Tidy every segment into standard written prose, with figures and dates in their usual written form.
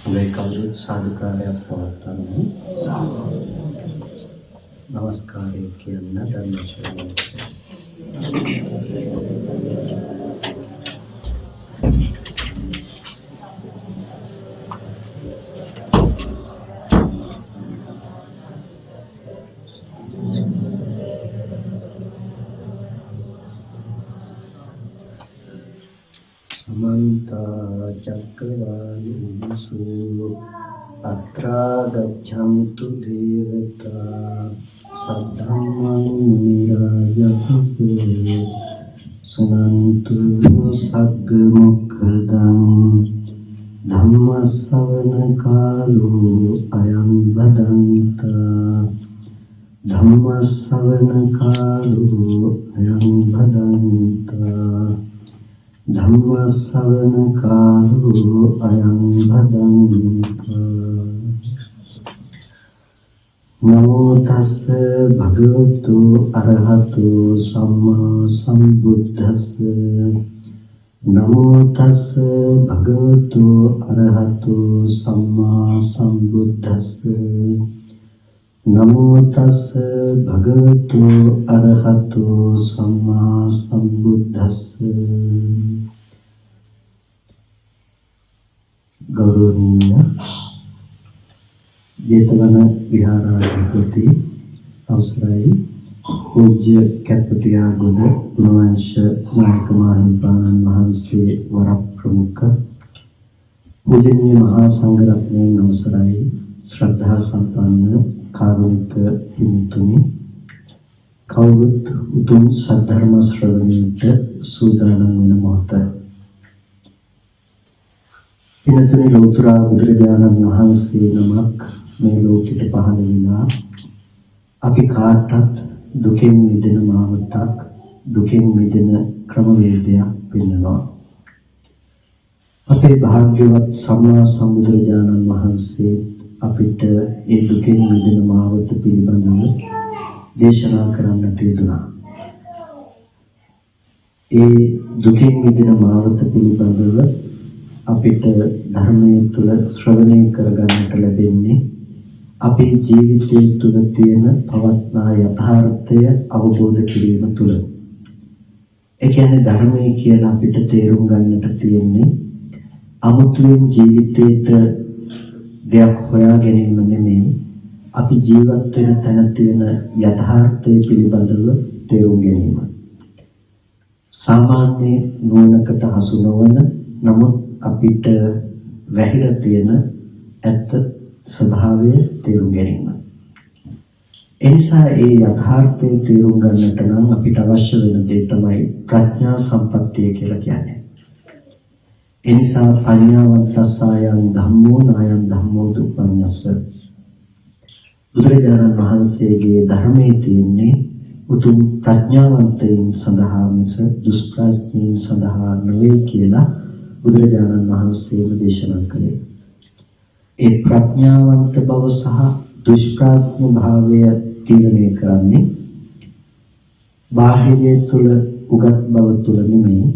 Welcome sadhukarya pawatanu namaskare kiyanna dharmacharya Samanta Cakkavalesu Atra Gacchantu Devata Saddhammam Munirajasasu Sunantu Sagga Mokkadam Dhammasavana Kalu Ayam Badanta Dhammasavana Kalu Ayam Badanta Dhammasavana kalu ayam bhadanta Namo tassa bhagavato arahato samma sambuddhassa Namo tassa bhagavato arahato samma sambuddhassa Namo tassa bhagavato arahato samma sambuddhassa गौरवनीय Jetavana विहाराधिपति अवसराई पूज्य कैपटियागुड गुणवंश नायक माहिपानन महंसे वर प्रमुख पूजनीय महासंघरत्ने अवसराई श्रद्धा संपन्न कारुणिक हिंतुनि कौरुत उतुम सद्धर्म श्रवणीत सूदानं වෙන මොහොත ඉනතුනේ ලෝතුරා බුදුරජාණන් වහන්සේ නමක් මේ ලෝකෙට පහළ වෙලා අපි කාටත් දුකෙන් මිදෙන මාවතක් දුකෙන් මිදෙන ක්‍රමවේදයක් පෙන්වනවා. අපේ භාග්‍යවත් සම්මා සම්බුදුරජාණන් වහන්සේ අපිට ඒ දුකෙන් මිදෙන මාවත පිළිබඳව දේශනා කරන්නට යෙදුණා. ඒ දුකෙන් මිදෙන මාවත පිළිබඳව අපිට ධර්මයේ තුල ශ්‍රවණය කරගන්නට ලැබෙන්නේ අපේ ජීවිතයේ තුල තියෙන පවත්නා යථාර්ථය අවබෝධ කිරීම තුල. ඒ කියන්නේ ධර්මයේ කියලා අපිට තේරුම් ගන්නට තියෙන්නේ අමුතුවෙන් ජීවිතේට දෙයක් හොයා ගැනීම නෙමෙයි අපි ජීවත් වෙන තැන තියෙන යථාර්ථය පිළිබඳව තේරුම් ගැනීම. සාමාන්‍ය නුවණකට හසු නොවන නමුත් අපිට වැහිලා තියෙන ඇත්ත ස්වභාවය තේරුම් ගැනීම. එනිසා ඒ යථාර්ථය තේරුම් ගන්නට නම් අපිට අවශ්‍ය වෙන දේ තමයි ප්‍රඥා සම්පත්තිය කියලා කියන්නේ. එනිසා පඤ්ඤාවන්තස්සයන් ධම්මෝ නායන් ධම්මෝ දුප්පඤ්ඤස්ස බුදුරජාණන් වහන්සේගේ ධර්මයේ තියෙන්නේ උතුම් ප්‍රඥාවන්තයින් සඳහා මිස දුෂ්ප්‍රඥයින් සඳහා නෙවෙයි කියලා බුදුරජාණන් වහන්සේම දේශනා කළේ. ඒ ප්‍රඥාවන්ත බව සහ දුෂ්ප්‍රඥ භාවය තීරණය කරන්නේ බාහිරය තුළ උගත් බව තුළ නෙමෙයි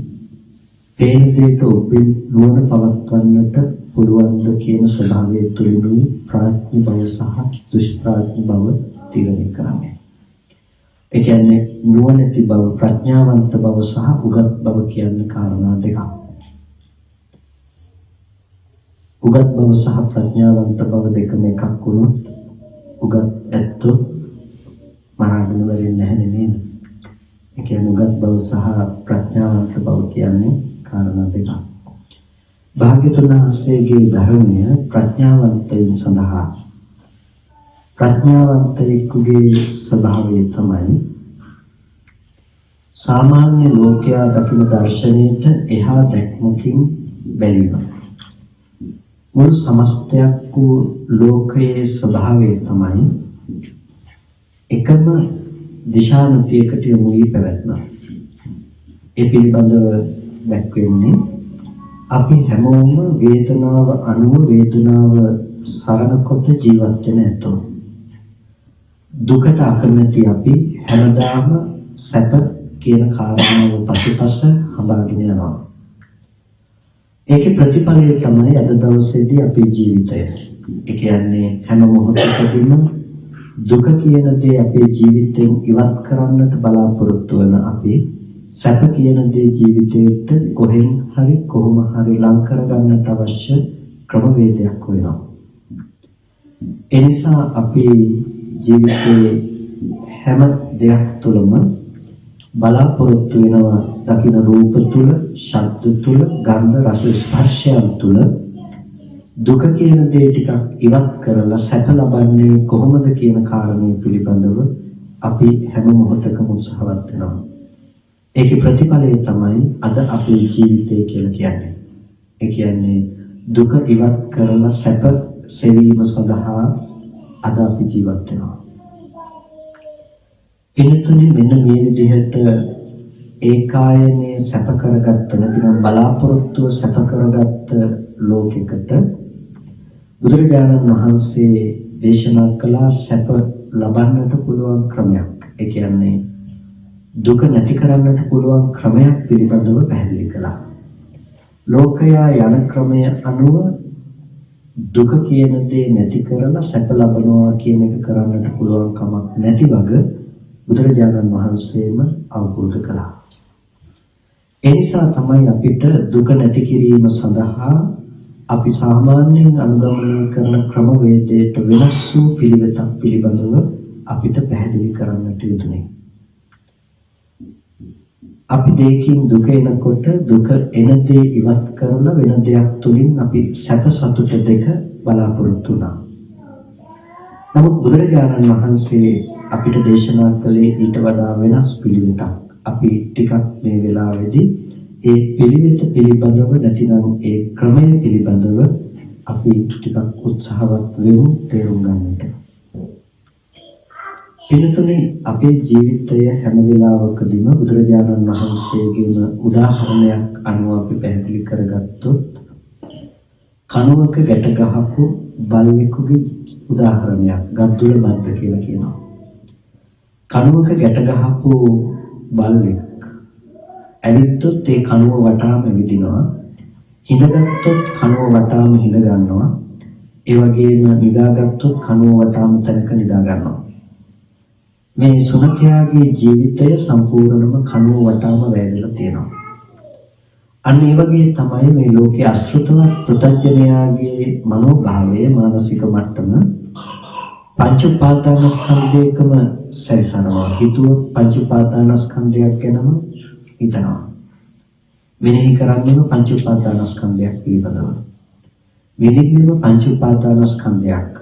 පේන දෙයට ඔබෙන් නුවණ පවත්වන්නට පුළුවන්ද කියන ස්වභාවය තුළිනුයි ප්‍රඥ බව සහ දුෂ්ප්‍රඥ බව තීරණය කරන්නේ. ඒ කියන්නේ නුවණැති බව ප්‍රඥාවන්ත බව සහ උගත් බව කියන කාරණා දෙකක්. උගත් බව සහ ප්‍රඥාවන්ත බව දෙකම එකක් වුණොත් උගත් ඇත්තෝ මරාගෙන වෙන්නේ නැහැ නේද? ඒ කියන්නේ උගත් බව සහ ප්‍රඥාවන්ත බව කියන්නේ කාරණා දෙකක්. භාග්‍යවතුන් වහන්සේගේ ධර්මය ප්‍රඥාවන්තයින් සඳහා ප්‍රඥාවන්තයෙකුගේ ස්වභාවය තමයි සාමාන්‍ය ලෝකයා දකින දර්ශනයට එහා දැක්මකින් බැලීම. මුළු සමස්තයක් වූ ලෝකයේ ස්වභාවය තමයි එකම දිශානතියකට යොමු වී පැවැත්ම. ඒ පිළිබඳව දැක්වෙන්නේ අපි හැමෝම වේදනාව අනුව වේදනාව සරණ කොට ජීවත් වෙන ඇතෝ. දුකට අකමැති අපි හැමදාම සැප කියන කාරණාව පසුපස හඹාගෙන යනවා. ඒකේ ප්‍රතිඵලය තමයි අද දවසේදී අපේ ජීවිතය. ඒ කියන්නේ හැම මොහොතකදීම දුක කියන දේ අපේ ජීවිතෙන් ඉවත් කරන්නට බලාපොරොත්තු වන අපි සැප කියන දේ ජීවිතේට කොහෙන් හරි කොහොම හරි ලං කරගන්නට අවශ්‍ය ක්‍රමවේදයක් වෙනවා. ඒ නිසා අපි ජීවිතයේ හැම දෙයක් තුළම බලාපොරොත්තු වෙනවා දකින්න රූප තුල, ශබ්ද තුල, ගන්ධ රස ස්පර්ශයන් තුල දුක කියන දේ ටිකක් ඉවත් කරලා සැප ලබන්නේ කොහොමද කියන කාරණේ පිළිබඳව අපි හැම මොහොතකම උත්සාහවත් වෙනවා. ඒකේ ප්‍රතිඵලය තමයි අද අපේ ජීවිතය කියලා කියන්නේ. ඒ කියන්නේ දුක ඉවත් කරලා සැප සෙවීම සඳහා අද අපි ජීවත් වෙනවා. එනතුනේ මෙන්න මේ විදිහට ඒකායනේ සැප කරගත්ත නැතිනම් බලාපොරොත්තුව සැප කරගත්ත ලෝකයකට බුදුරජාණන් වහන්සේ දේශනා කළ සැප ලබන්නට පුළුවන් ක්‍රමයක්. ඒ කියන්නේ දුක නැති කරන්නට පුළුවන් ක්‍රමයක් පිළිබඳව පැහැදිලි කළා. ලෝකයා යන ක්‍රමය අනුව දුක කියන දේ නැති කරලා සැප ලබනවා කියන එක කරන්නට පුළුවන් කමක් නැති වගේ බුදුරජාණන් වහන්සේම අවබෝධ කළා. ඒ නිසා තමයි අපිට දුක නැති කිරීම සඳහා අපි සාමාන්‍යයෙන් අනුගමනය කරන ක්‍රමවේදයට වෙනස් වූ පිළිවෙතක් පිළිබඳව අපිට පැහැදිලි කරන්නට යුතුනේ. අපි දෙයකින් දුක එනකොට දුක එන දේ ඉවත් කරලා වෙන දෙයක් තුලින් අපි සැප සතුට දෙක බලාපොරොත්තු වුණා. නමුත් බුදුරජාණන් වහන්සේ අපිට දේශනා කළේ ඊට වඩා වෙනස් පිළිවෙතක්. අපි ටිකක් මේ වෙලාවේදී ඒ පිළිවෙත පිළිබඳව නැතිනම් ඒ ක්‍රමය පිළිබඳව අපි ටිකක් උත්සාහවත් වෙමු තේරුම් ගන්නට. එනතුනේ අපේ ජීවිතය හැම වෙලාවකදීම බුදුරජාණන් වහන්සේගේම උදාහරණයක් අනුව අපි පැහැදිලි කරගත්තොත් කණුවක ගැට ගහපු බල්ලෙකුගේ උදාහරණයක් ගද්දුල බද්ද කියලා කියනවා. කණුවක ගැට ගහපු බල්ලෙක් ඇවිත්තොත් ඒ කණුව වටාම ඇවිදිනවා. හිඳගත්තොත් කණුව වටාම හිඳ ගන්නවා. ඒ වගේම නිදාගත්තොත් කණුව වටාම තැනක නිදා ගන්නවා. මේ සුනඛයාගේ ජීවිතය සම්පූර්ණයෙන්ම කණුව වටාම වැයදලා තියෙනවා. අන්න ඒ වගේ තමයි මේ ලෝකයේ අසෘතවත් පෘථග්ජනයාගේ මනෝභාවය මානසික මට්ටම පංච උපාදානස්කන්ධයකම සැරිසනවා. හිතුවොත් පංච උපාදානස්කන්ධයක් ගැනම හිතනවා. මෙනෙහි කරන්නේම පංච උපාදානස්කන්ධයක් පිළිබඳව. විදිහේම පංච උපාදානස්කන්ධයක්.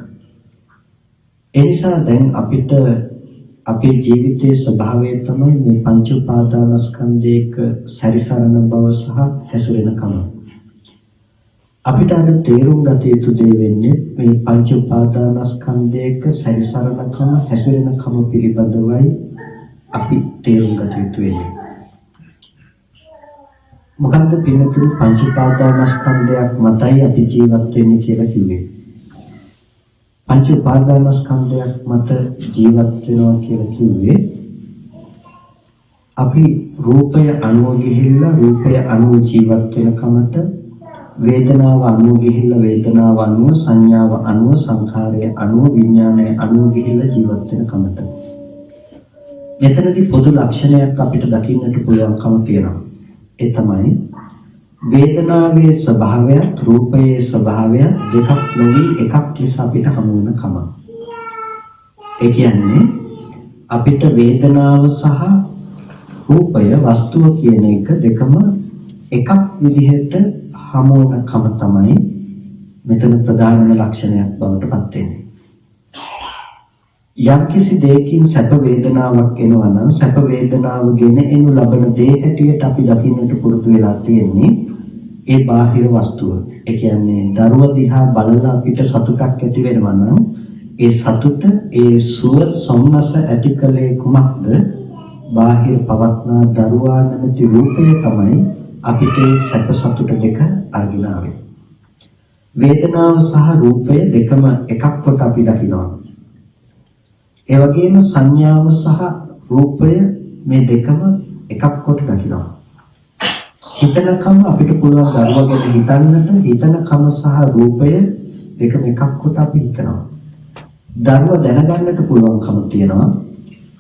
ඒ නිසා දැන් අපිට අපේ ජීවිතයේ ස්වභාවය තමයි මේ පංච උපාදානස්කන්ධයක සැරිසරන බව සහ හැසිරෙනකම. අපිට අද තේරුම් ගත යුතු දේ වෙන්නේ මේ පංච උපාදානස්කන්ධයක සැරිසරනකම හැසිරෙනකම පිළිබඳවයි අපි තේරුම් ගත යුතු වෙන්නේ. මොකද්ද පින්නතුන් පංච උපාදානස්කන්ධයක් මතයි අපි ජීවත් වෙන්නේ කියලා කිව්වේ? පංච උපාදානස්කන්ධයක් මත ජීවත් වෙනවා කියලා කිව්වේ අපි රූපය අනුව ගිහිල්ලා රූපය අනුව ජීවත් වෙන කමට වේදනාව අනුව ගිහිල්ලා වේදනාව අනුව සංඥාව අනුව සංඛාරය අනුව විඥානය අනුව ගිහිල්ලා ජීවත් වෙන කමට මෙතනදී පොදු ලක්ෂණයක් අපිට දකින්නට පුළුවන්කම තියෙනවා. ඒ තමයි වේදනාවේ ස්වභාවයත් රූපයේ ස්වභාවයත් දෙකක් නොවි එකක් ලෙස අපිට හමු වෙන කම. ඒ කියන්නේ අපිට වේදනාව සහ රූපය වස්තුව කියන එක දෙකම එකක් විදිහට හමු වෙන කම තමයි මෙතන ප්‍රධාන ලක්ෂණයක් බවට පත් වෙන්නේ. යම්කිසි දෙයකින් සැප වේදනාවක් එනවා නම් සැප වේදනාව ගෙන එනු ලබන දේ හැටියට අපි දකින්නට පුරුදු වෙලා තියෙන්නේ ඒ බාහිර වස්තුව. ඒ කියන්නේ දරුවා දිහා බලලා අපිට සතුටක් ඇති වෙනවා නම් ඒ සතුට ඒ සුව සොම්නස ඇති කලේ කුමක්ද? බාහිර පවත්නා දරුවා නැමැති රූපය තමයි අපිට සැප සතුට දෙක අරගෙන ආවේ. වේදනාව සහ රූපය දෙකම එකක් කොට අපි දකිනවා. ඒ වගේම සංඥාව සහ රූපය මේ දෙකම එකක් කොට දකිනවා. හිතනකම අපිට පුළුවන් දරුවා ගැන හිතන්නට හිතනකම සහ රූපය දෙකම එකක් කොට අපි හිතනවා. දරුවා දැනගන්නට පුළුවන්කම තියෙනවා.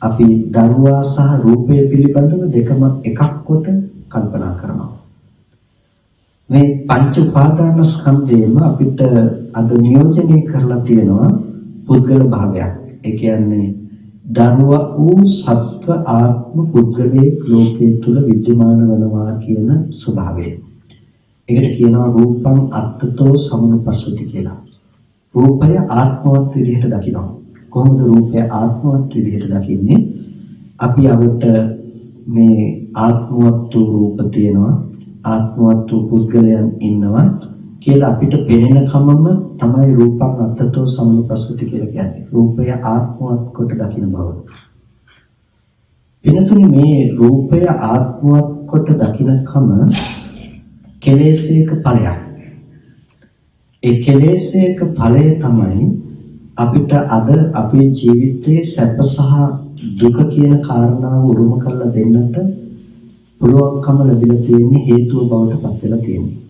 අපි දරුවා සහ රූපය පිළිබඳව දෙකම එකක් කොට කල්පනා කරනවා. මේ පංච උපාදාන ස්කන්ධයම අපිට අද නියෝජනය කරලා තියෙනවා පුද්ගල භාවයක්. ඒ කියන්නේ දරුවා වූ සත්ව ආත්ම පුද්ගලයේ ලෝකයේ තුල විද්‍යමාන වෙනවා කියන ස්වභාවය. ඒකට කියනවා රූපං අත්තතෝ සමනුපස්සති කියලා. රූපය ආත්මවත් විදිහට දකිනවා. කොහොමද රූපය ආත්මවත් විදිහට දකින්නේ? අපි අවට මේ ආත්මවත් රූප තියෙනවා, ආත්මවත් පුද්ගලයන් ඉන්නවා කියලා අපිට පෙනෙන කමම තමයි රූපං අත්තතෝ සමනුපස්සති කියලා කියන්නේ. රූපය ආත්මවත් කොට දකින බව. එනතුනේ මේ රූපය ආත්මවත් කොට දකිනකම කෙලෙසේක ඵලයක්. ඒ කෙලෙසේක ඵලය තමයි අපිට අද අපේ ජීවිතයේ සැප සහ දුක කියන කාරණාව උරුම කරලා දෙන්නට පුළුවන්කම ලැබිලා තියෙන්නේ හේතුව බවට පත් වෙලා තියෙන්නේ.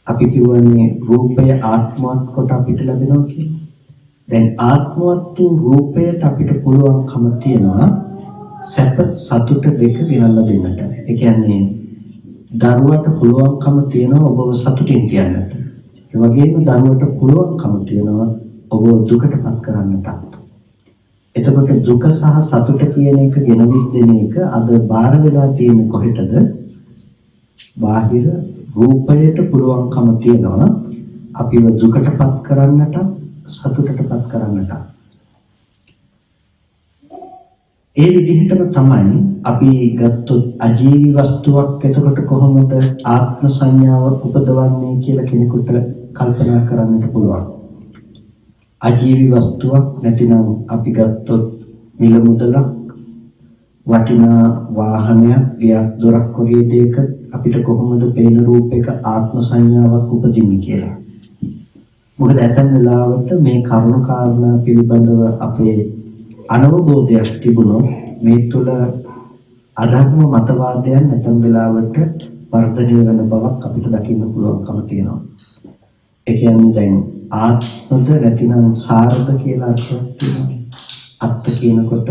අපි කියවනේ රූපය ආත්මවත් කොට අපිට ලැබෙනවා කියලා. දැන් ආත්මවත් වූ රූපයට අපිට පුළුවන්කම තියෙනවා සැප සතුට දෙක ගෙනල්ලා දෙන්නට. ඒ කියන්නේ දරුවට පුළුවන්කම තියෙනවා ඔබව සතුටින් තියන්නට. ඒ වගේම දරුවට පුළුවන්කම තියෙනවා ඔබ දුකටපත් කරන්නට. එතකොට දුක සහ සතුට කියන එක ගෙනවිත් දෙන එක අද බාර වෙලා තියෙන කොහෙටද? බාහිර රූපයට පුළුවන්කම තියෙනවා අපිව දුකටපත් කරන්නට සතුටටපත් කරන්නට. ඒ විදිහටම තමයි අපි ගත්තොත් අජීවී වස්තුවක් එතකොට කොහොමද ආත්ම සංඥාව උපදවන්නේ කියලා කෙනෙකුට කල්පනා කරන්නට පුළුවන්. අජීවී වස්තුවක් නැතිනම් අපි ගත්තොත් මිල මුදලක් වටිනා වාහනයක් ගියක් දොරක් වගේ දෙයක අපිට කොහොමද පේන රූපයක ආත්ම සංඥාවක් උපදින්නේ කියලා. මොකද ඇතැම් වෙලාවට මේ කරුණු කාරණා පිළිබඳව අපේ අනවබෝධයක් තිබුණොත් මේ තුළ අධර්ම මතවාදයන් නැතම් වෙලාවට වර්ධනය වෙන බවක් අපිට දකින්න පුළුවන්කම තියෙනවා. ඒ කියන්නේ දැන් ආත්මද නැතිනම් සාරද කියලා අර්ථයක් තියෙනවා. අත්ත කියනකොට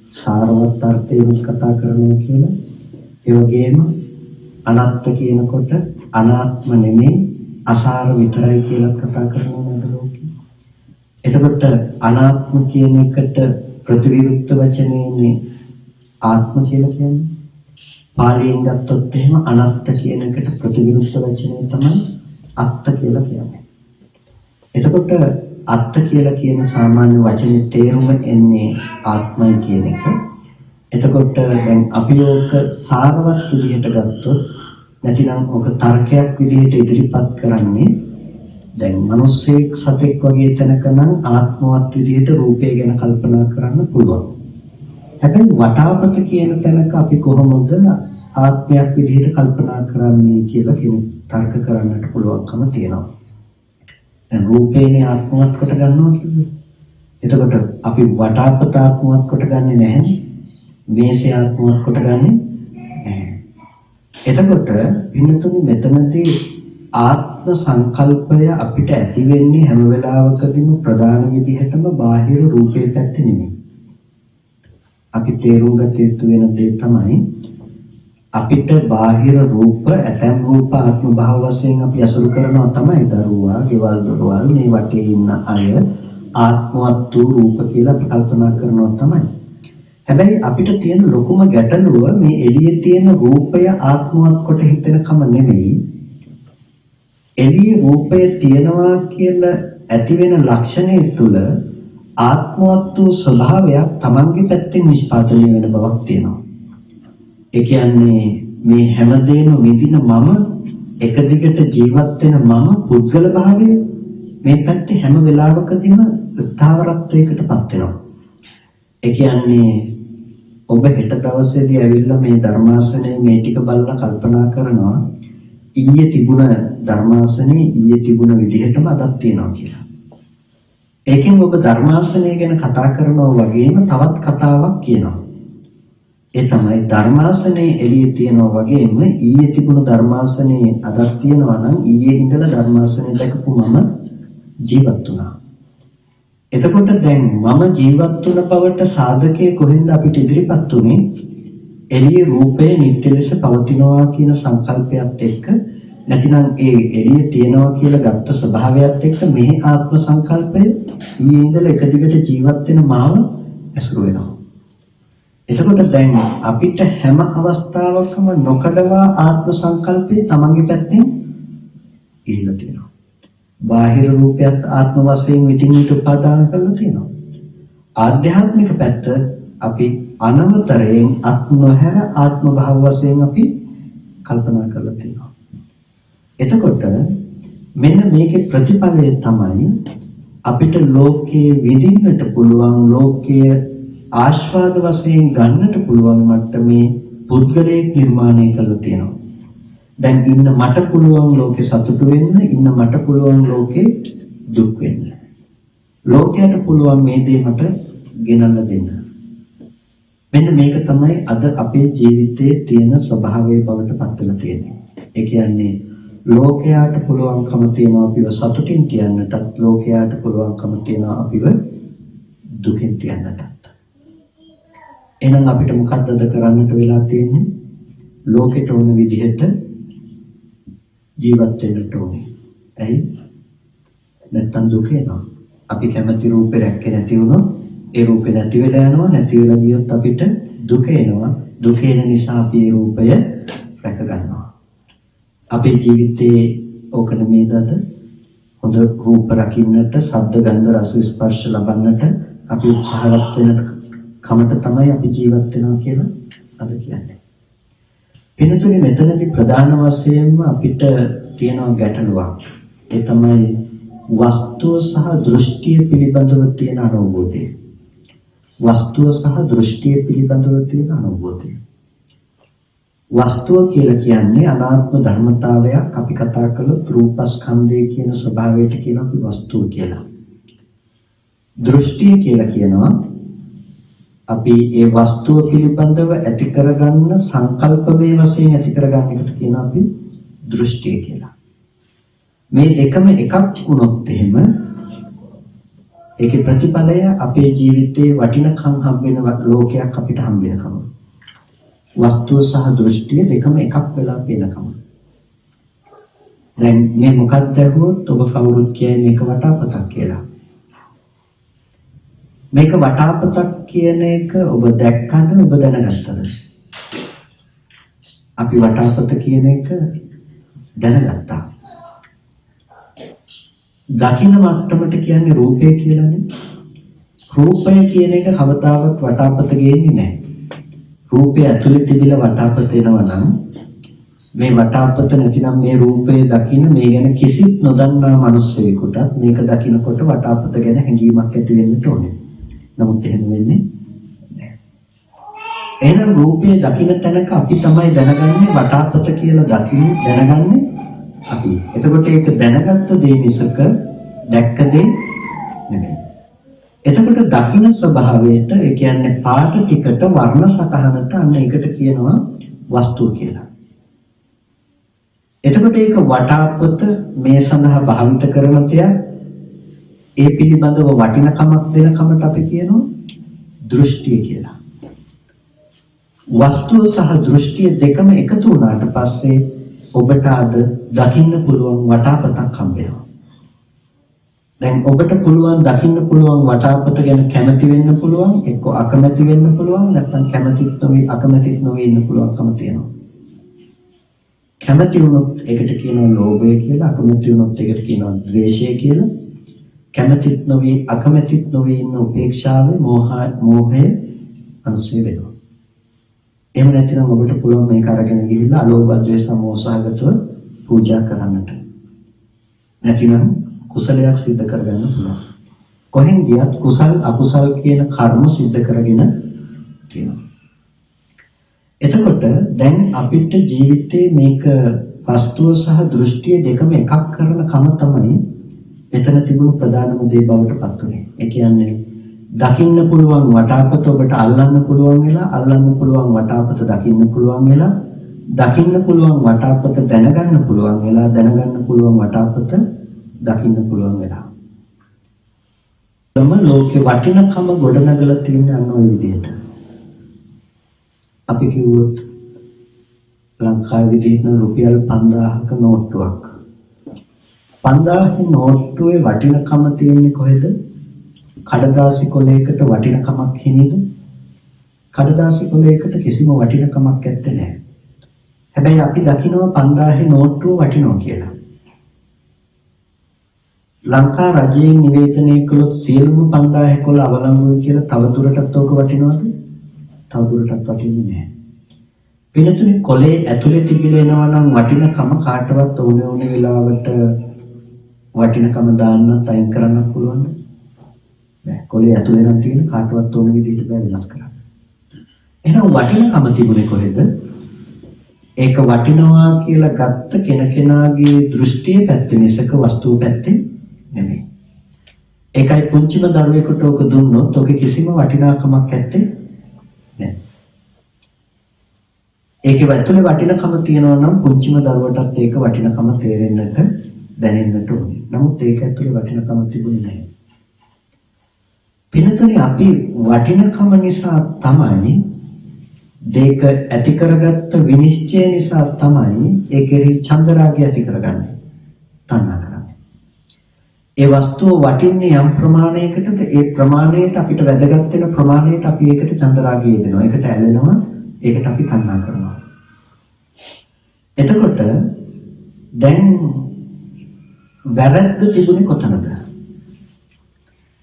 සාරවත් අර්ථයෙන් කතා කරනවා කියලා. ඒ වගේම අනාත්ම කියනකොට අනාත්ම නෙමෙයි අසාර විතරයි කියලා කතා කරනවා නේද ලෝකේ. එතකොට අනාත්ම කියන එකට ප්‍රතිවිරුද්ධ වචනේනේ ආත්ම කියලා කියන්නේ. පාලියෙන් ගත්තොත් එහෙම අනාත්ම කියන එකට ප්‍රතිවිරුද්ධ වචනේ තමයි අත්ත කියලා කියන්නේ. එතකොට අත්ත කියලා කියන සාමාන්‍ය වචනේ තේරුම එන්නේ ආත්මයි කියන එක. එතකොට දැන් අපි ඕක සාරවත් විදිහට ගත්තොත් නැතිනම් ඕක තර්කයක් විදිහට ඉදිරිපත් කරන්නේ දැන් මිනිස්සෙක් සතෙක් වගේ තැනක නම් ආත්මවත් විදිහට රූපය ගැන කල්පනා කරන්න පුළුවන්. හැබැයි වටාපත කියන තැනක අපි කොහොමද ආත්මයක් විදිහට කල්පනා කරන්නේ කියලා කෙනෙක් තර්ක කරන්නට පුළුවන්කම තියෙනවා. දැන් රූපේනේ ආත්මවත් කොට ගන්නවා කියන්නේ. එතකොට අපි වටාපත ආත්මවත් කොට ගන්නෙ නැහැ. මේසේ ආත්මවත් කොට ගන්නෙ නැහැ. එතකොට පින්නතුනි මෙතනදී ආත්ම සංකල්පය අපිට ඇති වෙන්නේ හැම වෙලාවකදීම ප්‍රධාන විදිහටම බාහිර රූපේ පැත්තේ නෙමෙයි. අපි තේරුම් ගත යුතු වෙන දේ තමයි අපිට බාහිර රූප ඇතැම් රූප ආත්ම භාව වශයෙන් අපි අසුරු කරනවා තමයි දරුවා, ගෙවල් දොරවල් මේ වටේ ඉන්න අය ආත්මවත් වූ රූප කියලා අපි කල්පනා කරනවා තමයි. හැබැයි අපිට තියෙන ලොකුම ගැටලුව මේ එළියේ තියෙන රූපය ආත්මවත් කොට හිතනකම නෙමෙයි. එළියේ රූපය තියනවා කියලා ඇති වෙන ලක්ෂණය තුළ ආත්මවත් වූ ස්වභාවයක් Tamange පැත්තෙන් නිෂ්පාදනය වෙන බවක් තියෙනවා. ඒ කියන්නේ මේ හැමදේම විඳින මම එක දිගට ජීවත් වෙන මම පුද්ගල භාවය මේ පැත්තේ හැම වෙලාවකදීම ස්ථාවරත්වයකටපත් වෙනවා. ඒ කියන්නේ ඔබ හෙට දවසේදී ඇවිල්ලා මේ ධර්මාසනයේ මේ ටික බලලා කල්පනා කරනවා ඊයේ තිබුණ ධර්මාසනයේ ඊයේ තිබුණ විදිහටම අදත් තියෙනවා කියලා. ඒකෙන් ඔබ ධර්මාසනය ගැන කතා කරනවා වගේම තවත් කතාවක් කියනවා. ඒ තමයි ධර්මාසනේ එළියේ තියනවා වගේම ඊයේ තිබුණු ධර්මාසනේ අදත් තියනවා නම් ඊයේ ඉඳලා ධර්මාසනේ දැකපු මම ජීවත් වුණා. එතකොට දැන් මම ජීවත් වුණ බවට සාධකයේ කොහෙන්ද අපිට ඉදිරිපත් උනේ? එළියේ රූපය නිත්‍ය ලෙස පවතිනවා කියන සංකල්පයත් එක්ක නැතිනම් ඒ එළියේ තියනවා කියලා ගත්ත ස්වභාවයත් එක්ක මේ ආත්ම සංකල්පය ඊයේ ඉඳලා එක දිගට ජීවත් වෙන මාව ඇසුරු වෙනවා. එතකොට දැන් අපිට හැම අවස්ථාවකම නොකඩවා ආත්ම සංකල්පේ තමන්ගේ පැත්තෙන් ඉහිලා තියෙනවා. බාහිර රූපයත් ආත්ම වශයෙන් විтин විට උපාදාන කරලා තියෙනවා. ආධ්‍යාත්මික පැත්ත අපි අනවතරයෙන් අත්නොහැර ආත්ම භාව වශයෙන් අපි කල්පනා කරලා තියෙනවා. එතකොට මෙන්න මේකේ ප්‍රතිඵලය තමයි අපිට ලෝකයේ විඳින්නට පුළුවන් ලෝකයේ ආස්වාද වශයෙන් ගන්නට පුළුවන් මට්ටමේ පුද්ගලයෙක් නිර්මාණය කරලා තියෙනවා. දැන් ඉන්න මට පුළුවන් ලෝකේ සතුටු වෙන්න, ඉන්න මට පුළුවන් ලෝකේ දුක් වෙන්න. ලෝකයට පුළුවන් මේ දේ මට ගෙනල්ලා දෙන්න. මෙන්න මේක තමයි අද අපේ ජීවිතයේ තියෙන ස්වභාවයේ බවට පත් වෙලා තියෙන්නේ. ඒ කියන්නේ ලෝකයට පුළුවන්කම තියෙනවා අපිව සතුටින් තියන්නටත්, ලෝකයට පුළුවන්කම තියෙනවා අපිව දුකින් තියන්නටත්. එහෙනම් අපිට මොකද්ද කරන්නට වෙලා තියෙන්නේ? ලෝකෙට ඕන විදිහට ජීවත් වෙන්නට ඕනේ. ඇයි? නැත්තම් දුක එනවා. අපි කැමති රූපේ රැක්කේ නැති වුණොත් ඒ රූපේ නැති වෙලා යනවා. නැති වෙලා ගියොත් අපිට දුක එනවා. දුක එන නිසා අපි ඒ රූපය රැක ගන්නවා. අපේ ජීවිතයේ ඕක නෙමෙයිද? හොඳ රූප රකින්නට, ශබ්ද ගන්ධ රස ස්පර්ශ ලබන්නට අපි උත්සාහවත් වෙන කමට තමයි අපි ජීවත් වෙනවා කියලා අද කියන්නේ. වෙනතුනේ මෙතනදී ප්‍රධාන වශයෙන්ම අපිට තියෙන ගැටලුවක්. ඒ තමයි වස්තුව සහ දෘෂ්ටිය පිළිබඳව තියෙන අනුභූතිය. වස්තුව සහ දෘෂ්ටිය පිළිබඳව තියෙන අනුභූතිය. වස්තුව කියලා කියන්නේ අනාත්ම ධර්මතාවයක්. අපි කතා කළොත් රූපස්කන්ධය කියන ස්වභාවයට කියන අපි වස්තුව කියලා. දෘෂ්ටිය කියලා කියනවා අපි ඒ වස්තුව පිළිබඳව ඇති කරගන්න සංකල්පමය වශයෙන් ඇති කරගන්න එකට කියන අපි දෘෂ්ටිය කියලා. මේ දෙකම එකක් වුණොත් එහෙම ඒකේ ප්‍රතිඵලය අපේ ජීවිතේ වටිනකම් හම්බ වෙන ලෝකයක් අපිට හම්බ වෙනකම. වස්තුව සහ දෘෂ්ටිය දෙකම එකක් වෙලා පේනකම. දැන් මේ මොකක්ද ඇහුවොත් ඔබ කවුරුත් කියන්නේ මේක වටාපතක් කියලා. මේක වටාපතක් කියන එක ඔබ දැක්කද, ඔබ දැනගත්තද? අපි වටාපත කියන එක දැනගත්තා. දකින්න මට්ටමට කියන්නේ රූපය කියලානේ. රූපය කියන එක කවදාවත් වටාපත ගේන්නේ නැහැ. රූපය ඇතුළේ තිබිලා වටාපත වෙනවා නම් මේ වටාපත නැතිනම් මේ රූපය දකින්න මේ ගැන කිසිත් නොදන්නා මිනිස්සෙකුට මේක දකින්නකොට වටාපත ගැන හැඟීමක් ඇති වෙන්න ඕනේ. නමුත් එහෙම වෙන්නේ නැහැ. එහෙනම් රූපය දකින්න තැනක අපි තමයි දැනගන්නේ වටාපත කියලා දැනගන්නේ අපි. එතකොට ඒක දැනගත්ත දේ මිසක දැක්ක දේ නෙමෙයි. එතකොට දකින්න ස්වභාවයට ඒ කියන්නේ පාට ටිකට වර්ණ සතහනට අන්න ඒකට කියනවා වස්තුව කියලා. එතකොට ඒක වටාපත මේ සඳහා භාවිත කරන දෙයක්. ඒ පිළිබඳව වටිනකමක් දෙන කමට අපි කියනවා දෘෂ්ටිය කියලා. වස්තුව සහ දෘෂ්ටිය දෙකම එකතු වුණාට පස්සේ ඔබට අද දකින්න පුළුවන් වටාපතක් හම්බ වෙනවා. දැන් ඔබට පුළුවන් දකින්න පුළුවන් වටාපත ගැන කැමති වෙන්න පුළුවන්, එක්ක අකමැති වෙන්න පුළුවන්, නැත්නම් කැමතිත් නොවි අකමැතිත් නොවි ඉන්න පුළුවන්කම තියෙනවා. කැමති වුණොත් ඒකට කියනවා ලෝභය කියලා, අකමැති වුණොත් ඒකට කියනවා ද්වේෂය කියලා. කැමැතිත් නොවි අකමැතිත් නොවි ඉන්න උපේක්ෂාවේ මෝහය අනුසය වෙනවා. එහෙම නැත්නම් ඔබට පුළුවන් මේක අරගෙන ගිහිල්ලා අලෝභ ද්වේෂ මොහසහගතව පූජා කරන්නට. නැතිනම් කුසලයක් සිද්ධ කරගන්න පුළුවන්. කොහෙන් ගියත් කුසල් අකුසල් කියන කර්ම සිද්ධ කරගෙන තියෙනවා. එතකොට දැන් අපිට ජීවිතේ මේක වස්තුව සහ දෘෂ්ටිය දෙකම එකක් කරන කම තමයි එතන තිබුණු ප්‍රධානම දේ බවට පත් වුනේ. ඒ කියන්නේ දකින්න පුළුවන් වටාපත ඔබට අල්ලන්න පුළුවන් වෙලා අල්ලන්න පුළුවන් වටාපත දකින්න පුළුවන් වෙලා දකින්න පුළුවන් වටාපත දැනගන්න පුළුවන් වෙලා දැනගන්න පුළුවන් වටාපත දකින්න පුළුවන් වෙලා තම ලෝකේ වටිනකම ගොඩනගලා තියෙන අන්න ඔය විදිහට අපි කිව්වොත් ලංකාවේ විදිහට රුපියල් 5000ක නෝට්ටුවක් 5000 නෝට්ටුවේ වටිනකම තියෙන්නේ කොහෙද? කඩදාසි කොලයකට වටිනකමක් හිනේද? කඩදාසි කොලයකට කිසිම වටිනකමක් නැත්තේ නෑ. හැබැයි අපි දකිනවා 5000 නෝට්ටුව වටිනවා කියලා. ලංකා රජයෙන් නිවේදනය කළොත් සියලුම 5000 කොළ අවලංගුයි කියලා තවදුරටත් ඕක වටිනවද? තවදුරටත් වටින්නේ නෑ. වෙනතුනේ කොලේ ඇතුලේ තිබිලා එනවා නම් වටිනකම කාටවත් ඕනේ වෙලාවට වටිනකම දාන්නත් අයින් කරන්න පුළුවන්ද? බෑ. කොලේ ඇතුලේ නම් තියෙන කාටවත් ඕන විදිහට බෑ වෙනස් කරන්න. එහෙනම් වටිනකම තිබුණේ කොහෙද? ඒක වටිනවා කියලා ගත්ත කෙනකෙනාගේ දෘෂ්ටියේ පැත්තේ මිසක වස්තුව පැත්තේ නෙමෙයි. ඒකයි පුංචිම දරුවෙකුට ඔක දුන්නොත් ඔකේ කිසිම වටිනාකමක් නැත්තේ නෑ. ඒකේ ඇතුලේ වටිනකම තියෙනවා නම් පුංචිම දරුවටත් ඒක වටිනකම තේරෙන්නට දැනෙන්නට ඕනේ. නමුත් ඒක ඇතුලේ වටිනකම තිබුණේ නැහැ. පිනතුනේ අපි වටිනකම නිසා තමයි දෙක ඇති කරගත්ත විනිශ්චය නිසා තමයි ඒකේ චන්දරාගය ඇති කරගන්නේ. තණ්හා කරන්නේ. ඒ වස්තුව වටින්නේ යම් ප්‍රමාණයකටද ඒ ප්‍රමාණයට අපිට වැදගත් වෙන ප්‍රමාණයට අපි ඒකට චන්දරාගය දෙනවා. ඒකට ඇලෙනවා. ඒකට අපි තණ්හා කරනවා. එතකොට දැන් වැරද්ද තිබුණේ කොතනද?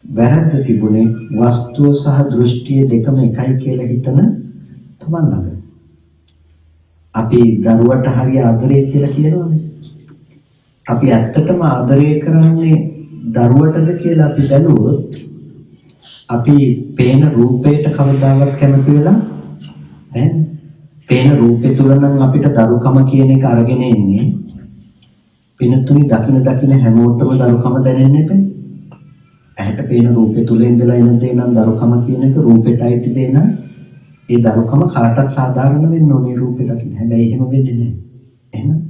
වැරද්ද තිබුණේ වස්තුව සහ දෘෂ්ටිය දෙකම එකයි කියලා හිතන තමන් ළඟ. අපි දරුවට හරිය ආදරය කියලා කියනවානේ. අපි ඇත්තටම ආදරය කරන්නේ දරුවටද කියලා අපි බැලුවොත් අපි පේන රූපයට කවදාවත් කැමති වෙලා නැහැ. පේන රූපේ තුල නම් අපිට දරුකම කියන එක අරගෙන එන්නේ. පිනතුනි දකින හැමෝටම දරුකම දැනෙන්නේ නැහැ. ඇහැට පේන රූපේ තුල ඉඳලා එන දේ නම් දරුකම කියන එක රූපෙටයි තිබෙන ඒ දරුකම කාටත් සාධාරණ වෙන්න ඕනේ රූපේ දකින්න. හැබැයි එහෙම වෙන්නේ නැහැ. එහෙනම්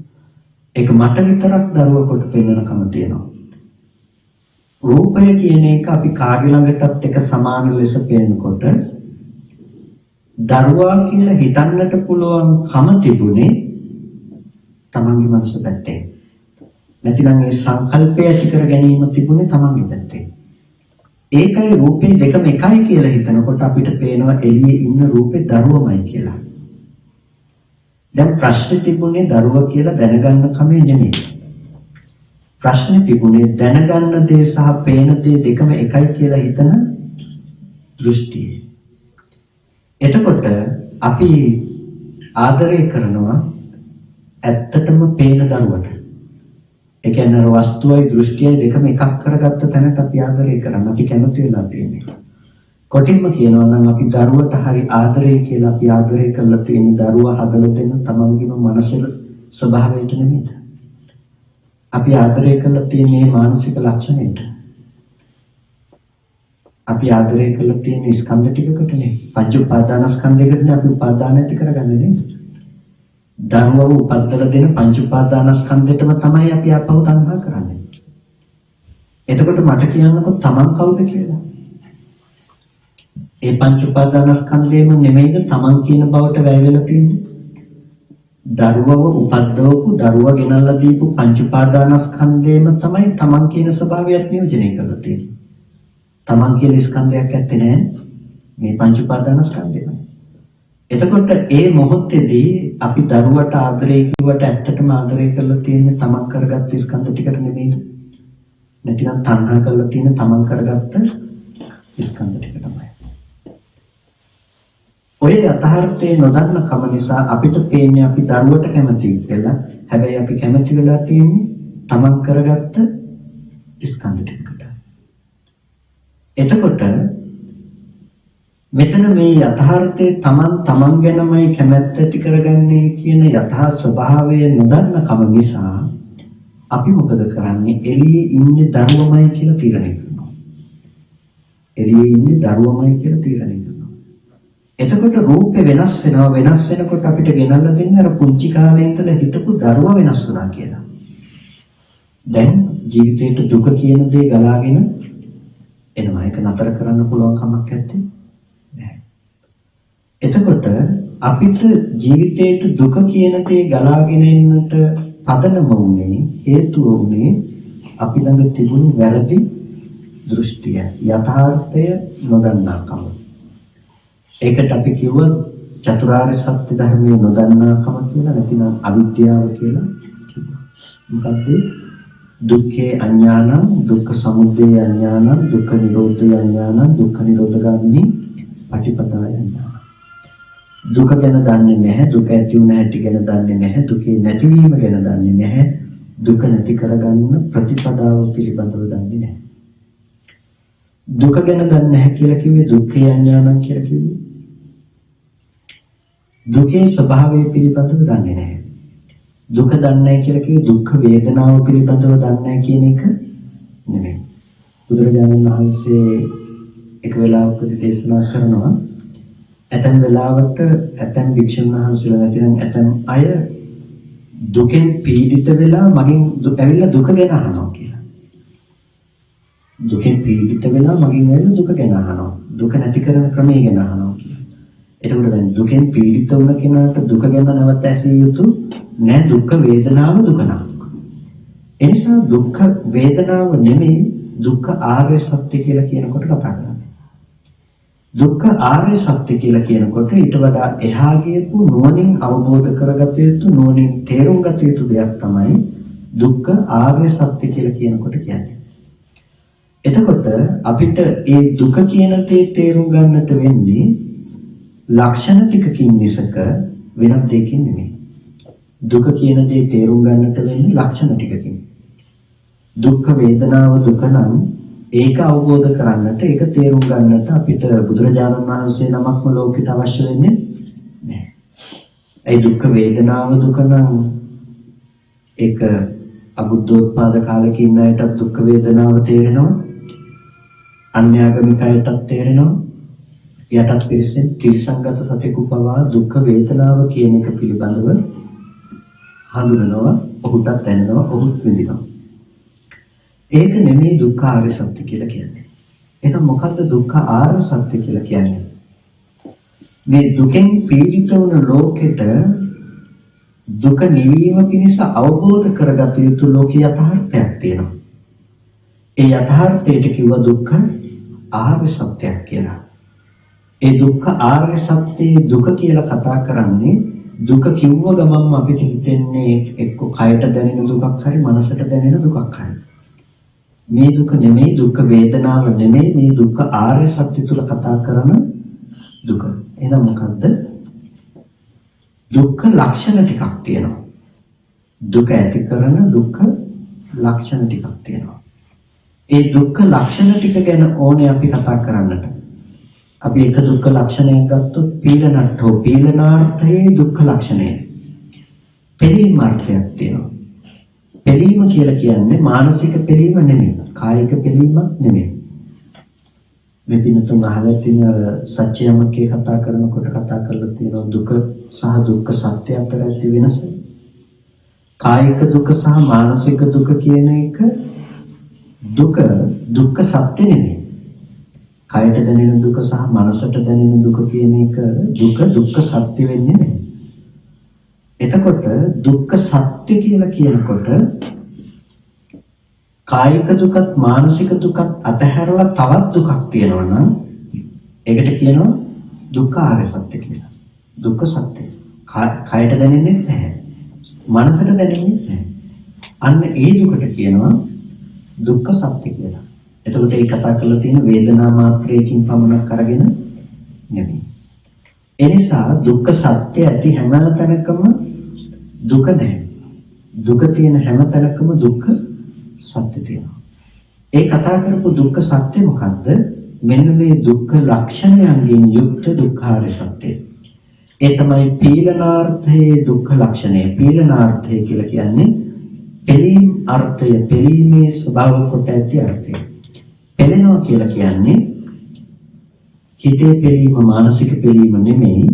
ඒක මට විතරක් දරුවෙකුට පෙන්වනකම තියෙනවා. රූපය කියන එක අපි කාගේ ළඟටත් එක සමාන ලෙස පේනකොට දරුවා කියලා හිතන්නට පුළුවන් කම තිබුණේ තමන්ගේ මනස පැත්තේ. නැතිනම් ඒ සංකල්පය ඇති කර ගැනීම තිබුණේ තමන්ගේ පැත්තේ. ඒකයි රූපේ දෙකම එකයි කියලා හිතනකොට අපිට පේනවා එළියේ ඉන්න රූපේ දරුවමයි කියලා. දැන් ප්‍රශ්නේ තිබුණේ දරුවා කියලා දැනගන්න කමේ නෙමෙයි. ප්‍රශ්නේ තිබුණේ දැනගන්න දේ සහ පේන දේ දෙකම එකයි කියලා හිතන දෘෂ්ටිය. එතකොට අපි ආදරය කරනවා ඇත්තටම පේන දරුවට. ඒ කියන්නේ අර වස්තුවයි දෘෂ්ටියයි දෙකම එකක් කරගත්ත තැනට අපි ආදරය කරන්න අපි කැමති වෙලා තියෙනවා. කොටින්ම කියනවා නම් අපි දරුවට හරි ආදරය කියලා අපි ආදරය කරලා තියෙන දරුවා හදලා දෙන තමන්ගේම මනසේ ස්වභාවයට නෙමෙයිද? අපි ආදරය කරලා තියෙන මේ මානසික ලක්ෂණයට. අපි ආදරය කරලා තියෙන ස්කන්ධ ටිකකට නේ. පංච උපාදානස්කන්ධයකට අපි උපාදාන ඇති කරගන්නේ නේද? ධර්මව උපද්දලා දෙන පංච උපාදානස්කන්ධෙටම තමයි අපි අපව තණ්හා කරන්නේ. එතකොට මට කියන්නකො තමන් කවුද කියලා? ඒ පංච උපාදානස්කන්ධයම නෙමෙයිද තමන් කියන බවට වැය වෙලා තියෙන්නේ? දරුවව උපද්දවපු දරුවා ගෙනල්ලා දීපු පංච උපාදානස්කන්ධයම තමයි තමන් කියන ස්වභාවයත් නියෝජනය කරලා තියෙන්නේ. තමන් කියන ස්කන්ධයක් ඇත්තේ නැහැ මේ පංච උපාදානස්කන්ධයම. එතකොට ඒ මොහොතේදී අපි දරුවට ආදරය කිව්වට ඇත්තටම ආදරය කරලා තියෙන්නේ තමන් කරගත්ත ස්කන්ධ ටිකට නෙමෙයිද? නැතිනම් තණ්හා කරලා තියෙන තමන් කරගත්ත ස්කන්ධ ටික තමයි. ඔය යථාර්ථයේ නොදන්න කම නිසා අපිට පේන්නේ අපි දරුවට කැමතියි කියලා. හැබැයි අපි කැමති වෙලා තියෙන්නේ තමන් කරගත්ත ස්කන්ධ ටිකට. එතකොට මෙතන මේ යථාර්ථයේ තමන් ගැනමයි කැමැත්ත ඇති කරගන්නේ කියන යථා ස්වභාවය නොදන්න කම නිසා අපි මොකද කරන්නේ? එළියේ ඉන්නේ දරුවමයි කියලා තීරණය කරනවා. එළියේ ඉන්නේ දරුවමයි කියලා තීරණය කරනවා. එතකොට රූපේ වෙනස් වෙනවා. වෙනස් වෙනකොට අපිට ගෙනල්ලා දෙන්නේ අර පුංචි කාලේ ඉඳලා හිටපු දරුවා වෙනස් වුණා කියලා. දැන් ජීවිතේට දුක කියන දේ ගලාගෙන එනවා. ඒක නතර කරන්න පුළුවන් කමක් නැත්තේ. නැහැ. එතකොට අපිට ජීවිතේට දුක කියන දේ ගලාගෙන එන්නට පදනම වුණේ හේතුව වුණේ අපි ළඟ තිබුණු වැරදි දෘෂ්ටිය, යථාර්ථය නොදන්නාකම. ඒකට අපි කිව්වා චතුරාර්ය සත්‍ය ධර්මයේ නොදන්නාකම කියලා, නැතිනම් අවිද්‍යාව කියලා කිව්වා. මොකද්ද? දුක්ඛේ අඥානං, දුක්ඛ සමුදය අඥානං, දුක්ඛ නිරෝධය අඥානං, දුක්ඛ නිරෝධගාමිනී පටිපදාය අඥානං. දුක ගැන දන්නේ නැහැ, දුක ඇති වුණ හැටි ගැන දන්නේ නැහැ, දුකේ නැතිවීම ගැන දන්නේ නැහැ, දුක නැති කරගන්න ප්‍රතිපදාව පිළිබඳව දන්නේ නැහැ. දුක ගැන දන්නේ නැහැ කියලා කිව්වේ දුක්ඛේ අඥානං කියලා කිව්වේ. දුකේ ස්වභාවය පිළිබඳව දන්නේ නැහැ. දුක දන්නේ නැහැ කියලා කිව්වේ දුක්ඛ වේදනාව පිළිබඳව දන්නේ නැහැ කියන එක නෙමෙයි. බුදුරජාණන් වහන්සේ එක වෙලාවකදී දේශනා කරනවා ඇතැම් වෙලාවට ඇතැම් වික්ෂුන් වහන්සේලා නැතිනම් ඇතැම් අය දුකෙන් පීඩිත වෙලා මගෙන් ඇවිල්ලා දුක ගැන අහනවා කියලා. දුකෙන් පීඩිත වෙලා මගෙන් ඇවිල්ලා දුක ගැන අහනවා. දුක නැති කරන ක්‍රමය ගැන අහනවා කියලා. එතකොට දැන් දුකෙන් පීඩිත වුණ කෙනාට දුක ගැන නැවත ඇසිය යුතු නෑ. දුක්ඛ වේදනාව දුක නා. ඒ නිසා දුක්ඛ වේදනාව නෙමෙයි දුක්ඛ ආර්ය සත්‍ය කියලා කියනකොට කතා කරන්නේ. දුක්ඛ ආර්ය සත්‍ය කියලා කියනකොට ඊට වඩා එහා ගියපු නුවණින් අවබෝධ කරගත යුතු, නුවණින් තේරුම් ගත යුතු දෙයක් තමයි දුක්ඛ ආර්ය සත්‍ය කියලා කියනකොට කියන්නේ. එතකොට අපිට මේ දුක කියන දේ තේරුම් ගන්නට වෙන්නේ ලක්ෂණ ටිකකින් මිසක වෙනත් දෙයකින් නෙමෙයි. දුක කියන දේ තේරුම් ගන්නට වෙන්නේ ලක්ෂණ ටිකකින්. දුක්ඛ වේදනාව දුක නම් ඒක අවබෝධ කරගන්නට, ඒක තේරුම් ගන්නට අපිට බුදුරජාණන් වහන්සේ නමක්ම ලෝකෙට අවශ්‍ය වෙන්නේ නැහැ. ඒ දුක්ඛ වේදනාව දුක නම් ඒක අබුද්ධෝත්පාද කාලෙක ඉන්න අයටත් දුක්ඛ වේදනාව තේරෙනවා. අන්‍යාගමික අයටත් තේරෙනවා. යටත් පිරිසෙන් ත්‍රිසංගත සතෙකු පවා දුක්ඛ වේදනාව කියන එක පිළිබඳව හඳුනනවා, ඔහුටත් දැනෙනවා, ඔහුත් විඳිනවා. ඒක නෙමෙයි දුක්ඛ ආර්ය සත්‍ය කියලා කියන්නේ. එහෙනම් මොකද්ද දුක්ඛ ආර්ය සත්‍ය කියලා කියන්නේ? මේ දුකෙන් පීඩිත වුණ ලෝකෙට දුක නිවීම පිණිස අවබෝධ කරගත යුතු ලෝක යථාර්ථයක් තියෙනවා. ඒ යථාර්ථයට කිව්වා දුක්ඛ ආර්ය සත්‍යයක් කියලා. ඒ දුක්ඛ ආර්ය සත්‍යයේ දුක කියලා කතා කරන්නේ දුක කිව්ව ගමන්ම අපිට හිතෙන්නේ එක්ක කයට දැනෙන දුකක් හරි මනසට දැනෙන දුකක් හරි. මේ දුක නෙමෙයි, දුක්ඛ වේදනාව නෙමෙයි, මේ දුක්ඛ ආර්ය සත්‍ය තුල කතා කරන දුක. එහෙනම් මොකද්ද? දුක්ඛ ලක්ෂණ ටිකක් තියෙනවා. දුක ඇති කරන දුක්ඛ ලක්ෂණ ටිකක් තියෙනවා. ඒ දුක්ඛ ලක්ෂණ ටික ගැන ඕනේ අපි කතා කරන්නට. අපි එක දුක්ඛ ලක්ෂණයක් ගත්තොත් පීලනට්ඨෝ, පීලනාර්ථයේ දුක්ඛ ලක්ෂණය. පෙළීම අර්ථයක් තියෙනවා. පෙළීම කියලා කියන්නේ මානසික පෙළීම නෙමෙයි, කායික පෙළීමක් නෙමෙයි. මේ පිනතුන් අහලා තියෙන සත්‍යයමකේ කතා කරනකොට කතා කරලා තියෙනවා දුක සහ දුක්ඛ සත්‍ය අතර ඇති වෙනස. කායික දුක සහ මානසික දුක කියන එක දුක්ඛ සත්‍ය නෙමෙයි. කායට දැනෙන දුක සහ මනසට දැනෙන දුක කියන එක දුක්ඛ සත්‍ය වෙන්නේ නැහැ. එතකොට දුක්ඛ සත්‍ය කියලා කියනකොට කායික දුකත් මානසික දුකත් අතහැරලා තවත් දුකක් තියෙනවා නම් ඒකට කියනවා දුක්ඛ ආර්ය සත්‍ය කියලා. දුක්ඛ සත්‍ය. කායට දැනෙන්නේ නැහැ. මනසට දැනෙන්නේ නැහැ. අන්න ඒ දුකට කියනවා දුක්ඛ සත්‍ය කියලා. එතකොට ඒ කතා කරලා තියෙන වේදනා මාත්‍රයකින් පමණක් අරගෙන නෙමෙයි. ඒ නිසා දුක්ඛ සත්‍ය ඇති හැම තැනකම දුක නැහැ. දුක තියෙන හැම තැනකම දුක්ඛ සත්‍ය තියෙනවා. ඒ කතා කරපු දුක්ඛ සත්‍ය මොකද්ද? මෙන්න මේ දුක්ඛ ලක්ෂණයන්ගෙන් යුක්ත දුක්ඛාර සත්‍යය. ඒ තමයි පීලනාර්ථයේ දුක්ඛ ලක්ෂණය. පීලනාර්ථය කියලා කියන්නේ පෙළීම් අර්ථය, පෙළීමේ ස්වභාව කොට ඇති අර්ථය. පෙළෙනවා කියලා කියන්නේ හිතේ පෙළීම මානසික පෙළීම නෙමෙයි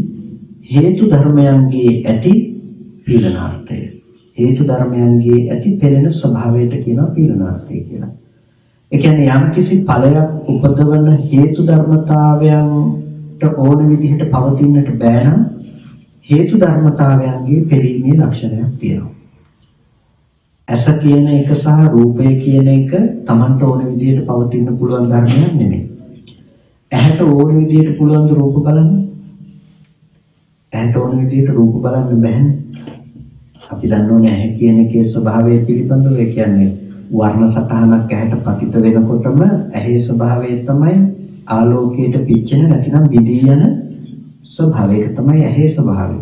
හේතු ධර්මයන්ගේ ඇති පීලනාර්ථය. හේතු ධර්මයන්ගේ ඇති පෙළෙන ස්වභාවයට කියනවා පීලනාර්ථය කියලා. ඒ කියන්නේ යම් කිසි ඵලයක් උපදවන හේතු ධර්මතාවයන්ට ඕන විදිහට පවතින්නට බෑ නම් හේතු ධර්මතාවයන්ගේ පෙළීමේ ලක්ෂණයක් තියෙනවා. ඇස කියන එක සහ රූපය කියන එක Tamanට ඕන විදිහට පවතින්න පුළුවන් ධර්මයක් නෙමෙයි. ඇහැට ඕන විදිහට පුළුවන් ද රූප බලන්න? ඇහැට ඕන විදිහට රූප බලන්න බෑනේ. අපි දන්නෝනේ ඇහැ කියන එකේ ස්වභාවය පිළිබඳව. ඒ කියන්නේ වර්ණ සටහනක් ඇහැට පතිත වෙනකොටම ඇහි ස්වභාවය තමයි ආලෝකයට පිච්චෙන නැතිනම් විදී යන ස්වභාවය. ඒක තමයි ඇහි ස්වභාවය.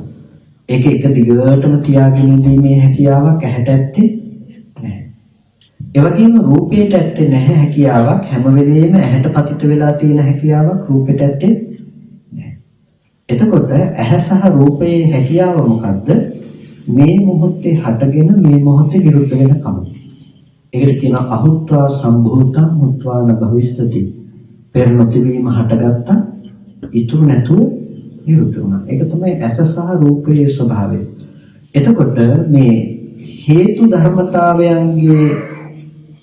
ඒක එක දිගටම තියාගෙන ඉඳීමේ හැකියාවක් ඇහැට ඇත්තේ නැහැ. ඒ වගේම රූපයට ඇත්තේ නැහැ හැකියාවක්. හැම වෙලෙම ඇහැට පතිත වෙලා තියෙන හැකියාවක් රූපයට ඇත්තේ නැහැ. එතකොට ඇහැ සහ රූපයේ හැකියාව මොකද්ද? මේ මොහොතේ හටගෙන මේ මොහොතේ විරුද්ධ වෙන කම. ඒකට කියනවා අහුත්වා සම්භූතං මුත්වා න භවිස්සති. පෙර නොතිවීම හටගත්තා ඉතුරු නැතුව නිරුද්ධ වුණා. ඒක තමයි ඇස සහ රූපයේ ස්වභාවය. එතකොට මේ හේතු ධර්මතාවයන්ගේ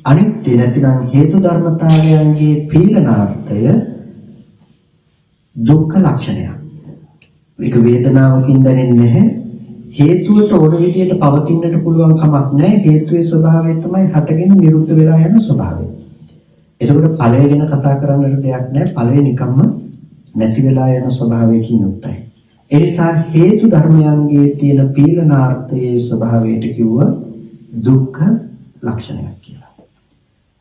අනිත්‍ය නැතිනම් හේතු ධර්මතාවයන්ගේ පීලනාර්ථය දුක්ඛ ලක්ෂණයක්. ඒක වේදනාවකින් දැනෙන්නේ නැහැ. හේතුවට ඕන විදිහට පවතින්නට පුළුවන් කමක් නැහැ. හේතුවේ ස්වභාවය තමයි හටගෙන නිරුද්ධ වෙලා යන ස්වභාවය. එතකොට ඵලය ගැන කතා කරන්නට දෙයක් නැහැ. ඵලය නිකම්ම නැති වෙලා යන ස්වභාවයකින් යුක්තයි. ඒ නිසා හේතු ධර්මයන්ගේ තියෙන පීලනාර්ථයේ ස්වභාවයට කිව්ව දුක්ඛ ලක්ෂණයක් කියලා.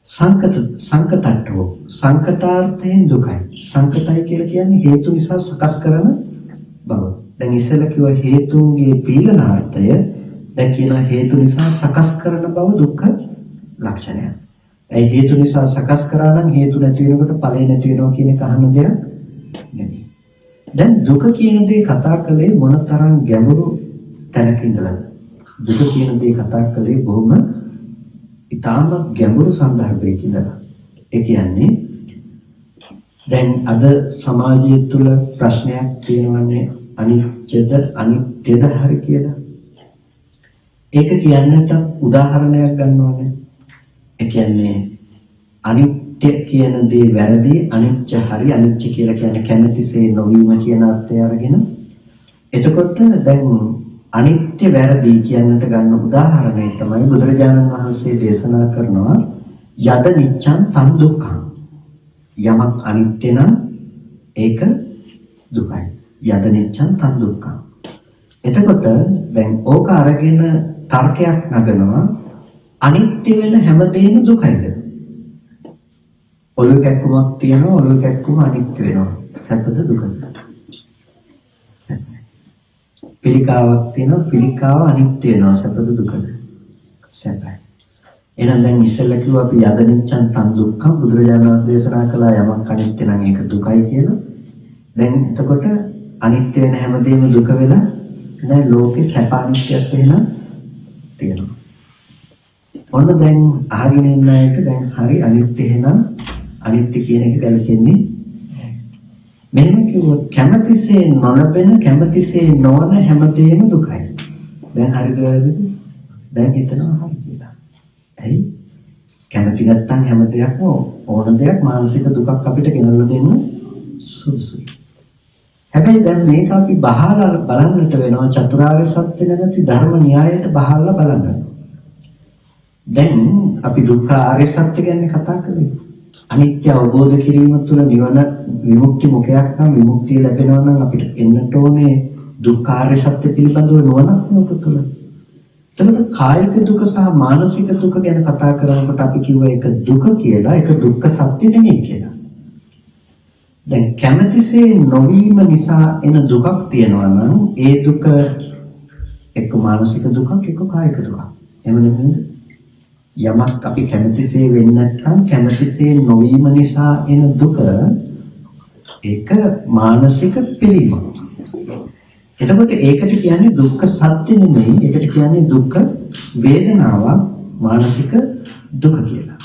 සංකතට්ඨෝ සංකතාර්ථයෙන් දුකයි. සංකතයි කියලා කියන්නේ හේතු නිසා සකස් කරන බව. දැන් ඉස්සෙල්ලා කිව්ව හේතුන්ගේ පීලනාර්ථය, දැන් කියනවා හේතු නිසා සකස් කරන බව දුක්ඛ ලක්ෂණය. ඒ හේතු නිසා සකස් කරා නම් හේතු නැති වෙනකොට ඵලය නැති වෙනවා කියන එක අහන දෙයක් නෙමෙයි. දැන් දුක කියන දේ කතා කළේ මොනතරම් ගැඹුරු තැනක ඉඳලාද? දුක කියන දේ කතා කළේ බොහොම ඊටාම ගැඹුරු සංදර්භයක ඉඳලා. ඒ කියන්නේ දැන් අද සමාජය තුළ ප්‍රශ්නයක් තියෙනවනේ අනිත්‍යද හරි කියලා. ඒක කියන්නට උදාහරණයක් ගන්න ඕනේ. ඒ කියන්නේ අනිත්‍ය කියන දේ වැරදි, අනිත්‍ය හරි. අනිත්‍ය කියලා කියන්නේ කැමැතිසේ නොවීම කියන අර්ථය අරගෙන. එතකොට දැන් අනිත්‍ය වැරදි කියන්නට ගන්න උදාහරණය තමයි බුදුරජාණන් වහන්සේ දේශනා කරනවා යද නිච්ඡං තං දුක්ඛං. යමක් අනිත්‍ය නම් ඒක දුකයි. යද නිච්ඡං තං දුක්ඛං. එතකොට දැන් ඕක අරගෙන තර්කයක් නගනවා අනිත්‍ය වෙන හැමදේම දුකයිද? ඔළුව කැක්කුමක් තියෙනවා, ඔළුව කැක්කුම අනිත්‍ය වෙනවා. සැපද දුකද? සැපයි. පිළිකාවක් තියෙනවා, පිළිකාව අනිත්‍ය වෙනවා. සැපද දුකද? සැපයි. එහෙනම් දැන් ඉස්සෙල්ලා කිව්වා අපි යද නිච්ඡං තං දුක්ඛං බුදුරජාණන් වහන්සේ දේශනා කළා යමක් අනිත්‍ය නම් ඒක දුකයි කියලා. දැන් එතකොට අනිත්‍ය වෙන හැමදේම දුක වෙලා දැන් ලෝකේ සැප අනිත්‍යත් වෙනවා තියෙනවා. ඔන්න දැන් අහගෙන ඉන්න අයට දැන් හරි අනිත්‍ය එහෙනම් අනිත්‍ය කියන එක ගැලපෙන්නේ මෙහෙම කිව්වොත් කැමැතිසේ නොලැබෙන කැමැතිසේ නොවන හැමදේම දුකයි. දැන් හරිද වැරදිද? දැන් හිතනවා හරි කියලා. ඇයි? කැමැති නැත්තම් හැම දෙයක්ම ඕන දෙයක් මානසික දුකක් අපිට ගෙනල්ලා දෙන්න සුදුසුයි. හැබැයි දැන් මේක අපි බහලා බලන්නට වෙනවා චතුරාර්ය සත්‍ය නැති ධර්ම න්‍යායයට බහලා බලන්න. දැන් අපි දුක්ඛ ආර්ය සත්‍ය ගැන කතා කරේ. අනිත්‍ය අවබෝධ කිරීම තුළ නිවන විමුක්ති මොකයක් නම් විමුක්තිය ලැබෙනවා නම් අපිට එන්නට ඕනේ දුක්ඛ ආර්ය සත්‍ය පිළිබඳව නුවණක් මොකද තුළ. එතකොට කායික දුක සහ මානසික දුක ගැන කතා කරනකොට අපි කිව්වා ඒක දුක කියලා, ඒක දුක්ඛ සත්‍ය නෙමෙයි කියලා. දැන් කැමැතිසේ නොවීම නිසා එන දුකක් තියෙනවා නම් ඒ දුක එක්ක මානසික දුකක් එක්ක කායික දුකක්. එහෙම නෙමෙයිද? යමක් අපි කැමැතිසේ වෙන්නේ නැත්නම් කැමැතිසේ නොවීම නිසා එන දුක ඒක මානසික පිළිමක්. එතකොට ඒකට කියන්නේ දුක්ඛ සත්‍ය නෙමෙයි, ඒකට කියන්නේ දුක්ඛ වේදනාවක්, මානසික දුක කියලා.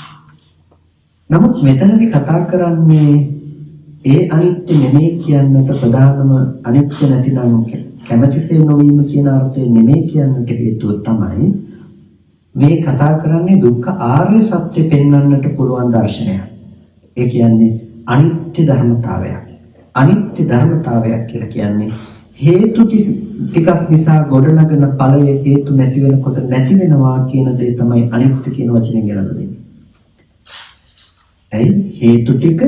නමුත් මෙතනදී කතා කරන්නේ ඒ අනිත්‍ය නෙමෙයි කියන්නට ප්‍රධානම අනිත්‍ය නැතිනම් කැමැතිසේ නොවීම කියන අර්ථය නෙමෙයි කියන්නට හේතුව තමයි මේ කතා කරන්නේ දුක්ඛ ආර්ය සත්‍ය පෙන්වන්නට පුළුවන් දර්ශනයක්. ඒ කියන්නේ අනිත්‍ය ධර්මතාවයක්. අනිත්‍ය ධර්මතාවයක් කියලා කියන්නේ හේතු ටිකක් නිසා ගොඩනගන ඵලය හේතු නැති වෙනකොට නැති වෙනවා කියන දේ තමයි අනිත්‍ය කියන වචනේ ගලප දෙන්නේ. ඇයි හේතු ටික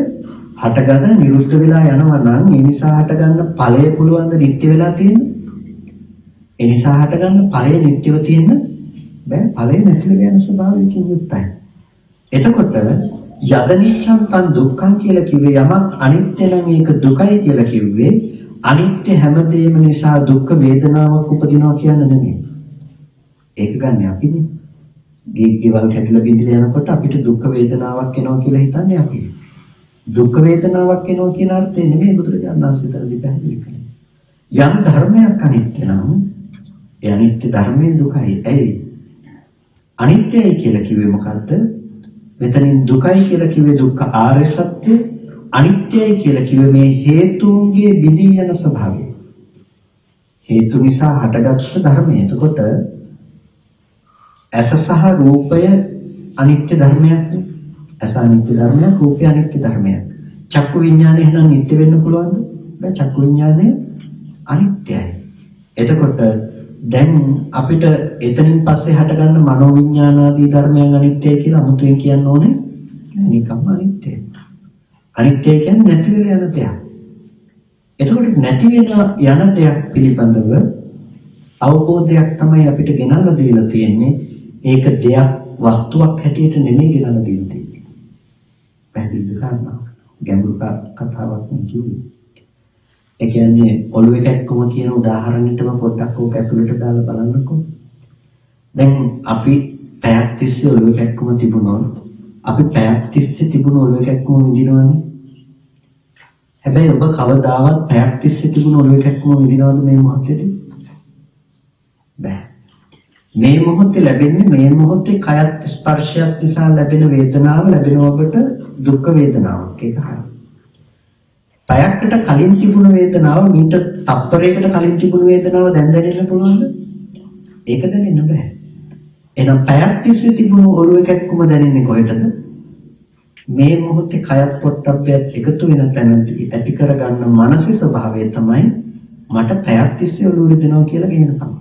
හටගන්න නිරුද්ධ වෙලා යනවා නම් ඒ නිසා හටගන්න ඵලය පුළුවන් ද නිට්ටය වෙලා තියෙන? ඒ නිසා හටගන්න ඵලය නිට්ටයව තියෙන බෑ ඵලය නැති වෙලා යන ස්වභාවයකින් යුක්තයි. එතකොට යදනිච්ඡන් තන් දුක්ඛං කියලා කිව්වේ යමක් අනිත්‍ය නම් ඒක දුකයි කියලා කිව්වේ අනිත්‍ය හැමදේම නිසා දුක් වේදනාවක් උපදිනවා කියන්නේ නෙමෙයි. ඒක ගන්න අපිනේ. ගිග්ගවල් කැඩලා බිඳිලා යනකොට අපිට දුක් වේදනාවක් එනවා කියලා හිතන්නේ අපි. දුක් වේදනාවක් එනවා කියන අර්ථය නෙමෙයි බුදුරජාණන් වහන්සේතරදී පැහැදිලි කළේ. යම් ධර්මයක් අනිත්‍ය නම් ඒ අනිත්‍ය ධර්මයේ දුකයි. ඇයි? අනිත්‍යයි කියලා කිව්වේ මොකද්ද? මෙතනින් දුකයි කියලා කිව්වේ දුක්ඛ ආර්ය සත්‍ය. අනිත්‍යයි කියලා කිව්වේ මේ හේතුන්ගේ බිඳී යන ස්වභාවය. හේතු නිසා හටගත්තු ධර්මය. එතකොට ඇස සහ රූපය අනිත්‍ය ධර්මයක්. ඇස අනිත්‍ය ධර්මයක්, රූපය අනිත්‍ය ධර්මයක්. චක්කු විඥානය එහෙනම් නිට්ටය වෙන්න පුළුවන්ද? බෑ චක්කු විඥානය අනිත්‍යයි. එතකොට දැන් අපිට එතනින් පස්සේ හටගන්න මනෝ විඥාන ආදී ධර්මයන් අනිත්‍යයි කියලා අමුතුවෙන් කියන්න ඕනේ නෑ. නිකම්ම අනිත්‍යයි. අනිත්‍ය කියන්නේ නැති වෙලා යන දෙයක්. එතකොට නැති වෙන යන දෙයක් පිළිබඳව අවබෝධයක් තමයි අපිට ගෙනල්ලා දීලා තියෙන්නේ. ඒක දෙයක් වස්තුවක් හැටියට නෙමෙයි ගෙනල්ලා දීලා තියෙන්නේ. පැහැදිලිද කරනවා? ගැඹුරු කතාවක් නේ කිව්වේ. ඒ කියන්නේ ඔළුවේ කැක්කම කියන උදාහරණෙටම පොඩ්ඩක් ඕක ඇතුළට දාලා බලන්නකෝ. දැන් අපි පැයක් තිස්සේ ඔළුවේ කැක්කම තිබුණොත් අපි පැයක් තිස්සේ තිබුණ ඔළුවේ කැක්කම විඳිනවනේ. හැබැයි ඔබ කවදාවත් පැයක් තිස්සේ තිබුණ ඔළුවේ කැක්කම විඳිනවද මේ මොහොතේදී? බෑ. මේ මොහොතේ ලැබෙන්නේ මේ මොහොතේ කයත් ස්පර්ශයත් නිසා ලැබෙන වේදනාව ලැබෙන ඔබට දුක් වේදනාවක්. ඒක හරියි. පැයකට කලින් තිබුණ වේදනාව මීට තප්පරයකට කලින් තිබුණ වේදනාව දැන් දැනෙන්න පුළුවන්ද? ඒක දැනෙන්න බෑ. එහෙනම් පැයක් තිස්සේ තිබුණු ඔළුවේ කැක්කුම දැනෙන්නේ කොහෙටද? මේ මොහොතේ කයත් පොට්ටබ්බයත් එකතු වෙන තැනදී ඇති කරගන්න මානසික ස්වභාවය තමයි මට පැයක් තිස්සේ ඔළුව රිදෙනවා කියලා කියන කම.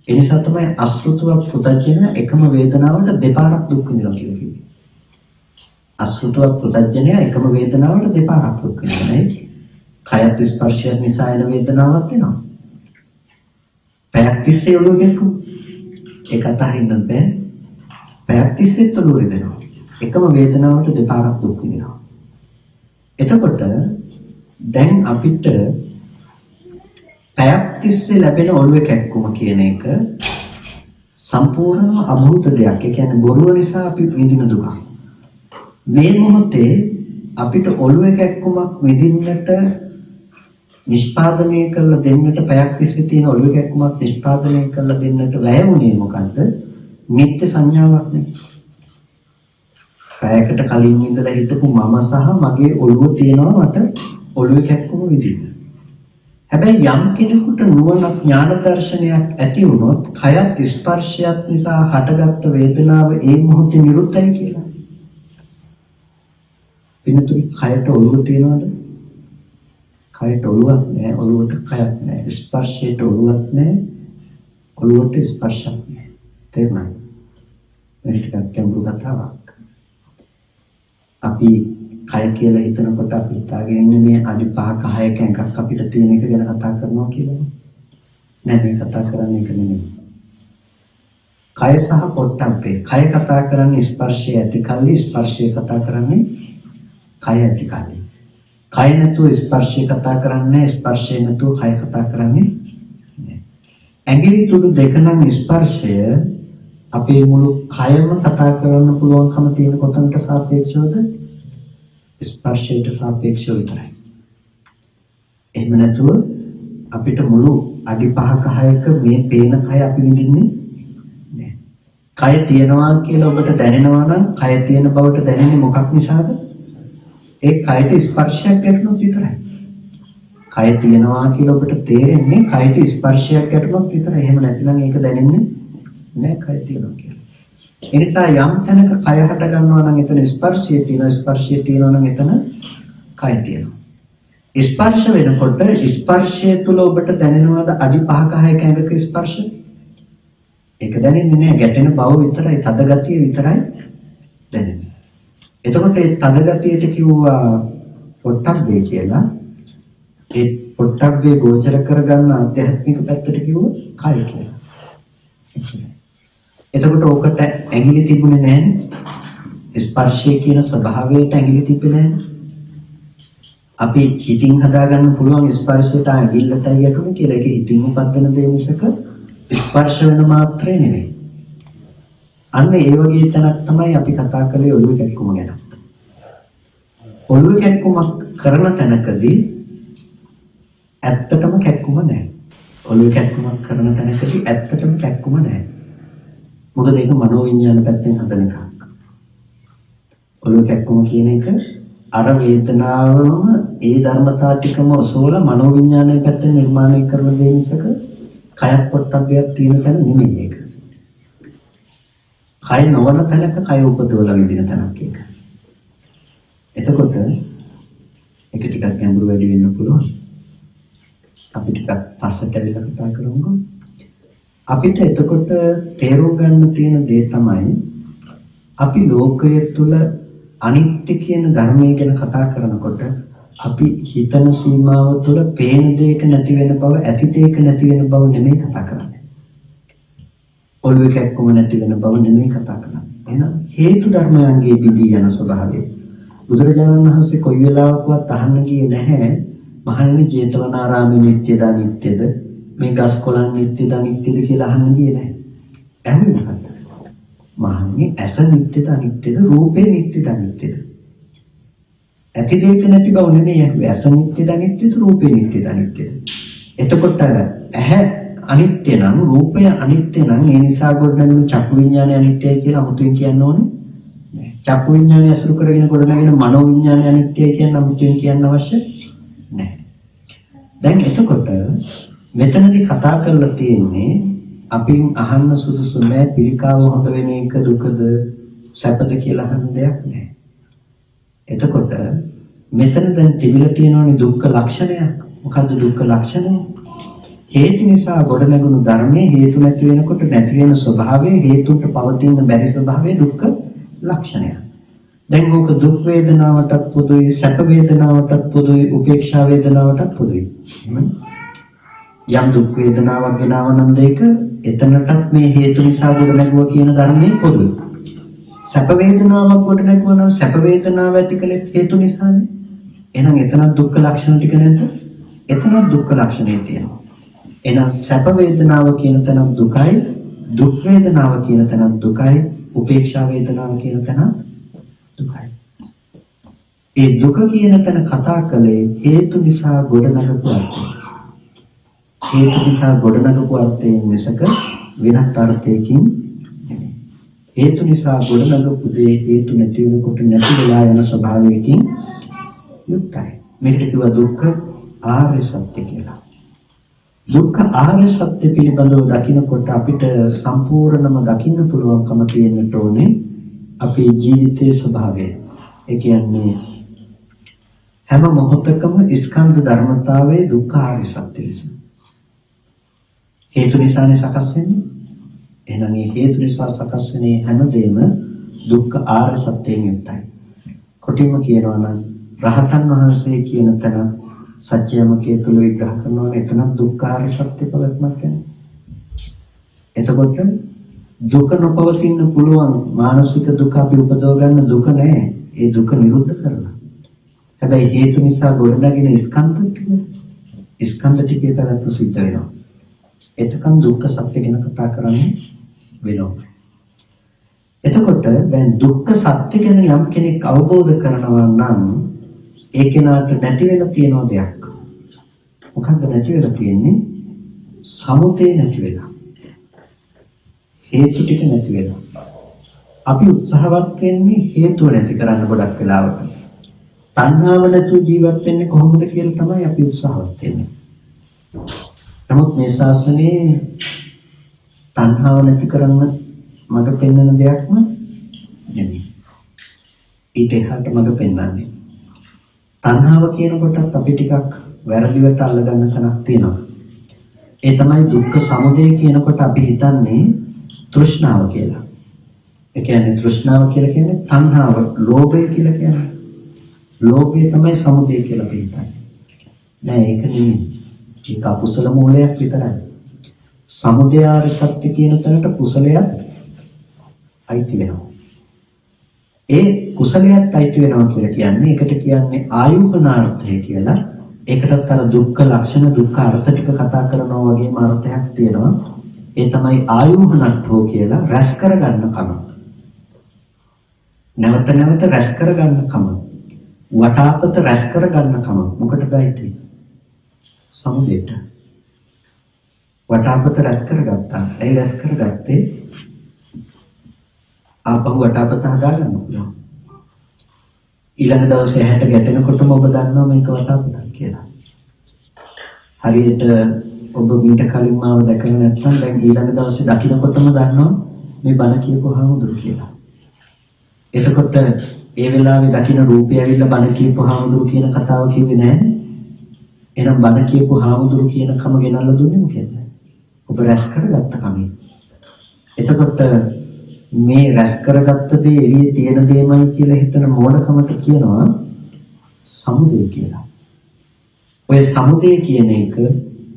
ඒ නිසා තමයි අසෘතව පුතජන එකම වේදනාවට දෙපාරක් දුක් විඳිනවා කියලා කිව්වේ. අසෘතව පුතජනය එකම වේදනාවට දෙපාරක් දුක් විඳිනවා. කයත් ස්පර්ශය නිසා එන වේදනාවක් වෙනවා. පැයක් තිස්සේ ඔළුව කැක්කුම ඒක අතහරින්න බෑ. පැයක් තිස්සේ ඔළුව රිදෙනවා. එකම වේදනාවට දෙපාරක් දුක් විඳිනවා. එතකොට දැන් අපිට පැයක් තිස්සේ ලැබෙන ඔළුවේ කැක්කුම කියන එක සම්පූර්ණම අභූත දෙයක්. ඒ කියන්නේ බොරුව නිසා අපි විඳින දුක. මේ මොහොතේ අපිට ඔළුවේ කැක්කුමක් විඳින්නට නිෂ්පාදනය කරලා දෙන්නට පැයක් තිස්සේ තියෙන ඔළුවේ කැක්කුමක් නිෂ්පාදනය කරලා දෙන්නට වැය වුණේ මොකද්ද? නිත්‍ය සංඥාවක් නේ. පැයකට කලින් ඉඳලා හිටපු මම සහ මගේ ඔළුව තියෙනවා මට ඔළුවේ කැක්කුම විඳින්න. හැබැයි යම් කෙනෙකුට නුවණක් ඥාන දර්ශනයක් ඇති වුණොත් කයත් ස්පර්ශයත් නිසා හටගත්තු වේදනාව ඒ මොහොතේ නිරුද්ධයි කියලා. වෙනතුයි කයට ඔළුව තියෙනවද? කයට ඔළුවක් නැහැ, ඔළුවට කයක් නැහැ. ස්පර්ශයට ඔළුවක් නැහැ, ඔළුවට ස්පර්ශයක් නැහැ. තේරුණාද? මේක ටිකක් ගැඹුරු කතාවක්. අපි කය කියලා හිතනකොට අපි හිතාගෙන ඉන්නේ මේ අඩි 5ක 6ක එකක් අපිට තියෙන එක ගැන කතා කරනවා කියලා. නෑ මේ කතා කරන්නේ ඒක නෙමෙයි. කය සහ පොට්ටබ්බේ. කය කතා කරන්නේ ස්පර්ශය ඇති කල්ලි, ස්පර්ශය කතා කරන්නේ කය ඇති කල්ලි. කය නැතුව ස්පර්ශය කතා කරන්නේ, ස්පර්ශය නැතුව කය කතා කරන්නේ නෑ. ඇඟිලි තුඩු දෙක නම් ස්පර්ශය අපේ මුළු කයම කතා කරන්න පුළුවන්කම තියෙන කොතනට සාපේක්ෂවද? ස්පර්ශයට සාපේක්ෂව විතරයි. එහෙම නැතුව අපිට මුළු අඩි 5ක 6ක මේ පේන කය අපි විඳින්නේ නෑ. කය තියනවා කියලා ඔබට දැනෙනවා නම් කය තියෙන බවට දැනෙන්නේ මොකක් නිසාද? ඒ කයට ස්පර්ශයක් ගැටුණොත් විතරයි. කය තියනවා කියලා ඔබට තේරෙන්නේ කයට ස්පර්ශයක් ගැටුණොත් විතරයි. එහෙම නැත්නම් ඒක දැනෙන්නේ නැහැ කය තියනවා කියලා. ඒ නිසා යම් තැනක කය හට ගන්නවා නම් එතන ස්පර්ශය තියෙනවා. ස්පර්ශය තියෙනවා නම් එතන කය තියෙනවා. ස්පර්ශ වෙනකොට ස්පර්ශය තුල ඔබට දැනෙනවද අඩි 5ක 6ක ඇඟක ස්පර්ශ? ඒක දැනෙන්නේ නැහැ. ගැටෙන බව විතරයි, තද ගතිය විතරයි දැනෙන්නේ. එතකොට ඒ තද ගතියට කිව්වා පොට්ටබ්බේ කියලා. ඒ පොට්ටබ්බේ ගෝචර කරගන්න ආධ්‍යාත්මික පැත්තට කිව්වා කය කියලා. එතකොට ඕකට ඇඟිලි තිබුණේ නැහැ. ස්පර්ශය කියන ස්වභාවයට ඇඟිලි තිබුණේ නැහැ. අපි හිතින් හදාගන්න පුළුවන් ස්පර්ශයට ඇඟිල්ලටයි යටුනේ කියලා. ඒක හිතින් උපදින දේ මිසක ස්පර්ශ වෙන මාත්‍රේ නෙමෙයි. අන්න ඒ වගේ තැනක් තමයි අපි කතා කරේ ඔළුව කැක්කුම ගැන. ඔළුව කැක්කුමක් කරන තැනකදී ඇත්තටම කැක්කුම නැහැ. ඔළුව කැක්කුමක් කරන තැනකදී ඇත්තටම කැක්කුම නැහැ. මොකද ඒක මනෝවිඤ්ඤාණ පැත්තෙන් හදන එකක්. ඔළුව කැක්කුම කියන එක අර වේදනාවම ඒ ධර්මතාව ටිකම ඔසවලා මනෝවිඤ්ඤාණය පැත්තෙන් නිර්මාණය කරන දේ මිසක කයක් පොට්ටබ්බයක් තියෙන තැන නෙමෙයි ඒක. කය නොවන තැනක කය උපදවලා විදින තැනක් ඒක. එතකොට ඒක ටිකක් ගැඹුරු වැඩි වෙන්න පුළුවන්. අපි ටිකක් පස්සට ඇවිල්ලා කතා කරමුකෝ. අපිට එතකොට තේරුම් ගන්න තියෙන දේ තමයි අපි ලෝකයේ තුල අනිත්‍ය කියන ධර්මය ගැන කතා කරනකොට අපි හිතන සීමාව තුළ පේන දෙයක නැති වෙන බව, ඇති දෙයක නැති වෙන බව නෙමෙයි කතා කරන්නේ. ඔළුවේ කැක්කම නැති වෙන බව නෙමෙයි කතා කරන්නේ. එහෙනම් හේතු ධර්මයන්ගේ බිඳී යන ස්වභාවය. බුදුරජාණන් වහන්සේ කොයි වෙලාවකවත් අහන්න ගියේ නැහැ මහණෙනි ජේතවනාරාමයේ නිත්‍යද අනිත්‍යද, මේ ගස් කොළන් නිත්‍යද අනිත්‍යද කියලා අහන්න ගියේ නැහැ. ඇහුවේ මොකද්ද? මහණෙනි ඇස නිත්‍යද අනිත්‍යද, රූපේ නිත්‍යද අනිත්‍යද? ඇති දෙයක නැති බව නෙමෙයි ඇහුවේ. ඇස නිත්‍යද අනිත්‍යද, රූපේ නිත්‍යද අනිත්‍යද? එතකොට ඇහැ අනිත්‍ය නම්, රූපය අනිත්‍ය නම් ඒ නිසා ගොඩනැගෙන චක්කු විඤ්ඤාණය අනිත්‍යයි කියලා අමුතුවෙන් කියන්න ඕනේ නැහැ. චක්කු විඤ්ඤාණය අසුරු කරගෙන ගොඩනැගෙන මනෝ විඤ්ඤාණය අනිත්‍යයි කියන අමුතුවෙන් කියන්න අවශ්‍ය නැහැ. දැන් එතකොට මෙතනදී කතා කරලා තියෙන්නේ අපින් අහන්න සුදුසු නැහැ පිළිකාව හොඳ වෙන එක දුකද සැපද කියලා අහන්න දෙයක් නැහැ. එතකොට මෙතන දැන් තිබිලා තියෙනවනේ දුක්ඛ ලක්ෂණයක්. මොකද්ද දුක්ඛ ලක්ෂණය? හේතු නිසා ගොඩනැගුණු ධර්මයේ හේතු නැති වෙනකොට නැති වෙන ස්වභාවය, හේතුන්ට පවතින බැරි ස්වභාවය දුක්ඛ ලක්ෂණය. දැන් ඕක දුක් වේදනාවටත් පොදුයි, සැප වේදනාවටත් පොදුයි, උපේක්ෂා වේදනාවටත් පොදුයි. යම් දුක් වේදනාවක් ගෙනාව නම් දෙයක එතනටත් මේ හේතු නිසා ගොඩනැගුවා කියන ධර්මයේ පොදුයි. සැප වේදනාවක් කොට නැගුවා නම් සැප වේදනාව ඇති කළේ හේතු නිසානේ. එහෙනම් එතන දුක්ඛ ලක්ෂණ ටික නැද්ද? එතන දුක්ඛ ලක්ෂණේ තියෙනවා. එහෙනම් සැප වේදනාව කියන තැන දුකයි, දුක් වේදනාව කියන තැන දුකයි, උපේක්ෂා වේදනාව කියන තැන දුකයි. ඒ දුක කියන තැන කතා කළේ හේතු නිසා ගොඩනගපු අර්ථය. හේතු නිසා ගොඩනගපු අර්ථයෙන් මිසක වෙනත් අර්ථයකින් හේතු නිසා ගොඩනගපු දේ හේතු නැති වෙනකොට නැති වෙලා යන ස්වභාවයකින් යුක්තයි. මේකට කියවා දුක්ඛ ආර්ය සත්‍ය කියලා. දුක්ඛ ආර්ය සත්‍ය පිළිබඳව දකිනකොට අපිට සම්පූර්ණම දකින්න පුළුවන්කම තියෙන්නට ඕනේ අපේ ජීවිතයේ ස්වභාවය. ඒ කියන්නේ හැම මොහොතකම ස්කන්ධ ධර්මතාවයේ දුක්ඛ ආර්ය සත්‍ය ලෙස. හේතු නිසානේ සකස් වෙන්නේ. එහෙනම් මේ හේතු නිසා සකස් වෙන හැමදේම දුක්ඛ ආර්ය සත්‍යයෙන් යුක්තයි. කොටින්ම කියනවා නම් රහතන් වහන්සේ කියන තැන සත්‍යමකේ තුල විග්‍රහ කරනවා එතන දුක්ඛ ආර්ය සත්‍ය පවත්මක් කියන්නේ. එතකොට දුක නොපවතින්න පුළුවන් මානසික දුක අපි උපදව ගන්න දුක නෑ. ඒ දුක නිරුද්ධ කරලා. හැබැයි හේතු නිසා ගොඩනගෙන ස්කන්ධ ටිකේ පැවැත්ම සිද්ධ වෙනවා. එතකන් දුක්ඛ සත්‍ය ගැන කතා කරන්නේ වෙනවා. එතකොට දැන් දුක්ඛ සත්‍ය ගැන යම් කෙනෙක් අවබෝධ කරනවා නම් ඒ කෙනාට නැති වෙලා තියෙන දෙයක්. මොකක්ද නැති වෙලා තියෙන්නේ? සමුදය නැති වෙලා. හේතු ටික නැති වෙලා. අපි උත්සාහවත් වෙන්නේ හේතුව නැති කරන්න ගොඩක් වෙලාවට. තණ්හාව නැතුව ජීවත් වෙන්නේ කොහොමද කියලා තමයි අපි උත්සාහවත් වෙන්නේ. නමුත් මේ ශාසනයේ තණ්හාව නැති කරන්න මඟ පෙන්වන දෙයක්ම නෙමෙයි. ඊට එහාට මඟ පෙන්වන්නේ. තණ්හාව කියනකොටත් අපි ටිකක් වැරදිවට අල්ලගන්න තැනක් තියෙනවා. ඒ තමයි දුක්ඛ සමුදය කියනකොට අපි හිතන්නේ තෘෂ්ණාව කියලා. ඒ කියන්නේ තෘෂ්ණාව කියලා කියන්නේ තණ්හාව, ලෝභය කියලා කියන්නේ. ලෝභය තමයි සමුදය කියලා අපි හිතන්නේ. නෑ ඒක නෙමෙයි. ඒක අකුසල මූලයක් විතරයි. සමුදය ආර්ය සත්‍ය කියන තැනට කුසලයක් අයිති වෙනවා. ඒ කුසලයක් අයිති වෙනවා කියලා කියන්නේ ඒකට කියන්නේ ආයුහනාර්ථය කියලා. ඒකටත් අර දුක්ඛ ලක්ෂණ දුක්ඛ අර්ථ ටික කතා කරනවා වගේම අර්ථයක් තියෙනවා. ඒ තමයි ආයුහනට්ඨෝ කියලා රැස් කරගන්න කම. නැවත නැවත රැස් කරගන්න කම. වටාපත රැස් කරගන්න කම. මොකටද ඇයිති? සමුදේට. වටාපත රැස් කරගත්තා. ඒ රැස් කරගත්තේ ආපහු වටාපත හදාගන්න පුළුවන්. ඊළඟ දවසේ හැට ගැටෙනකොටම ඔබ දන්නවා මේක වටාපතක් කියලා. හරියට ඔබ මීට කලින් මාව දැකලා නැත්නම් දැන් ඊළඟ දවසේ දකින්නකොටම දන්නවා මේ බණ කියපුවාමදුරු කියලා. එතකොට ඒ වෙලාවේ දකින්න රූපය ඇවිල්ලා බණ කියපුවාමදුරු කියන කතාව කිව්වේ නැහැ. එහෙනම් බණ කියපුවාමදුරු කියන කම ගෙනල්ලා දුන්නේ මොකෙන්ද? ඔබ රැස් කරගත්ත කමෙන්. එතකොට මේ රැස් කරගත්ත දේ එළියේ තියෙන දෙයමයි කියලා හිතන මෝඩකමට කියනවා සමුදය කියලා. ඔය සමුදය කියන එක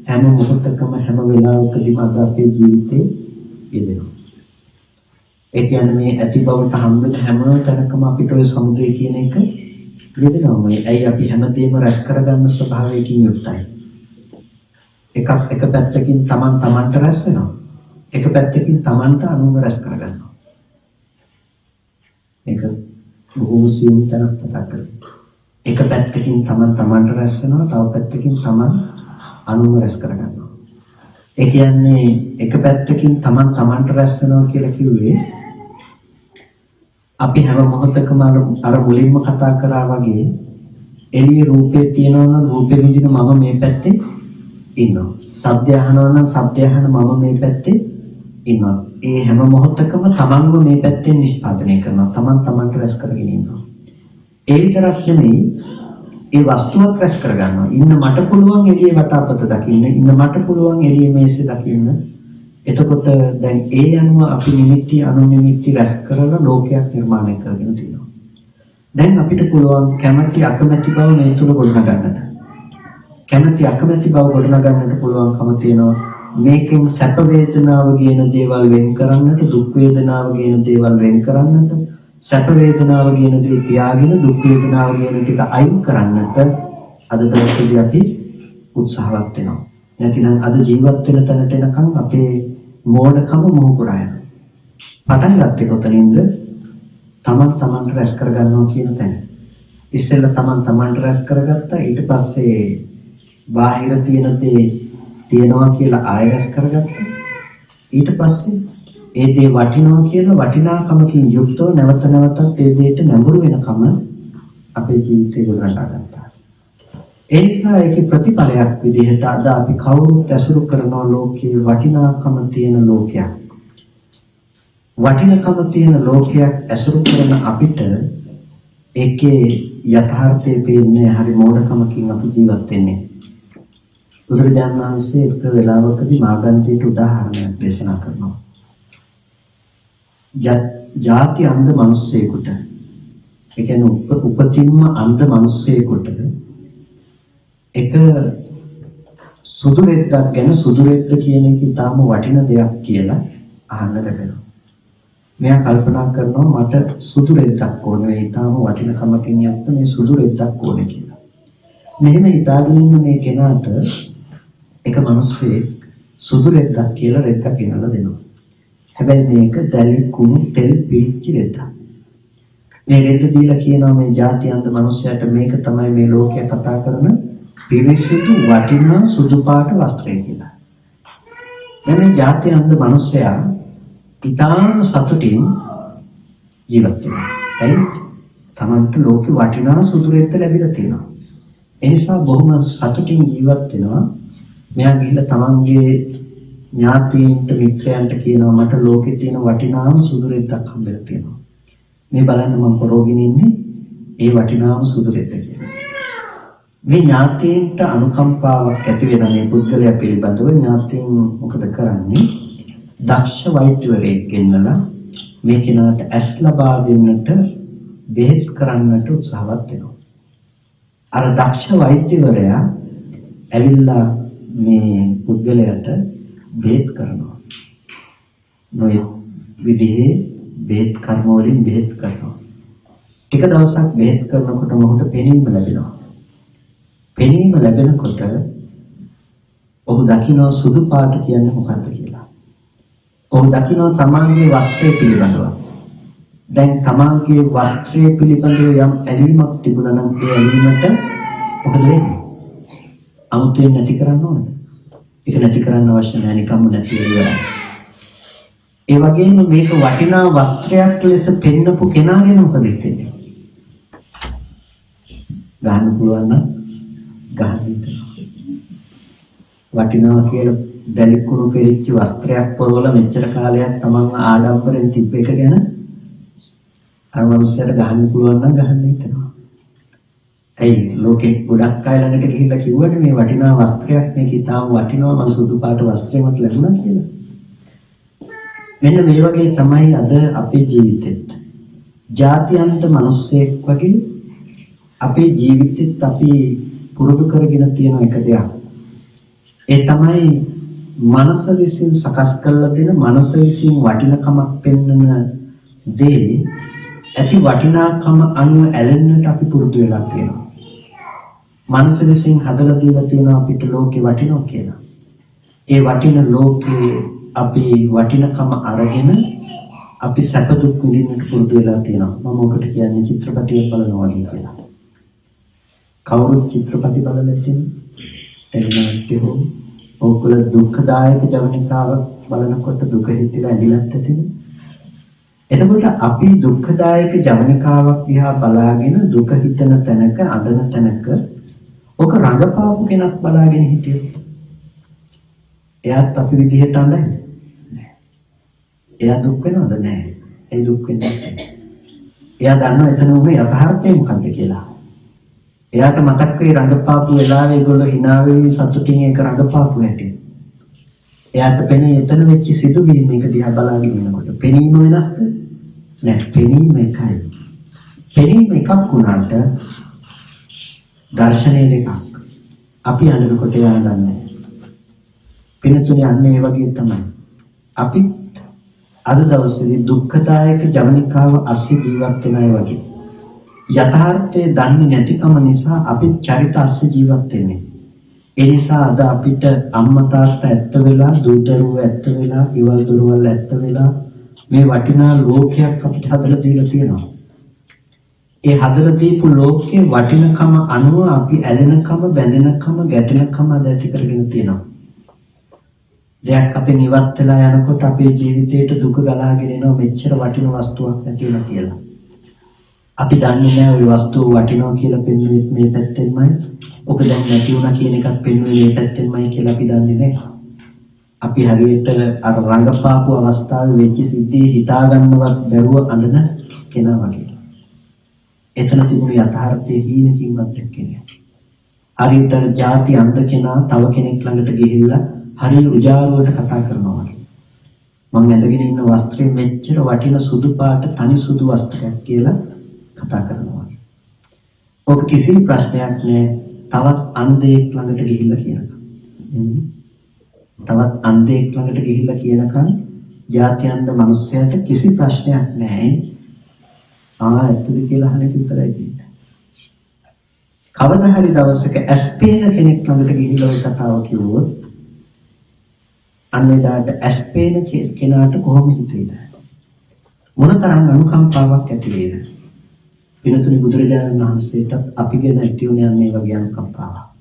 හැම මොහොතකම හැම වෙලාවකදීම අද අපේ ජීවිතේ යෙදෙනවා. ඒ කියන්නේ මේ ඇති බවට හම්බෙන හැම තැනකම අපිට ඔය සමුදය කියන එක යෙදෙනවා. ඇයි අපි හැමදේම රැස් කරගන්න ස්වභාවයකින් යුක්තයි. එක පැත්තකින් තමන්ට රැස් වෙනවා. එක පැත්තකින් තමන්ට අනුව රැස් කරගන්නවා. ඒක බොහෝ සියුම් තැනක් කතා කරන්නේ. එක පැත්තකින් තමන්ට රැස් වෙනවා, තව පැත්තකින් තමන් අනුව රැස් කරගන්නවා. ඒ කියන්නේ එක පැත්තකින් තමන්ට රැස් වෙනවා කියලා කිව්වේ අපි හැම මොහොතකම අර මුලින්ම කතා කරා වගේ එළියේ රූපේ තියෙනවා නම් රූපෙ විදිහට මම මේ පැත්තේ ඉන්නවා. ශබ්දය අහනවා නම් ශබ්දය අහන මම මේ පැත්තේ ඉන්නවා. ඒ හැම මොහොතකම තමන්ව මේ පැත්තෙන් නිෂ්පාදනය කරනවා. තමන්ට රැස් කරගෙන ඉන්නවා. ඒ විතරක් නෙමෙයි ඒ වස්තුවක් රැස් කරගන්නවා. ඉන්න මට පුළුවන් එළියේ වටාපත දකින්න, ඉන්න මට පුළුවන් එළියේ මේසෙ දකින්න. එතකොට දැන් ඒ අනුව අපි නිමිති අනුනිමිති රැස් කරලා ලෝකයක් නිර්මාණය කරගෙන තියෙනවා. දැන් අපිට පුළුවන් කැමැති අකමැති බව මේ තුල ගොඩනගන්නට. කැමැති අකමැති බව ගොඩනගන්නට පුළුවන්කම තියෙනවා. මේකෙන් සැප වේදනාව කියන දේවල් වෙන් කරන්නට, දුක් වේදනාව කියන දේවල් වෙන් කරන්නට, සැප වේදනාව කියන දේ තියාගෙන දුක් වේදනාව කියන ටික අයින් කරන්නට අද දවසේදී අපි උත්සාහවත් වෙනවා. නැතිනම් අද ජීවත් වෙන තැනට එනකන් අපේ මෝඩකම මොහුකුරා යනවා. පටන් ගත්තේ කොතනින්ද? තමන්ට රැස් කරගන්නවා කියන තැන. ඉස්සෙල්ලා තමන්ට රැස් කරගත්තා. ඊට පස්සේ බාහිර තියෙන දේ තියනවා කියලා ආයෙ රැස් කරගත්තා. ඊට පස්සේ ඒ දේ වටිනවා කියලා වටිනාකමකින් යුක්තව නැවත නැවතත් ඒ දෙයට නැඹුරු වෙනකම අපේ ජීවිතේ ගොඩනගා ගන්නවා. ඒ නිසා ඒකේ ප්‍රතිඵලයක් විදිහට අද අපි කවුරුත් ඇසුරු කරන ලෝකයේ වටිනාකම තියෙන ලෝකයක්. වටිනාකම තියෙන ලෝකයක් ඇසුරු කරන අපිට ඒකේ යථාර්ථය පේන්නේ හරි මෝඩකමකින් අපි ජීවත් වෙන්නේ. බුදුරජාණන් වහන්සේ එක වෙලාවකදී මාගන්ධයට උදාහරණයක් දේශනා කරනවා. ජාති අන්ධ මිනිස්සෙකුට, ඒ කියන්නේ උපතින්ම අන්ධ මිනිස්සෙකුට එක සුදු රෙද්දක් ගැන සුදු රෙද්ද කියන එක ඊටාම වටින දෙයක් කියලා අහන්න ලැබෙනවා. මෙයා කල්පනා කරනවා මට සුදු රෙද්දක් ඕනේ, ඊටාම වටිනකමකින් යුක්ත මේ සුදු රෙද්දක් ඕනේ කියලා. මෙහෙම හිතාගෙන ඉන්න මේ කෙනාට එක මිනිස්සෙක් සුදු රෙද්දක් කියලා රෙද්දක් ගෙනල්ලා දෙනවා. හැබැයි මේක දැලි කුණු තෙල් පිච්චි රෙද්දක්. මේ රෙද්ද දීලා කියනවා මේ ජාති අන්ධ මිනිස්සයාට මේක තමයි මේ ලෝකයේ කතා කරන පිරිසිදු වටිනා සුදු පාට වස්ත්‍රය කියලා. දැන් මේ ජාති අන්ධ මිනිස්සයා ඊටාම සතුටින් ජීවත් වෙනවා. තමන්ට ලෝකෙ වටිනා සුදුරෙත්ත ලැබිලා තියෙනවා. ඒ නිසා බොහොම සතුටින් ජීවත් වෙනවා. මෙයා ගිහිල්ලා තමන්ගේ ඥාතීන්ට මිත්‍රයන්ට කියනවා මට ලෝකේ තියෙන වටිනාම සුදුරෙත්තක් හම්බෙලා තියෙනවා. මේ බලන්න මම පරෝගින් ඉන්නේ ඒ වටිනාම සුදුරෙත්ත කියලා. මේ ඥාතීන්ට අනුකම්පාවක් ඇති වෙන මේ පුද්ගලයා පිළිබඳව ඥාතීන් මොකද කරන්නේ? දක්ෂ වෛද්‍යවරයෙක් ගෙන්නලා මේ කෙනාට ඇස් ලබා දෙන්නට බෙහෙත් කරන්නට උත්සාහවත් වෙනවා. අර දක්ෂ වෛද්‍යවරයා ඇවිල්ලා මේ පුද්ගලයාට බෙහෙත් කරනවා. නොයෙක් විදිහේ බෙහෙත් කර්ම වලින් බෙහෙත් කරනවා. ටික දවසක් බෙහෙත් කරනකොට මොහොත පෙනීම ලැබෙනවා. පෙනීම ලැබෙනකොට ඔහු දකින්න සුදු පාට කියන්නේ මොකක්ද කියලා. ඔහු දකින්න තමාගේ වස්ත්‍රය පිළිබඳව. දැන් තමාගේ වස්ත්‍රය පිළිබඳව යම් ඇලීමක් තිබුණා නම් ඒ ඇලීමට මොකද වෙන්නේ? අමුතුවෙන් නැති කරන්න ඕනේ. ඒක නැති කරන්න අවශ්‍ය නැහැ නිකම්ම නැති වෙලා. ඒ වගේම මේක වටිනා වස්ත්‍රයක් ලෙස පෙන්නපු කෙනාගෙන මොකද වෙන්නේ? ගන්න පුළුවන් නම් ගන්න. වටිනවා කියලා දැලිකුණු පෙරිච්ච වස්ත්‍රයක් පොරවල මෙච්චර කාලයක් තමන් ආඩම්බරෙන් තිබ්බ එක ගැන අර මනුස්සයට ගහන්න පුළුවන් නම් ගහන්න හිතනවා. ඇයි ලෝකේ ගොඩක් අය ළඟට ගිහිල්ලා කිව්වනේ මේ වටිනා වස්ත්‍රයක් මේක ඉතාම වටිනවා මම සුදු පාට වස්ත්‍රයක් ලැබුණා කියලා. මෙන්න මේ වගේ තමයි අද අපේ ජීවිතෙත්. ජාත්‍යන්ත මිනිස්සෙක් වගේ අපේ ජීවිතෙත් අපි පුරුදු කරගෙන තියෙන එක දෙයක්. ඒ තමයි මනස විසින් සකස් කරලා දෙන මනස විසින් වටිනකමක් පෙන්වන දේ ඇති වටිනාකම අනුව ඇලෙන්නට අපි පුරුදු වෙලා තියෙනවා. මනස විසින් හදලා දීලා තියෙනවා අපිට ලෝකේ වටිනවා කියලා. ඒ වටින ලෝකේ අපි වටිනකම අරගෙන අපි සැප දුක් විඳින්නට පුරුදු වෙලා තියෙනවා. මම ඔකට කියන්නේ චිත්‍රපටිය බලනවා කියලා. කවුරුත් චිත්‍රපටි බලලා තියෙනවා. ඔකල දුක්ඛදායක ජවනිකාවක් බලනකොට දුක හිතලා ඇඳිලත් තියෙනවා. එතකොට අපි දුක්ඛදායක ජවනිකාවක් දිහා බලාගෙන දුක හිතන තැනක අඬන තැනක ඔක රඟපාපු කෙනෙක් බලාගෙන හිටියොත් එයාත් අපි විදිහට අඬන්නේ නැහැ. එයා දුක් වෙනවද නැහැ. ඒ දුක් වෙන්නේ නැහැ. එයා දන්නවා එතන උනේ යථාර්ථය මොකක්ද කියලා. එයාට මතක් වෙයි රඟපාපු වෙලාවේ ඒගොල්ලෝ hina වෙවි සතුටින් ඒක රඟපාපු හැටි. එයාට පෙනේ එතන වෙච්ච සිදුවීම් මේක දිහා බලාගෙන ඉන්නකොට පෙනීම වෙනස්ද? නෑ පෙනීම එකයි. පෙනීම එකක් වුණාට දර්ශනය දෙකක්. අපි අඳනකොට එයා දන්නේ. පිනතුනේ අන්න ඒ වගේ තමයි. අපි අද දවසේදී දුක්ඛදායක ජවනිකාව අස්සේ ජීවත් වෙන අය වගේ. යථාර්ථයේ දන්නේ නැතිකම නිසා අපි චරිත අස්සේ ජීවත් වෙන්නේ. ඒ නිසා අද අපිට අම්මා තාත්තා ඇත්ත වෙලා දූ දරුවෝ ඇත්ත වෙලා ඉවල් දරුවල් ඇත්ත වෙලා මේ වටිනා ලෝකයක් අපිට හදලා දීලා තියෙනවා. ඒ හදලා දීපු ලෝකයේ වටිනකම අනුව අපි ඇලෙනකම බැඳෙනකම ගැටෙනකම අද ඇති කරගෙන තියෙනවා. දෙයක් අපේ නිවත් වෙලා යනකොට අපේ ජීවිතේට දුක ගලාගෙන එනවා මෙච්චර වටින වස්තුවක් නැති වෙලා කියලා. අපි දන්නේ නැහැ ওই වස්තුව වටිනවා කියලා පෙන්වන්නේ මේ පැත්තෙන්මයි. ඔක දැන් නැති වුණා කියන එකත් පෙන්වන්නේ මේ පැත්තෙන්මයි කියලා අපි දන්නේ නැහැ. අපි හරියට අර රංගපාපු අවස්ථාවේ වෙච්ච සිද්ධිය හිතා ගන්නවත් බැරුව අඬන කෙනා වගේ. එතන තිබුණු යථාර්ථයේ හීනකින්වත් දැක්කේ හරියට ಜಾති අන්ධ කෙනා තව කෙනෙක් ළඟට ගිහිල්ලා හරිය උජාරුවට කතා කරනවා වගේ. මම ඇඳගෙන ඉන්න වස්ත්‍රය මෙච්චර වටින සුදු පාට තනි සුදු වස්ත්‍රයක් කියලා කතා කරනවා. ඔක කිසි ප්‍රශ්නයක් නෑ. තවත් අන්ධයෙක් ළඟට ගිහිල්ලා කියනවා. තවත් අන්ධයෙක් ළඟට ගිහිල්ලා කියනකන් ජාත්‍යන්ත මිනිස්සයාට කිසි ප්‍රශ්නයක් නැහැ. ඇත්තද කියලා අහන එක විතරයි තියෙන්නේ. කවදා හරි දවසක ඇස්පේන කෙනෙක් ළඟට ගිහිල්ලා ඔය කතාව කිව්වොත් අන්නේදාට ඇස්පේන කෙනාට කොහොම හිතෙයිද? මොනතරම් අනුකම්පාවක් ඇති වේද? විනතුනි බුදුරජාණන් වහන්සේට අපි ගැන ඇති වුණේ අන්නේ වගේ අනුකම්පාවක්.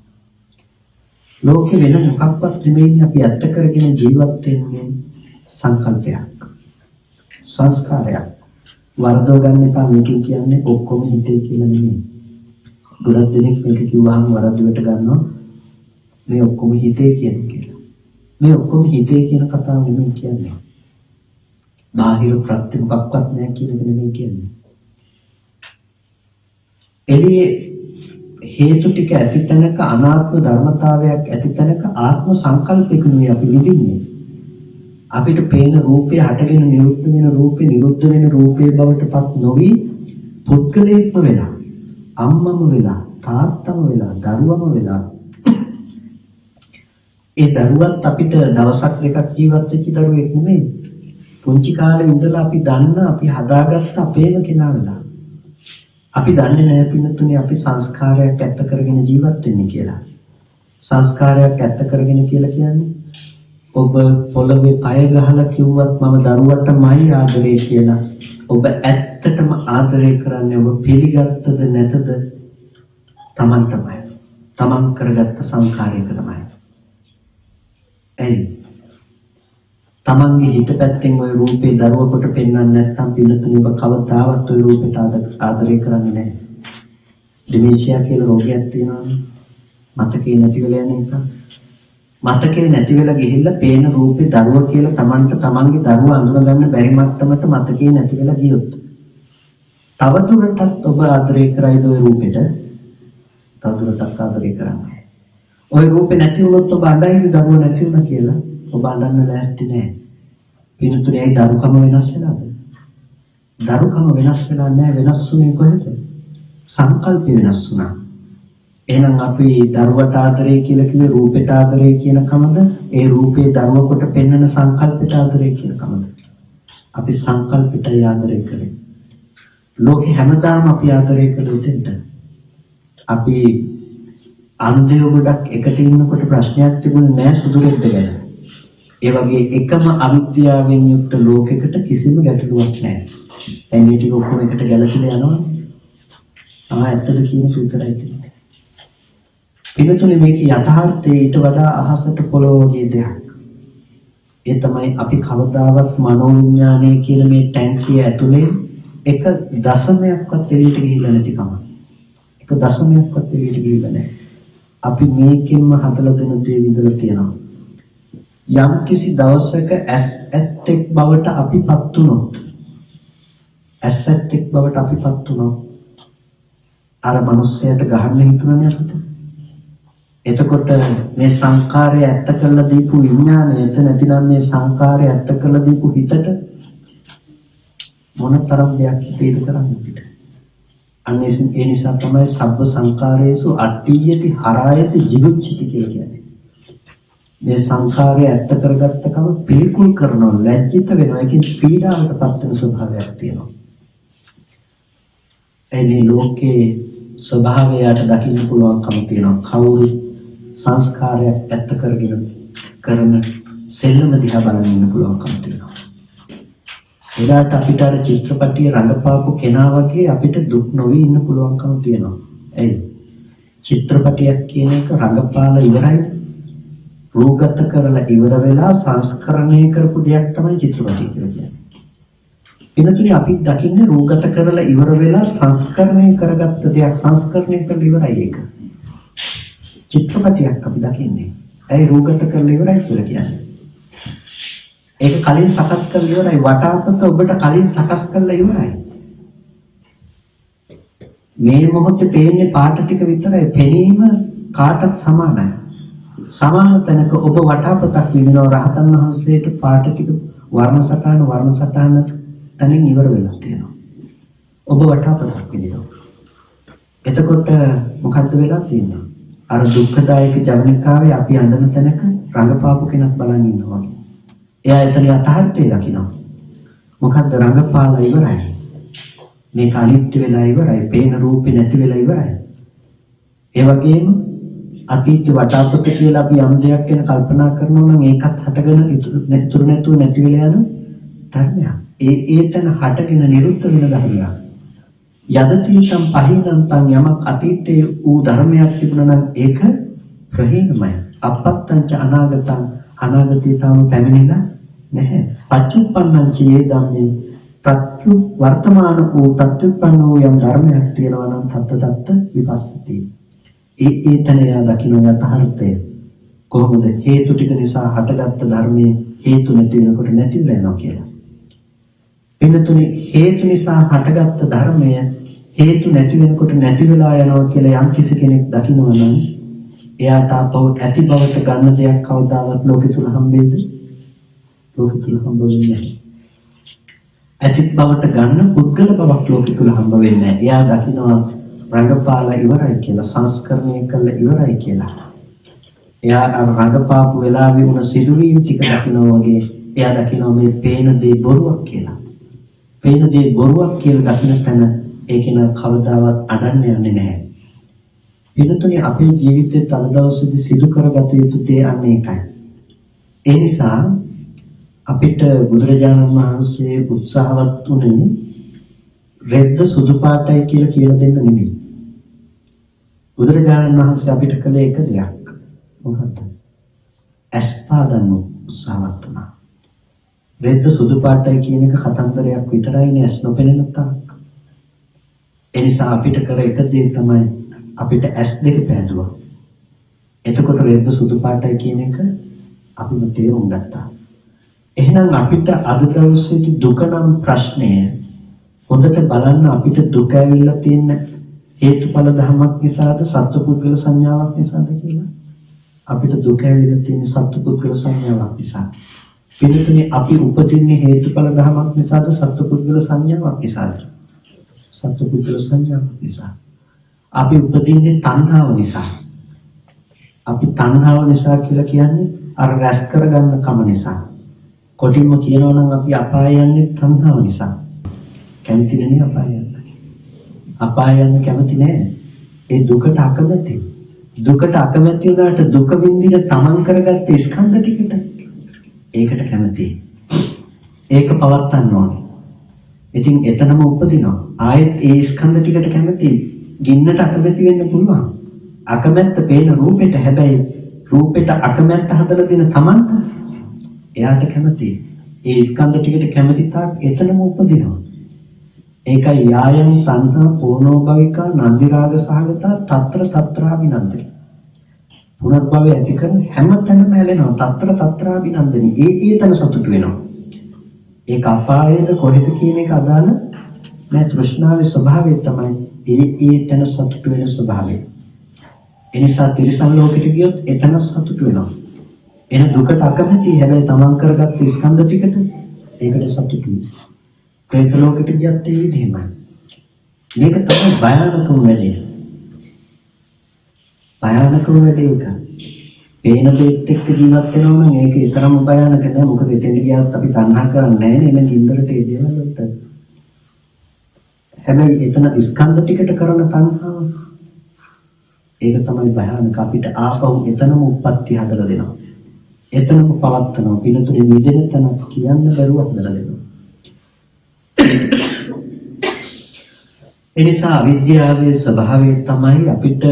ලෝකෙ වෙන මොකක්වත් නෙමෙයි අපි ඇත්ත කරගෙන ජීවත් වෙන්නේ සංකල්පයක්. සංස්කාරයක්. වරදව ගන්න එපා. මේකෙන් කියන්නේ ඔක්කොම හිතේ කියලා නෙමෙයි. ගොඩක් දෙනෙක් මේක කිව්වහම වරදවට ගන්නවා. මේ ඔක්කොම හිතේ කියන්නේ කියලා. මේ ඔක්කොම හිතේ කියන කතාව නෙමෙයි කියන්නේ. බාහිර ප්‍රත්‍ය මොකක්වත් නැහැ කියන එක නෙමෙයි කියන්නේ. එළියේ හේතු ටික ඇති තැනක අනාත්ම ධර්මතාවයක් ඇති තැනක ආත්ම සංකල්පිකුනේ අපි විඳින්නේ. අපිට පේන රූපය හටගෙන නිරුද්ධ වෙන රූපේ නිරුද්ධ වෙන රූපේ බවටපත් නොවි පුද්ගලයෙක්ම වෙලා අම්මම වෙලා තාත්තම වෙලා දරුවම වෙලා ඒ දරුවත් අපිට දවසක් දෙකක් ජීවත් වෙච්ච දරුවෙක් නෙමෙයි. පුංචි කාලේ ඉඳලා අපි දන්න අපි හදාගත්ත අපේම කෙනා වෙලා. අපි දන්නේ නැහැ පින්නතුනේ අපි සංස්කාරයක් ඇත්ත කරගෙන ජීවත් වෙන්නේ කියලා. සංස්කාරයක් ඇත්ත කරගෙන කියලා කියන්නේ ඔබ පොළවේ පය ගහලා කිව්වත් මම දරුවටමයි ආදරේ කියලා. ඔබ ඇත්තටම ආදරය කරන්නේ ඔබ පිළිගත්තද නැතද? Tamanටමයි. Taman කරගත්ත සංස්කාරයක තමයි. එයි තමන්ගේ හිත පැත්තෙන් ওই රූපේ දරුවකට පෙන්වන්න නැත්නම් පිළිතුරු ඔබ කවදාවත් ওই රූපයට ආදරය කරන්නේ නැහැ. ඩිමෙන්ෂියා කියලා රෝගයක් තියෙනවානේ. මතකේ නැති වෙලා යන එක. මතකේ නැති වෙලා ගිහිල්ලා පේන රූපේ දරුව කියලා තමන්ගේ දරුවා අඳුනගන්න බැරි මට්ටමට මතකේ නැති වෙලා ගියොත්. තවදුරටත් ඔබ ආදරය කරයිද ওই රූපෙට? තවදුරටත් ආදරය කරන්නේ. ওই රූපේ නැති වුණොත් ඔබ අඬයිද දරුව නැති වුණා කියලා? ඔබ අඬන්න ලෑස්ති නෑ. පිළිතුරේ දරුකම වෙනස් වෙලාද? දරුකම වෙනස් වෙලා නෑ. වෙනස් වුණේ කොහෙද? සංකල්ප වෙනස් වුණා. එහෙනම් අපි දරුවට ආදරය කියලා කිව්වේ රූපයට ආදරය කියන කමද? ඒ රූපේ දරුවකට පෙන්වන සංකල්පයට ආදරය කියන කමද? අපි සංකල්පයට ආදරය කරේ. ලෝකේ හැමදාම අපි ආදරය කළේ උදේට. අපි අන්ධයෝ ගොඩක් එකට ඉන්නකොට ප්‍රශ්නයක් තිබුණේ නෑ සුදුරෙද්ද ගැන. ඒ වගේ එකම අවිද්‍යාවෙන් යුක්ත ලෝකයකට කිසිම ගැටලුවක් නැහැ. දැන් මේ ටික ඔක්කොම එකට ගැලපිලා යනවා. ඇත්තද කියන සූත්‍රය තියෙනවා. පිළිතුරේ මේක යථාර්ථයේ ඊට වඩා අහසට පොළොව වගේ දෙයක්. ඒ තමයි අපි කවදාවත් මනෝවිඤ්ඤාණය කියන මේ ටැංකිය ඇතුලේ එක දශමයක්වත් එළියට ගිහිල්ලා නැතිකම. එක දශමයක්වත් එළියට ගිහිල්ලා නැහැ. අපි මේකෙන්ම හදලා දෙන දේ විඳලා තියෙනවා. යම් කිසි දවසක ඇත්තෙක් බවට අපිපත් වුණොත් ඇත්තෙක් බවට අපිපත් වුණොත් අර මිනිස්සයාට ගහන්න හිතුණනේ අපිට. එතකොට මේ සංකාරය ඇත්ත කරලා දීපු විඥානය එතන නැතිනම් මේ සංකාරය ඇත්ත කරලා දීපු හිතට මොනතරම් දෙයක් හිතේද කරන්නේ අපිට. අන්න ඒ නිසා තමයි සබ්බ සංකාරයේසු අට්ඨියති හරායති ජිගුච්ඡති කියන්නේ. මේ සංඛාරය ඇත්ත කරගත්තකම පිළිකුල් කරනවා, ලැජ්ජිත වෙනවා, ඒකෙන් පීඩාවටපත් වෙන ස්වභාවයක් තියෙනවා. එනි ලෝකේ ස්වභාවයට දකින්න පුළුවන්කම තියෙනවා. කවුරු සංස්කාරයක් ඇත්ත කරගෙන කරන සෙල්ලම දිහා බලන්න ඉන්න පුළුවන්කම තියෙනවා. එදාට අපිට අර චිත්‍රපටිය රඟපාපු කෙනා වගේ අපිට දුක් නොවි ඉන්න පුළුවන්කම තියෙනවා. එයි චිත්‍රපටියක් කියන එක රඟපාලා ඉවරයි. රූගත කරලා ඉවර වෙලා සංස්කරණය කරපු දෙයක් තමයි චිත්‍රපටය කියලා කියන්නේ. එනතුනේ අපි දකින්නේ රූගත කරලා ඉවර වෙලා සංස්කරණය කරගත්ත දෙයක් සංස්කරණය කරලා ඉවරයි ඒක. චිත්‍රපටයක් අපි දකින්නේ. ඇයි රූගත කරලා ඉවරයි කියලා කියන්නේ? ඒක කලින් සකස් කරලා ඉවරයි. වටාපත ඔබට කලින් සකස් කරලා ඉවරයි. මේ මොහොතේ පේන්නේ පාට ටික විතරයි. පෙනීම කාටත් සමානයි. සමාන තැනක ඔබ වටාපතක් විඳිනවා. රහතන් වහන්සේට පාට ටික වර්ණ සටහන තනින් ඉවර වෙලා තියෙනවා. ඔබ වටාපතක් විඳිනවා. එතකොට මොකද්ද වෙලා තියෙන්නේ? අර දුක්ඛදායක ජවනිකාවේ අපි අඳන තැනක රඟපාපු කෙනෙක් බලන් ඉන්නවා. එයා එතන යථාර්ථය දකිනවා. මොකද්ද රඟපාලා ඉවරයි. මේක අනිත්‍ය වෙලා ඉවරයි. පේන රූපේ නැති වෙලා ඉවරයි. ඒ වගේම අතීත වටාපත කියලා අපි යම් දෙයක් ගැන කල්පනා කරනවා නම් ඒකත් හටගෙන ඉතුරු නැතුව නැති වෙලා යන ධර්මයක්. ඒතන හටගෙන නිරුද්ධ වෙන ධර්මයක්. යදතිසම් පහිනන්තං යමක් අතීතයේ වූ ධර්මයක් තිබුණා නම් ඒක ප්‍රහීනමයි. අපත්තංච අනාගතං අනාගතේ තාම පැමිණෙලා නැහැ. පච්චුප්පන්නං චේ ධම්මේ වර්තමාන වූ ප්‍රත්‍යুৎපන්න වූ යම් ධර්මයක් තියෙනවා නම් තත්ත්‍ත විපස්සති. ඒ තැන යා දකින්න යථාර්ථය. කොහොමද හේතු ටික නිසා හටගත්ත ධර්මයේ හේතු නැති වෙනකොට නැතිලා යනවා කියලා. එන්නතුනේ හේතු නිසා හටගත්ත ධර්මය හේතු නැති වෙනකොට නැති වෙලා යනවා කියලා යම් කිසි කෙනෙක් දකිනවා නම් එයාට අපව ඇති බවට ගන්න දෙයක් කවදාවත් ලෝකෙ තුල හම්බෙන්නේ ලෝකෙ තුල හම්බ වෙන්නේ නැහැ. ඇති බවට ගන්න පුද්ගල බවක් ලෝකෙ තුල හම්බ වෙන්නේ නැහැ. එයා දකිනවා රංගපාලා ඉවරයි කියලා, සංස්කරණය කළා ඉවරයි කියලා. එයා රංගපාපු වෙලාවේ වුණ සිදුවීම් ටික දකිනවා වගේ එයා දකිනවා මේ පේන දේ බොරුවක් කියලා. පේන දේ බොරුවක් කියලා දකින තැන ඒක න කවදාවත් අඩන්න යන්නේ නැහැ. පිටුතුනේ අපේ ජීවිතයේ තව දවසේදී සිදු කරගත යුතු දේ අන්න ඒකයි. ඒ නිසා අපිට බුදුරජාණන් වහන්සේ උත්සාහවත් වුණේ රෙද්ද සුදු පාටයි කියලා දෙන්න නෙමෙයි. බුදුරජාණන් වහන්සේ අපිට කළේ එක දෙයක්. මොකක්ද? අස්පාදන්න උත්සාහවත් වුණා. රෙද්ද සුදු පාටයි කියන එක කතන්දරයක් විතරයිනේ ඇස් නොපෙනෙන තාක්. ඒ නිසා අපිට කර එක දේ තමයි අපිට ඇස් දෙක පෑදුවා. එතකොට රෙද්ද සුදු පාටයි කියන එක අපිම තේරුම් ගත්තා. එහෙනම් අපිට අද දවසේදී දුක නම් ප්‍රශ්නය හොඳට බලන්න අපිට දුක ඇවිල්ලා තියෙන හේතුඵල ධර්මයක් නිසාද සත්පුද්ගල සංඥාවක් නිසාද කියලා. අපිට දුක ඇවිල්ලා තියෙන සත්පුද්ගල සංඥාවක් නිසා. පිළිතුරේ අපි උපදින්නේ හේතුඵල ධර්මයක් නිසාද සත්පුද්ගල සංඥාවක් නිසාද? සත්පුද්ගල සංඥාවක් නිසා. අපි උපදින්නේ තණ්හාව නිසා. අපි තණ්හාව නිසා කියලා කියන්නේ අර රැස් කරගන්න කම නිසා. කොටින්ම කියනවා නම් අපි අපාය යන්නේ තණ්හාව නිසා. කැමති නෙමෙයි අපාය යන්න. අපාය යන්න කැමති නෑ. ඒ දුකට අකමැති. දුකට අකමැති වුණාට දුක විඳින තමන් කරගත්ත ස්කන්ධ ටිකට ඒකට කැමති. ඒක පවත්වන්න ඕනේ. ඉතින් එතනම උපදිනවා. ආයෙත් ඒ ස්කන්ධ ටිකට කැමති. ගින්නට අකමැති වෙන්න පුළුවන්. අකමැත්ත පේන රූපෙට, හැබැයි රූපෙට අකමැත්ත හදලා දෙන තමන්ට එයාට කැමති. ඒ ස්කන්ධ ටිකට කැමති තාක් එතනම උපදිනවා. ඒකයි යායන් සංහා පෝනෝ භවිකා නන්දි රාග සහගතා తත්‍ර తත්‍රාභිනන්දනි. පුනර්භවය ඇති කරන හැම තැනම ඇලෙනවා. తත්‍ර తත්‍රාභිනන්දනි. ඒ තැන සතුට වෙනවා. ඒක අපායේද කොහෙද කියන එක අදාළ නැහැ. තෘෂ්ණාවේ ස්වභාවය තමයි ඒ තැන සතුට වෙන ස්වභාවය. ඒ නිසා තිරිසන් ලෝකෙට ගියොත් එතන සතුට වෙනවා. එන දුකට අකමැති, හැබැයි තමන් කරගත්ත ස්කන්ධ ටිකට ඒකට සතුටුයි. ප්‍රේත ලෝකෙට ගියත් ඒ විදිහමයි. මේක තමයි භයානකම වැඩේ. භයානකම වැඩේ ඒක. පේන දෙයක් එක්ක ජීවත් වෙනවා නම් ඒක තරම් භයානක නෑ. මොකද එතෙන් ගියත් අපි තණ්හා කරන්නේ නෑනේ. එන ගින්දරට ඒ දේවල් වලට. හැබැයි එතන ස්කන්ධ ටිකට කරන තණ්හාව ඒක තමයි භයානක. අපිට ආපහු එතනම උප්පත්ති හදලා දෙනවා. එතනම පවත්නවා. පිනතුනේ නිදෙන තැන කියන්න බැරුව හදලා දෙනවා. එනිසා අවිද්‍යාවේ ස්වභාවය තමයි අපිට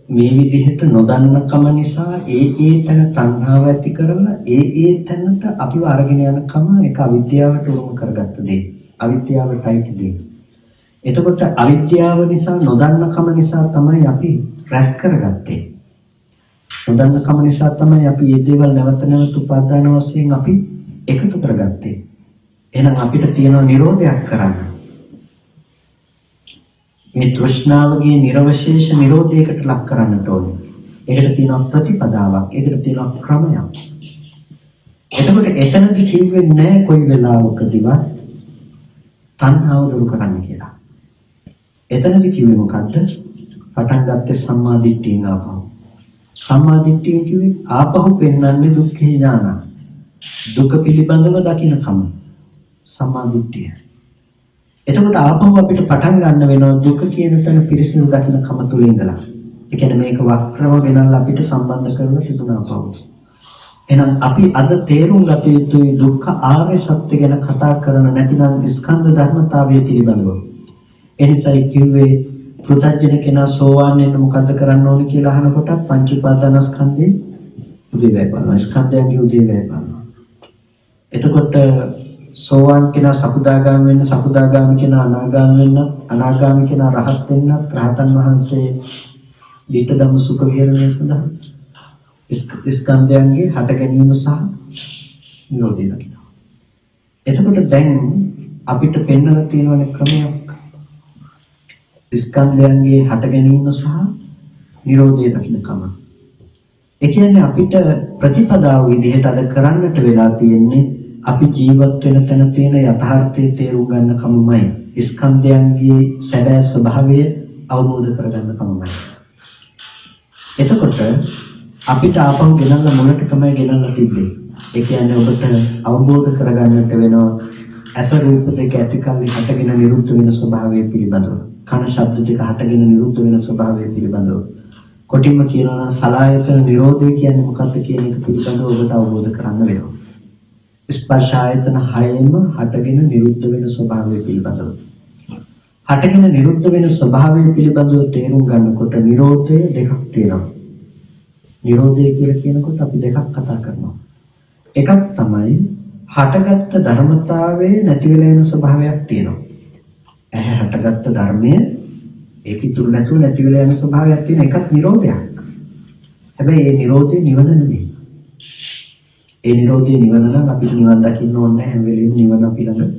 මේ විදිහට නොදන්නකම නිසා ඒ තැන තණ්හාව ඇති කරලා ඒ තැනට අපිව අරගෙන යනකම ඒක අවිද්‍යාවට උරුම කරගත්ත දේ. අවිද්‍යාවටයි දේ. එතකොට අවිද්‍යාව නිසා නොදන්නකම නිසා තමයි අපි රැස් කරගත්තේ. නොදන්නකම නිසා තමයි අපි මේ දේවල් නැවත නැවත උපාදාන වශයෙන් අපි එකතු කරගත්තේ. එහෙනම් අපිට තියෙන නිරෝධයක් කරන්න. මේ තෘෂ්ණාවගේ නිර්වශේෂ නිරෝධයකට ලක් කරන්නට ඕනේ. ඒකට තියෙනවා ප්‍රතිපදාවක්. ඒකට තියෙනවා ක්‍රමයක්. එතකොට එතනදි කිව්වේ නැහැ කොයි වෙලාවකදීවත් තණ්හාව දුරු කරන්න කියලා. එතනදි කිව්වේ මොකද්ද? පටන් ගත්තේ සම්මා දිට්ඨියෙන් ආපහු. සම්මා දිට්ඨිය කිව්වේ ආපහු පෙන්වන්නේ දුක්ඛේ ඥාන. දුක පිළිබඳව දකින්නකම. සම්මා දිට්ඨිය. එතකොට ආපහු අපිට පටන් ගන්න වෙනවා දුක කියන තැන පිරිසිදු දකින්නකම තුල ඉඳලා. ඒ කියන්නේ මේක වක්‍රව ගෙනල්ලා අපිට සම්බන්ධ කරලා තිබුණා ආපහු. එහෙනම් අපි අද තේරුම් ගත යුතුයි දුක්ඛ ආර්ය සත්‍ය ගැන කතා කරන නැතිනම් ස්කන්ධ ධර්මතාවය පිළිබඳව. එනිසායි කිව්වේ පෘථග්ජන කෙනා සෝවාන් වෙන්න මොකද්ද කරන්න ඕනේ කියලා අහනකොට පංච උපාදානස්කන්ධේ උදේවැය බලනවා. ස්කන්ධයන්ගේ උදේවැය බලනවා. එතකොට සෝවාන් කෙනා සකුදාගාමී වෙන්න, සකුදාගාමී කෙනා අනාගාමී වෙන්න, අනාගාමී කෙනා රහත් වෙන්න, රහතන් වහන්සේ ditta ධම්ම සුඛ විහරණය සඳහා ස්කන්ධයන්ගේ හට ගැනීම සහ නිරෝධය දකිනවා. එතකොට දැන් අපිට පෙන්වලා තියෙන ක්‍රමයක් ස්කන්ධයන්ගේ හට ගැනීම සහ නිරෝධය දකින්නකම. ඒ කියන්නේ අපිට ප්‍රතිපදාව විදිහට අද කරන්නට වෙලා තියෙන්නේ අපි ජීවත් වෙන තැන තියෙන යථාර්ථයේ තේරුම් ගන්න කමමයි. ස්කන්ධයන්ගේ සැබෑ ස්වභාවය අවබෝධ කරගන්න කමමයි. එතකොට අපිට ආපහු ගෙනල්ලා මුලට තමයි ගෙනල්ලා තිබ්බේ. ඒ කියන්නේ ඔබට අවබෝධ කරගන්නට වෙනවා ඇස රූප දෙක ඇතිකල්ලි හටගෙන නිරුද්ධ වෙන ස්වභාවය පිළිබඳව. කන ශබ්ද දෙක හටගෙන නිරුද්ධ වෙන ස්වභාවය පිළිබඳව. කොටින්ම කියනවා නම් සලආයතන නිරෝධය කියන්නේ මොකක්ද කියන එක පිළිබඳව ඔබට අවබෝධ කරගන්න වෙනවා. ස්පර්ශ ආයතන හයම හටගෙන නිරුද්ධ වෙන ස්වභාවය පිළිබඳව. හටගෙන නිරුද්ධ වෙන ස්වභාවය පිළිබඳව තේරුම් ගන්නකොට නිරෝධය දෙකක් තියෙනවා. නිරෝධය කියලා කියනකොට අපි දෙකක් කතා කරනවා. එකක් තමයි හටගත්තු ධර්මතාවයේ නැති වෙලා යන ස්වභාවයක් තියෙනවා. ඇහැ හටගත්තු ධර්මය ඒක ඉතුරු නැතුව නැති වෙලා යන ස්වභාවයක් තියෙන එකක් නිරෝධයක්. හැබැයි මේ නිරෝධය නිවන නෙමෙයි. ඒ නිරෝධය නිවන නම් අපිට නිවන් දකින්න ඕනේ නැහැ. හැම වෙලෙම නිවන අපි ළඟ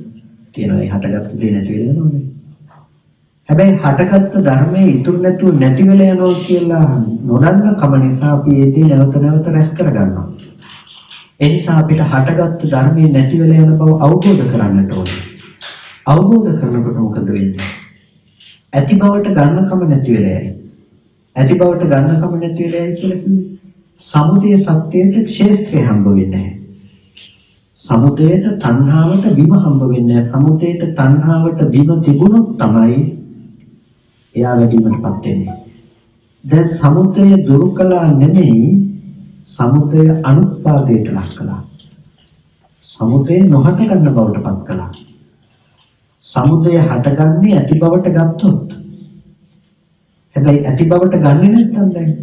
තියෙනවා. ඒ හටගත්තු දේ නැති වෙලා යනෝනේ. හැබැයි හටගත්තු ධර්මයේ ඉතුරු නැතුව නැති වෙලා යනවා කියලා නොදන්න කම නිසා අපි ඒ දේ නැවත නැවත රැස් කරගන්නවා. ඒ නිසා අපිට හටගත්තු ධර්මයේ නැති වෙලා යන බව අවබෝධ කරගන්නට ඕනේ. අවබෝධ කරනකොට මොකද වෙන්නේ? ඇති බවට ගන්නකම නැති වෙලා යයි. ඇති බවට ගන්නකම නැති වෙලා යයි කියලා කිව්වේ සමුදය සත්‍යයට ක්ෂේත්‍රය හම්බ වෙන්නේ නැහැ. සමුදයට තණ්හාවට බිම හම්බ වෙන්නේ නැහැ. සමුදයට තණ්හාවට බිම තිබුණොත් තමයි එයා වැඩිමටපත් වෙන්නේ. දැන් සමුදය දුරු කළා නෙමෙයි සමුදය අනුත්පාදයට ලක් කළා. සමුදය නොහට ගන්න බවටපත් කළා. සමුදය හටගන්නේ ඇති බවට ගත්තොත්. හැබැයි ඇති බවට ගන්නෙ නැත්නම් දැන්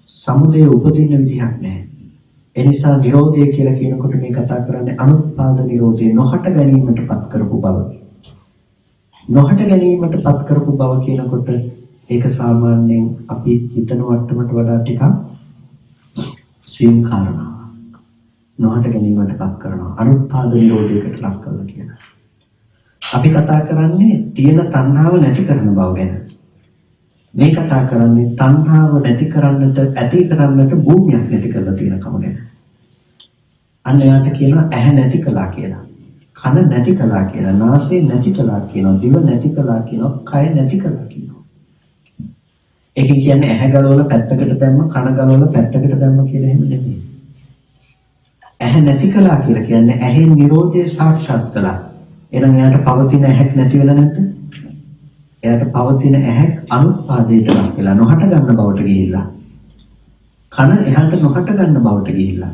සමුදය උපදින්න විදිහක් නැහැ. ඒ නිසා නිරෝධය කියලා කියනකොට මේ කතා කරන්නේ අනුත්පාද නිරෝධය, නොහට ගැනීමටපත් කරපු බව. නොහට ගැනීමටපත් කරපු බව කියනකොට ඒක සාමාන්‍යයෙන් අපි හිතන වට්ටමට වඩා ටිකක් සියුම් කාරණාවක්. නොහට ගැනීමටපත් කරනවා අනුත්පාද නිරෝධයකට ලක් කරලා කියනවා. අපි කතා කරන්නේ තියෙන තණ්හාව නැති කරන බව ගැන. මේ කතා කරන්නේ තණ්හාව නැති කරන්නට, ඇති කරන්නට භූමියක් නැති කරලා තියෙන කම ගැන. අන්න එයාට කියනවා ඇහැ නැති කළා කියලා. කන නැති කළා කියලා, නාසය නැති කළා කියනවා, දිව නැති කළා කියනවා, කය නැති කළා කියනවා. ඒකෙන් කියන්නේ ඇහැ ගලවලා පැත්තකට දැම්ම, කන ගලවලා පැත්තකට දැම්ම කියලා එහෙම නෙමෙයි. ඇහැ නැති කළා කියලා කියන්නේ ඇහි නිරෝධය සාක්ෂාත් කළා. එහෙනම් එයාට පවතින ඇහැක් නැති වෙලා නැද්ද? එයාට පවතින ඇහැක් අනුත්පාදයට ලක් වෙලා නොහට ගන්න බවට ගිහිල්ලා. කන එහාට නොහට ගන්න බවට ගිහිල්ලා.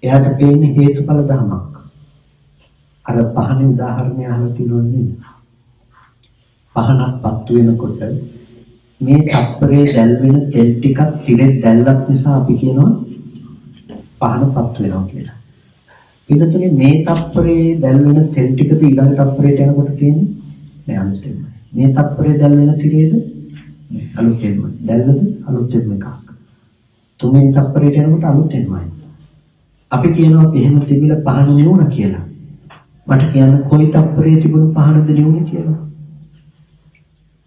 එයාට පේන්නේ හේතුඵල ධමයක්. අර පහනේ උදාහරණය අහලා තියෙනවනේ. පහනක් පත්තු වෙනකොට මේ තප්පරේ දැල් වෙන තෙල් ටිකක් සිරෙත් දැල්ලක් නිසා අපි කියනවා පහන පත්තු වෙනවා කියලා. ඊටතේ මේ තප්පරේ දැල් වෙන තෙල් ටිකද ඊළඟ තප්පරේට යනකොට තියෙන්නේ නෑ අලුතෙන්ම. මේ තප්පරේ දැල් වෙන තිරේද අලුතෙන්ම. දැල්ලද අලුතෙන්ම එකක්. තුන්වෙනි තප්පරේට යනකොට අලුතෙන්මයි. අපි කියනවා එහෙම තිබිලා පහන නෙවුණා කියලා. මට කියන්න කොයි තප්පරේ තිබුණු පහනද නෙවුනේ කියලා.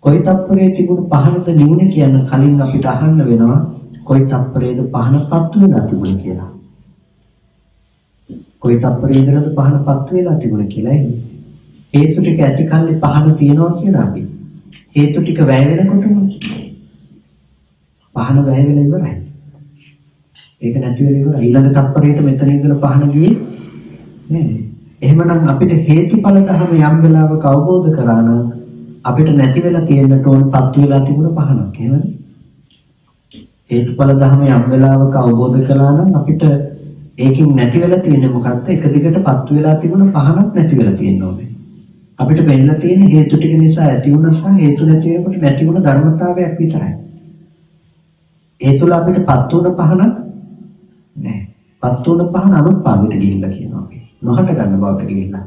කොයි තප්පරේ තිබුණු පහනද නෙවුනේ කියන කලින් අපිට අහන්න වෙනවා කොයි තප්පරේද පහන පත්තු වෙලා තිබුණේ කියලා. කොයි තප්පරේදද පහන පත්තු වෙලා තිබුණේ කියලා. හේතු ටික ඇති කල්ලි පහන තියනවා කියලා අපි. හේතු ටික වැය වෙනකොටම පහන වැය වෙලා ඉවරයි. ඒක නැති වෙලා ඉවරයි. ඊළඟ තප්පරේට මෙතන ඉඳලා පහන ගියේ නෑ. එහෙමනම් අපිට හේතුඵල ධර්ම යම් වෙලාවක අවබෝධ කරා නම් අපිට නැති වෙලා තියෙන්නට ඕන පත්තු වෙලා තිබුණ පහනක්. එහෙමද? හේතුඵල ධර්ම යම් වෙලාවක අවබෝධ කළා නම් අපිට ඒකෙන් නැති වෙලා තියෙන්නේ මොකක්ද? එක දිගට පත්තු වෙලා තිබුණ පහනක් නැති වෙලා තියෙන්න ඕනේ. අපිට වෙන්න තියෙන හේතු ටික නිසා ඇති වුණ සහ හේතු නැති වෙනකොට නැති වුණ ධර්මතාවයක් විතරයි. ඒ තුල අපිට පත්තු වුණ පහනක් නැහැ. පත්තු වුණ පහන අනුත්පාදයට ගිහිල්ලා කියනවා අපි. නොහට ගන්න බවට ගිහිල්ලා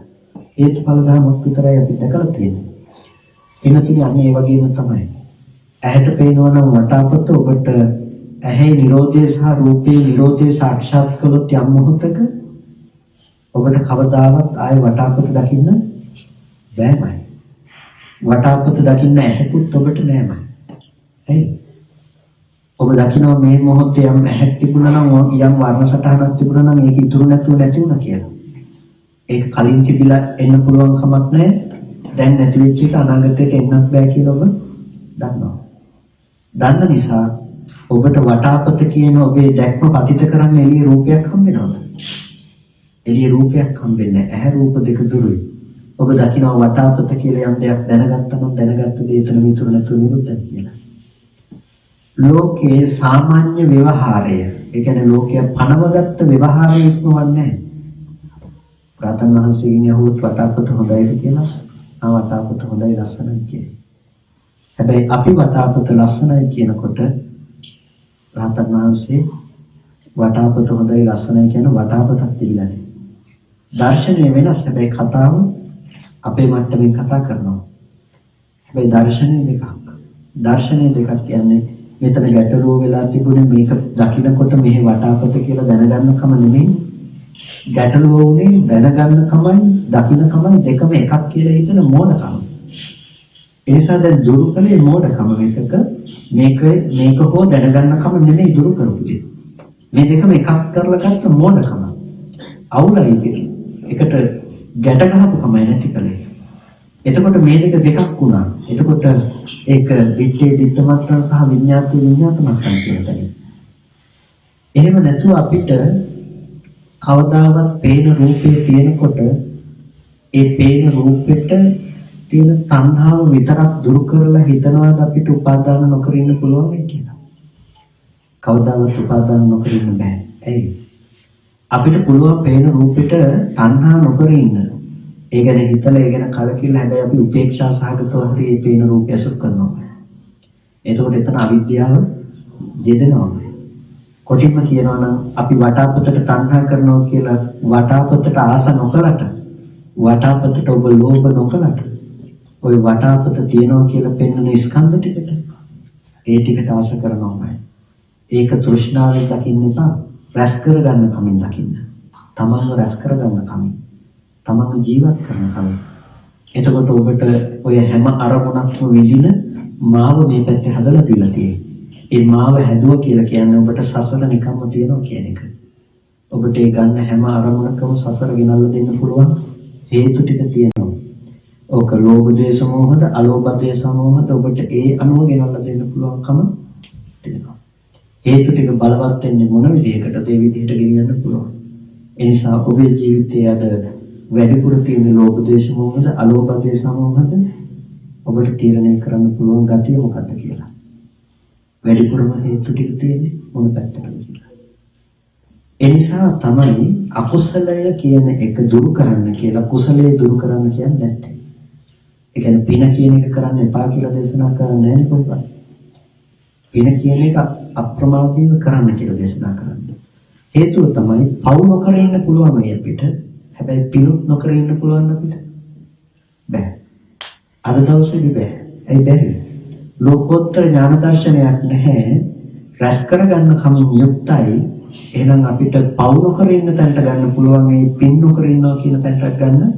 හේතුඵල ධර්මයක් විතරයි අපි දැකලා තියෙන්නේ. එනතුනේ අන්න ඒ වගේම තමයි. ඇහැට පේනවා නම් වටාපත ඔබට ඇහි නිරෝධය සහ රූපේ නිරෝධය සාක්ෂාත් කළොත් යම් මොහොතක ඔබට කවදාවත් ආයෙ වටාපත දකින්න බෑමයි. වටාපත දකින්න ඇහැකුත් ඔබට නෑමයි. ඇයි? ඔබ දකිනවා මේ මොහොතේ යම් ඇහැක් තිබුණා නම් යම් වර්ණ සටහනක් තිබුණා නම් ඒක ඉතුරු නැතුව නැති වුණා කියලා. ඒක කලින් තිබිලා එන්න පුළුවන් කමක් නැහැ. දැන් නැති වෙච්ච එක අනාගතයට එන්නත් බෑ කියලා ඔබ දන්නවා. දන්න නිසා ඔබට වටාපත කියන ඔබේ දැක්ම පතිත කරන්න එළිය රූපයක් හම්බෙනවද? එළිය රූපයක් හම්බෙන්නේ නැහැ. ඇහැ රූප දෙක දුරුයි. ඔබ දකිනවා වටාපත කියලා යම් දෙයක් දැනගත්තම දැනගත්ත දේ එතන මිතුරු නැතුව නිරුද්ධයි කියලා. ලෝකේ සාමාන්‍ය ව්‍යවහාරය, ඒ කියන්නේ ලෝකයේ පනවගත්ත ව්‍යවහාරය ඉක්මවන්නේ නැහැ. රාතන් වහන්සේගෙන් යහුවත් වටාපත හොඳයිද කියලා, වටාපත හොඳයි ලස්සනයි කියයි. හැබැයි අපි වටාපත ලස්සනයි කියනකොට රාතන් වහන්සේ වටාපත හොඳයි ලස්සනයි කියන වටාපතක් තිබිලා නැහැ. දර්ශනය වෙනස්, හැබැයි කතාව අපේ මට්ටමින් කතා කරනවා. හැබැයි දර්ශනය දෙකක්. දර්ශනය දෙකක් කියන්නේ මෙතන ගැටලුව වෙලා තිබුණේ මේක දකින්නකොට මෙහි වටාපත කියලා දැනගන්නකම නෙමෙයි. ගැටලුව උනේ දැනගන්නකමයි දකින්නකමයි දෙකම එකක් කියලා හිතන මෝඩකම. ඒ නිසා දැන් දුරු කලේ මෝඩකම මිසක මේක හෝ දැනගන්නකම නෙමෙයි දුරු කරපුවේ. මේ දෙකම එකක් කරලා ගත්ත මෝඩකම. අවුලයි එකට ගැට ගහපු කමයි නැති කලේ. එතකොට මේ දෙකක් වුණා. එතකොට ඒක විච්ඡේ දිට්ඨමත්ත සහ විඤ්ඤාති විඤ්ඤාතමත්ත කියලා. එහෙම නැතුව අපිට කවදාවත් පේන රූපේ තියෙනකොට ඒ පේන රූපෙට තියෙන තණ්හාව විතරක් දුරු කරලා හිතනවාද අපිට උපාදාන නොකර ඉන්න පුළුවන් කියලා. කවදාවත් උපාදාන නොකර ඉන්න බෑ. ඇයි? අපිට පුළුවන් පේන රූපෙට තණ්හා නොකර ඉන්න. ඒ ගැන හිතලා ඒ ගැන කලකිරලා හැබැයි අපි උපේක්ෂා සහගතව හරි මේ පේන රූපය අසුර කරනවා. එතකොට එතන අවිද්‍යාව යෙදෙනවා. කොටින්ම කියනවා නම් අපි වටාපතට තණ්හා කරනවා කියලා වටාපතට ආස නොකලට වටාපතට ඔබ ලෝභ නොකලට ওই වටාපත තියනවා කියලා පෙන්වන ස්කන්ධ ටිකට ඒ ටිකට ආස කරනවාමයි. ඒක තෘෂ්ණාවෙන් දකින්න එපා. රැස් කරගන්න කමින් දකින්න. තමන්ව රැස් කරගන්න කමින්. තමන්ව ජීවත් කරන කමින්. එතකොට ඔබට ඔය හැම අරමුණක්ම විඳින මාව මේ පැත්තේ හදලා තියලා තියෙන්නේ. ඒ මාව හැදුවා කියලා කියන්නේ ඔබට සසර නිකම්ම තියනවා කියන එක. ඔබට ඒ ගන්න හැම අරමුණකම සසර ගෙනල්ලා දෙන්න පුළුවන් හේතු ටික තියෙනවා. ඕක ලෝභ දේශ මොහද, අලෝභ දේශ මොහද ඔබට ඒ අනුව ගෙනල්ලා දෙන්න පුළුවන්කම තියෙනවා. හේතු ටික බලවත් වෙන්නේ මොන විදිහකටද ඒ විදිහට ගෙනියන්න පුළුවන්. ඒ නිසා ඔබේ ජීවිතයේ අද වැඩිපුර තියෙන ලෝභ දේශ මොහද, අලෝභ දේශ මොහද ඔබට තීරණය කරන්න පුළුවන් ගතිය මොකක්ද කියලා. වැඩිපුරම හේතු ටික තියෙන්නේ මොන පැත්තටද කියලා. ඒ නිසා තමයි අකුසලය කියන එක දුරු කරන්න කියලා කුසලයේ දුරු කරන්න කියන්නේ නැත්තේ. ඒ කියන්නේ පින කියන එක කරන්න එපා කියලා දේශනා කරන්නේ නැහැ නේද? පින කියන එක අප්‍රමාදීව කරන්න කියලා දේශනා කරන්නේ. හේතුව තමයි පව් නොකර ඉන්න පුළුවන් මේ අපිට. හැබැයි පිනුත් නොකර ඉන්න පුළුවන් අපිට. බෑ. අද දවසේදී බෑ. ඇයි බැරි? ලෝකෝත්තර ඥාන දර්ශනයක් නැහැ. රැස් කරගන්න කමින් යුක්තයි. එහෙනම් අපිට පව් නොකර ඉන්න තැනට ගන්න පුළුවන් මේ පින් නොකර ඉන්නවා කියන තැනට ගන්න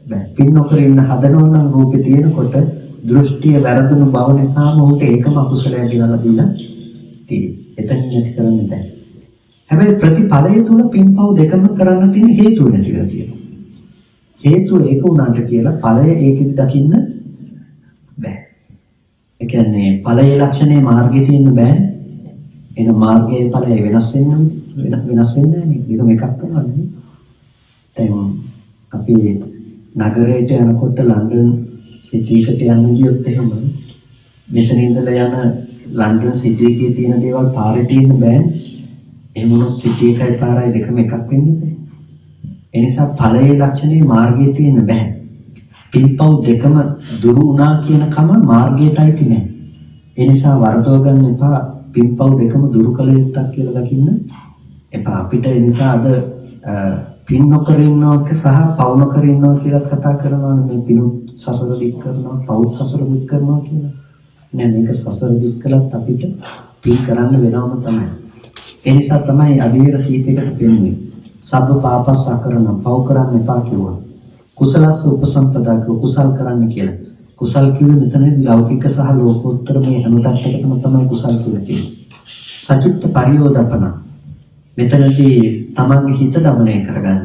බෑ. පින් නොකර ඉන්න හදනවා නම් රූපේ තියෙනකොට දෘෂ්ටිය වැරදුණු බව නිසාම උන්ට ඒකම අකුසලයක් කියලා දීලා තියෙන්නේ. එතන නැති කරන්න බෑ. හැබැයි ප්‍රතිඵලය තුල පින්පව් දෙකම කරන්න තියෙන හේතුව නැතිලා තියෙනවා. හේතුව ඒක උනාට කියලා ඵලය ඒකෙදි දකින්න බෑ. ඒ කියන්නේ ඵලයේ ලක්ෂණේ මාර්ගයේ තියෙන්න බෑ. එන මාර්ගයේ ඵලය වෙනස් වෙන්නේ නැහැ නේ. මේක එකක් කරන්නේ. දැන් අපි නගරයට යනකොට ලන්ඩන් සිටි එකට යන්න ගියොත් එහෙම මෙතන ඉඳලා යන ලන්ඩන් සිටි එකේ තියෙන දේවල් පාරේ තියෙන්න බෑ. එහෙම වුණොත් සිටි එකයි පාරයි දෙකම එකක් වෙන්නේ නැහැ. ඒ නිසා ඵලයේ ලක්ෂණේ මාර්ගයේ තියෙන්න බෑ. පින්පව් දෙකම දුරු වුණා කියන කම මාර්ගයටයි තියෙන්නේ. ඒ නිසා වර්ධව ගන්න එපා. පින්පව් දෙකම දුරු කළ යුත්තක් කියලා දකින්න එපා. අපිට ඒ නිසා අද පින් නොකර ඉන්නවක සහ පව් නොකර ඉන්නවා කියලා කතා කරනවානේ. මේ පින් සසර දික් කරනවා, පව් සසර දික් කරනවා කියලා. නෑ, මේක සසර දික් කළත් අපිට පින් කරන්න වෙනවම තමයි. ඒ නිසා තමයි අධීර කීපයකට පෙන්නේ. සබ්බ පාපස් අකරණ, පව් කරන්න එපා කිව්වා. කුසලස්ස උපසම්පදා කිව්වා, කුසල් කරන්න කියලා. කුසල් කිව්වේ මෙතනදී ලෞකික සහ ලෝකෝත්තර මේ හැම පැත්තකටම තමයි කුසල් කියලා කියන්නේ. සචිත්ත පරියෝදපන, මෙතනදී තමන්ගේ හිත දමනය කරගන්න.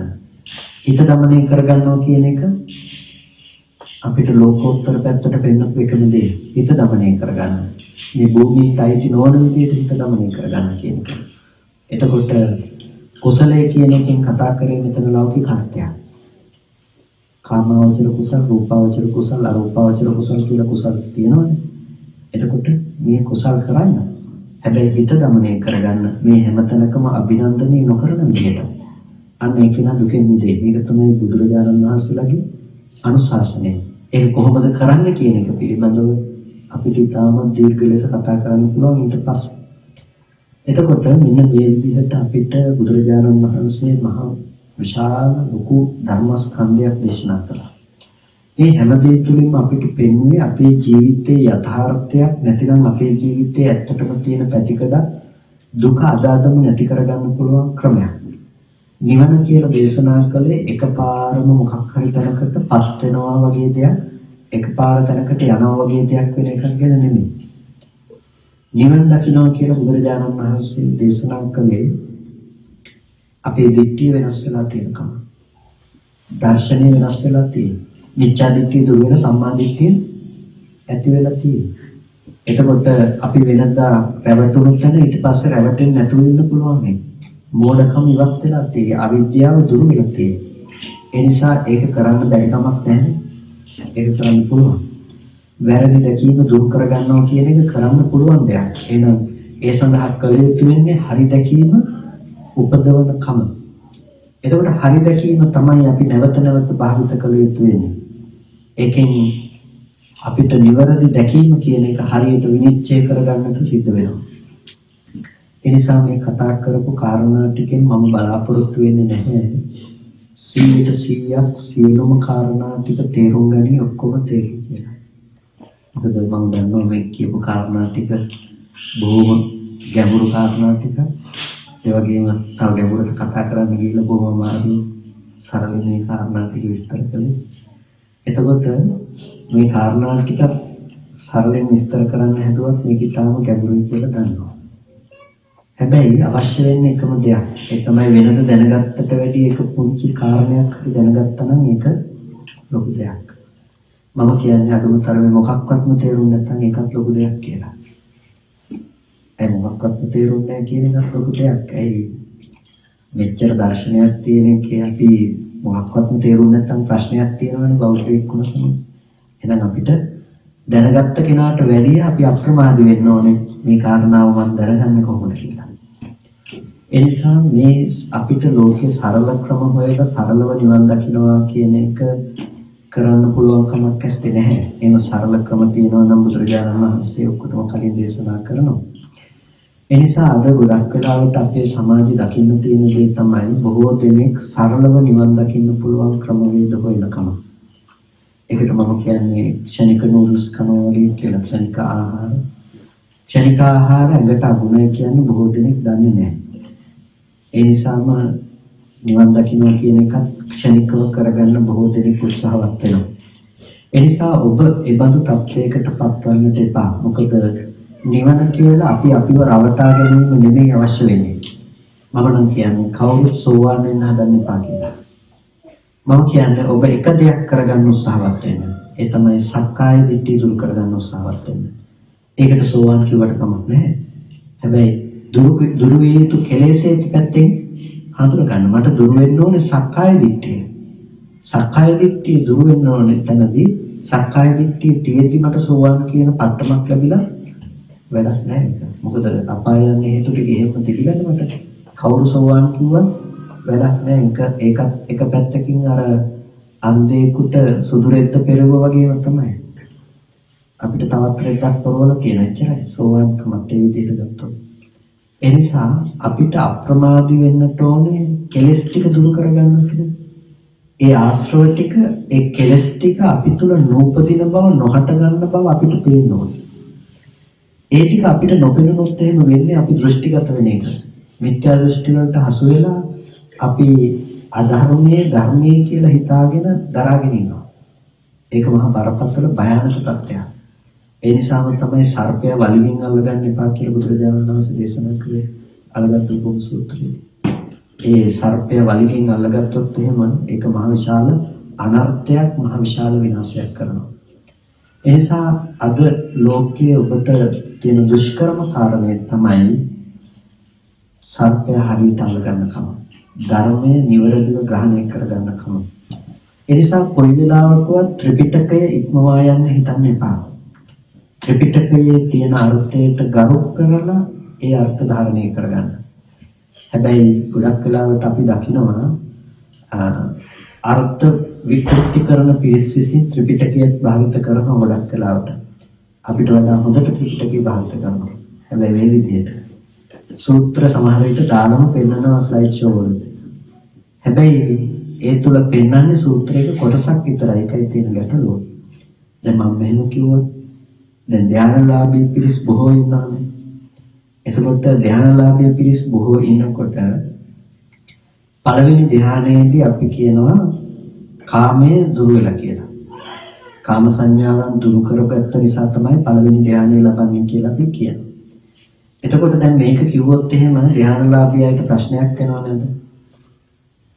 හිත දමනය කරගන්නවා කියන එක අපිට ලෝකෝත්තර පැත්තට පෙන්නපු එකම දේ. හිත දමනය කරගන්න. මේ භූමියට අයිති නොවන විදිහට හිත දමනය කරගන්න කියන එක. එතකොට කුසලයේ කියන එකෙන් කතා කරේ මෙතන ලෞකික අර්ථයක්. කාමාවචර කුසල, රූපාවචර කුසල, අරූපාවචර කුසල කියලා කුසල තියෙනවනේ. එතකොට මේ කුසල කරන්න. හැබැයි හිත දමනය කරගන්න මේ හැමතැනකම අභිනන්දනය නොකරන විදිහට. අන්න ඒක නා දුකෙන් මිදේ. මේක තමයි බුදුරජාණන් වහන්සේලාගේ අනුශාසනය. ඒක කොහොමද කරන්නේ කියන එක පිළිබඳව අපිට තාම දීර්ඝ ලෙස කතා කරන්න පුළුවන් ඊට පස්සේ. එතකොට මෙන්න මේ විදිහට අපිට බුදුරජාණන් වහන්සේ මහා විශාල ලොකු ධර්මස්කන්ධයක් දේශනා කළා. මේ හැම දෙය තුළින්ම අපිට පෙන්වන්නේ අපේ ජීවිතයේ යථාර්ථයක් නැතිනම් අපේ ජීවිතයේ ඇත්තටම තියෙන පැතිකඩ දුක අදාදම නැති කරගන්න පුළුවන් ක්‍රමයක්. නිවන කියලා දේශනා කළේ එකපාරම මොකක් හරි තැනකට පස් වෙනවා වගේ දෙයක්, එකපාර තැනකට යනවා වගේ දෙයක් වෙන එකක් ගැන නෙමෙයි. නිවන දකින්නවා කියලා බුදුරජාණන් වහන්සේ දේශනා කළේ අපේ දිට්ඨිය වෙනස් වෙලා තියෙනකම. දර්ශනය වෙනස් වෙලා තියෙනවා. මිච්ඡා දිට්ඨිය දුර වෙන සම්මා දිට්ඨිය ඇති වෙලා තියෙනවා. එතකොට අපි වෙනදා රැවටුණු තැන ඊට පස්සේ රැවටෙන්නේ නැතුව ඉන්න පුළුවන් නේ. මෝඩකම ඉවත් වෙලා තියෙනවා. අවිද්‍යාව දුරු වෙලා තියෙනවා. ඒ නිසා ඒක කරන්න බැරි කමක් නැහැ. ඒක කරන්න පුළුවන්. වැරදි දැකීම දුරු කරගන්නවා කියන එක කරන්න පුළුවන් දෙයක්. එහෙනම් ඒ සඳහා කළ යුතු වෙන්නේ හරි දැකීම උපදවන කම. එතකොට හරි දැකීම තමයි අපි නැවත නැවත භාවිත කළ යුතු වෙන්නේ. ඒකෙන් අපිට නිවැරදි දැකීම කියන එක හරියට විනිශ්චය කරගන්නට සිද්ධ වෙනවා. ඒ නිසා මේ කතා කරපු කාරණා ටිකෙන් මම බලාපොරොත්තු වෙන්නේ නැහැ 100% සියලුම කාරණා ටික තේරුම් ගනි ඔක්කොම තේරුම් කියලා. මොකද මම දන්නවා මේ කියපු කාරණා ටික බොහොම ගැඹුරු කාරණා ටික. ඒ වගේම තව ගැඹුරට කතා කරන්න ගිහිල්ලා බොහොම අමාරුයි සරල මේ කාරණා ටික විස්තර කළේ. එතකොට මේ කාරණා ටික සරලෙන් විස්තර කරන්න හැදුවත් මේක තාම ගැඹුරුයි කියලා දන්නවා. හැබැයි අවශ්‍ය වෙන්නේ එකම දෙයක්. ඒ තමයි වෙනද දැනගත්තට වැඩිය එක පුංචි කාරණයක් හරි දැනගත්තා නම් ඒක ලොකු දෙයක්. මම කියන්නේ අදුම තරමේ මොකක්වත්ම තේරුම් නැත්නම් ඒකත් ලොකු දෙයක් කියලා. ඒ මොකක්වත්ම තේරුම් නැහැ කියන එකත් ලොකු දෙයක්. ඒ මෙච්චර දර්ශනයක් තියෙන එකේ අපි මොකක්වත්ම තේරුම් නැත්නම් ප්‍රශ්නයක් තියෙනවනේ බෞද්ධයෙක් වුණොත්. එහෙනම් අපිට දැනගත්ත කෙනාට වැඩිය අපි අප්‍රමාදී වෙන්න ඕනේ මේ කාරණාව මම දැනගන්නේ කොහොමද කියලා. ඒ නිසා මේ අපිට ලෝකේ සරල ක්‍රම හොයලා සරලව නිවන් දකින්නවා කියන එක කරන්න පුළුවන් කමක් නැහැ. එහෙම සරල ක්‍රම තියෙනවා නම් බුදුරජාණන් වහන්සේ ඔක්කොටම කලින් දේශනා කරනවා. ඒ නිසා අද ගොඩක් වෙලාවට අපේ සමාජය දකින්න තියෙන දේ තමයි බොහෝ දෙනෙක් සරලව නිවන් දකින්න පුළුවන් ක්‍රමවේද හොයනකම. ඒකට මම කියන්නේ ක්ෂණික නූඩල්ස් කනවා වගේ කියලා. ක්ෂණික ආහාර. ක්ෂණික ආහාර ඇඟට අගුණයි කියන්නේ බොහෝ දෙනෙක් දන්නේ නැහැ. ඒ නිසාම නිවන් දකින්න කියන එකත් ක්ෂණිකව කරගන්න බොහෝ දෙනෙක් උත්සාහවත් වෙනවා. ඒ නිසා ඔබ ඒ බඳු තත්ත්වයකට පත්වන්නට එපා. මොකද නිවන කියලා අපි අපිව රවටා ගැනීම නෙමෙයි අවශ්‍ය වෙන්නේ. මම නම් කියන්නේ කවුරුත් සෝවාන් වෙන්න හදන්න එපා කියලා. මම කියන්නේ ඔබ එක දෙයක් කරගන්න උත්සාහවත් වෙන්න. ඒ තමයි සක්කාය දිට්ඨිය දුරු කරගන්න උත්සාහවත් වෙන්න. ඒකට සෝවාන් කිව්වට කමක් නැහැ. හැබැයි දුරු විය යුතු කෙලෙසේ පැත්තෙන් හඳුන ගන්න. මට දුරු වෙන්න ඕනේ සක්කාය දිට්ඨිය. සක්කාය දිට්ඨිය දුරු වෙන්න ඕනේ තැනදී සක්කාය දිට්ඨිය තියෙද්දි මට සෝවාන් කියන පට්ටමක් ලැබිලා වැඩක් නැහැ. මොකද අපාය යන්නේ හේතු ටික එහෙම තිබිලාද මට. කවුරු සෝවාන් කිව්වත් වැඩක් නැහැ. ඒකත් එක පැත්තකින් අර අන්ධයෙකුට සුදු රෙද්ද පෙරවුවා වගේම තමයි. අපිට තවත් රෙද්දක් පොරවල කියන එච්චරයි. සෝවාන් කමත් ඒ විදිහට ගත්තොත්. එනිසා අපිට අප්‍රමාදී වෙන්නට ඕනේ කෙලෙස් ටික දුරු කරගන්නට. ඒ ආශ්‍රව ටික, ඒ කෙලෙස් ටික අපි තුල නූපදින බව, නොහට ගන්න බව අපිට පේන්න ඕනේ. ඒ ටික අපිට නොපෙනුනොත් එහෙම වෙන්නේ අපි දෘෂ්ටිගත වෙන එක. මිත්‍යා දෘෂ්ටි වලට හසු වෙලා අපි අධර්මයේ ධර්මයේ කියලා හිතාගෙන දරාගෙන ඉන්නවා. ඒක මහා බරපතල භයානක තත්ත්වයක්. ඒ නිසාම තමයි සර්පය වලිගෙන් අල්ලගන්න එපා කියලා බුදුරජාණන් වහන්සේ දේශනා කළේ අලගත් රූප සූත්‍රයේ. ඒ සර්පය වලිගෙන් අල්ලගත්තොත් එහෙම ඒක මහ විශාල අනර්ථයක්, මහ විශාල විනාශයක් කරනවා. ඒ නිසා අද ලෝකයේ ඔබට තියෙන දුෂ්කරම කාරණය තමයි සර්පය හරියට අල්ලගන්නකම. ධර්මයේ නිවැරදිව ග්‍රහණය කරගන්නකම. ඒ නිසා කොයි වෙලාවකවත් ත්‍රිපිටකය ඉක්මවා යන්න හිතන්න එපා. ත්‍රිපිටකයේ තියෙන අර්ථයට ගරු කරලා ඒ අර්ථ ධාරණය කරගන්න. හැබැයි ගොඩක් වෙලාවට අපි දකිනවා අර්ථ විකෘති කරන පිරිස් විසින් ත්‍රිපිටකයත් භාවිත කරන ගොඩක් වෙලාවට අපිට වඩා හොඳට ත්‍රිපිටකය භාවිත කරනවා. හැබැයි මේ විදිහට සූත්‍ර සමහර විට දානම පෙන්නනවා ස්ලයිඩ් ෂෝ වලදී. හැබැයි ඒ තුල පෙන්වන්නේ සූත්‍රයක කොටසක් විතරයි. ඒකයි තියෙන ගැටලුව. දැන් මම මෙහෙම කිව්වොත් දැන් ධානලාභී පිරිස් බොහෝ ඉන්නවානේ. එතකොට ධානලාභී පිරිස් බොහෝ ඉන්නකොට පළවෙනි ධානයේදී අපි කියනවා කාමයේ දුර වෙලා කියලා. කාම සංඥාවන් දුරු කරගත්ත නිසා තමයි පළවෙනි ධානය ලබන්නේ කියලා අපි කියනවා. එතකොට දැන් මේක කිව්වොත් එහෙම ධානලාභීයිට ප්‍රශ්නයක් වෙනව නේද?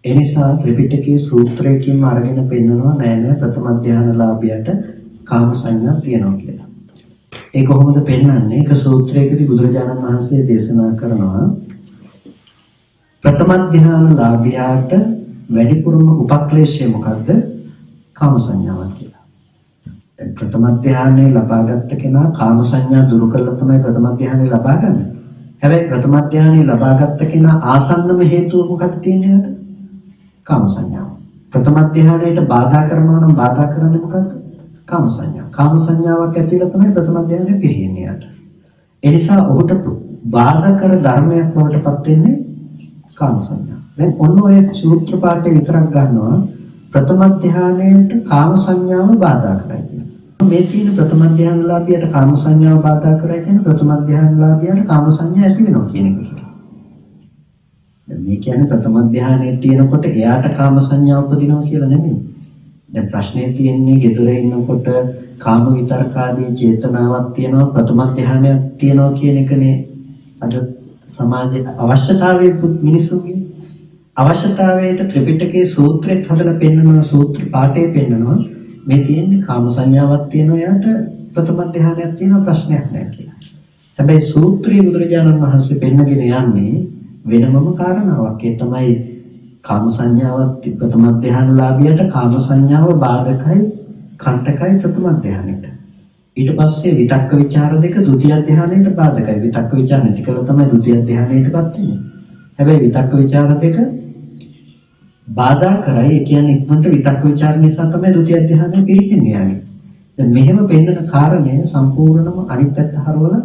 ඒ නිසා ත්‍රිපිටකයේ සූත්‍රයකින්ම අරගෙන පෙන්නනවා නෑ ප්‍රථම ධානලාභියට කාම සංඥා තියෙනවා කියලා. ඒ කොහොමද පෙන්වන්නේ? ඒක සූත්‍රයකදී බුදුරජාණන් වහන්සේ දේශනා කරනවා ප්‍රථම ධානලාභියාට වැඩිපුරම උපක්ලේශය මොකද්ද? කාම සංඥාවක් කියලා. දැන් ප්‍රථම ධානය ලබාගත් කෙනා කාම සංඥා දුරු කළා තමයි ප්‍රථම ධානය ලබා ගන්න. හැබැයි ප්‍රථම ධානය ලබාගත් කෙනා ආසන්නම හේතුව මොකක්ද තියෙන්නේ? කාම සංඥාව. ප්‍රථම ධානයට බාධා කරනවා නම් බාධා කරන්නේ මොකක්ද? කාම සංඥා. කාම සංඥාවක් ඇතිවලා තමයි ප්‍රථම ධානය පිරෙන්නේ යට. ඒ නිසා ඔහුට බාධා කර ධර්මයක් වලටපත් වෙන්නේ කාම සංඥා. දැන් ඔන්න ඔය සූත්‍ර පාඨය විතරක් ගන්නවා ප්‍රථම ධානයට කාම සංඥාව බාධා කරයි කියන. මේ තියෙන ප්‍රථම ධානලාභියට කාම සංඥාව බාධා කරයි කියන ප්‍රථම ධානලාභියට කාම සංඥා ඇති වෙනවා කියන එක. මේ කියන්නේ ප්‍රථම ධානයේ තියෙනකොට එයාට කාම සංඥා උපදිනවා කියලා නෙමෙයි. දැන් ප්‍රශ්නේ තියෙන්නේ ගෙදර ඉන්නකොට කාම විතරකාදී චේතනාවක් තියෙනවා ප්‍රථම ධානයක් තියෙනවා කියන එකනේ අද සමාජයේ අවශ්‍යතාවයේ මිනිසුන්ගේ අවශ්‍යතාවයට ත්‍රිපිටකයේ සූත්‍රයක් හදලා පෙන්නනවා සූත්‍ර පාඨය පෙන්නනවා මේ තියෙන්නේ කාම සංඥාවක් තියෙනවා එයාට ප්‍රථම ධානයක් තියෙනවා ප්‍රශ්නයක් නැහැ කියලා. හැබැයි සූත්‍රයේ බුදුරජාණන් වහන්සේ පෙන්නගෙන යන්නේ වෙනමම කාරණාවක්. ඒ තමයි කාම සංඥාවත් ප්‍රථම ධානලාභියට කාම සංඥාව බාධකයි කණ්ඨකයි ප්‍රථම ධානයට. ඊට පස්සේ විතක්ක ਵਿਚාර දෙක ဒုတိ ය ධානයට බාධකයි. විතක්ක ਵਿਚාර නැති කළා තමයි ဒုတိ ය ධානයටපත් වෙන්නේ. හැබැයි විතක්ක ਵਿਚාර දෙක බාධා කරයි. ඒ කියන්නේ ඉක්මනට විතක්ක ਵਿਚාර නිසා තමයි ဒုတိ ය ධානය පිරිහෙන්නේ යන්නේ. දැන් මෙහෙම පෙන්නන කාරණය සම්පූර්ණම අනිත් පැත්ත හරවලා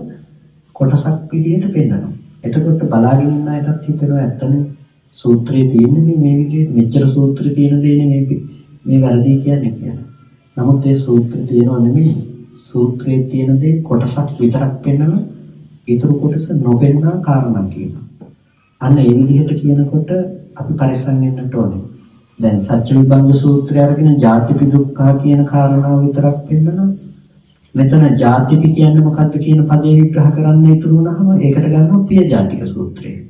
කොටසක් විදිහට පෙන්නනවා. එතකොට බලාගෙන ඉන්න අයටත් හිතෙනවා ඇත්තනේ සූත්‍රයේ තියෙන්නේ මේ විදිහට මෙච්චර සූත්‍රය තියෙන දෙන්නේ මේ වැරදි කියන්නේ කියලා. නමුත් ඒ සූත්‍රය තියෙනව නෙමෙයි. සූත්‍රයේ තියෙන දේ කොටසක් විතරක් පෙන්නන ඊටු කොටස නොපෙන්නා කාරණා කියනවා. අන්න ඒ විදිහට කියනකොට අපි පරිස්සම් වෙන්නට ඕනේ. දැන් සත්‍ය විභංග සූත්‍රය අරගෙන ජාතිපි දුක්ඛ කියන කාරණාව විතරක් පෙන්නනවා. මෙතන ජාතිපි කියන්නේ මොකක්ද කියන පදේ විග්‍රහ කරන්න ඉතුරු වුණාම ඒකට ගන්නවා පිය ජාතික සූත්‍රය.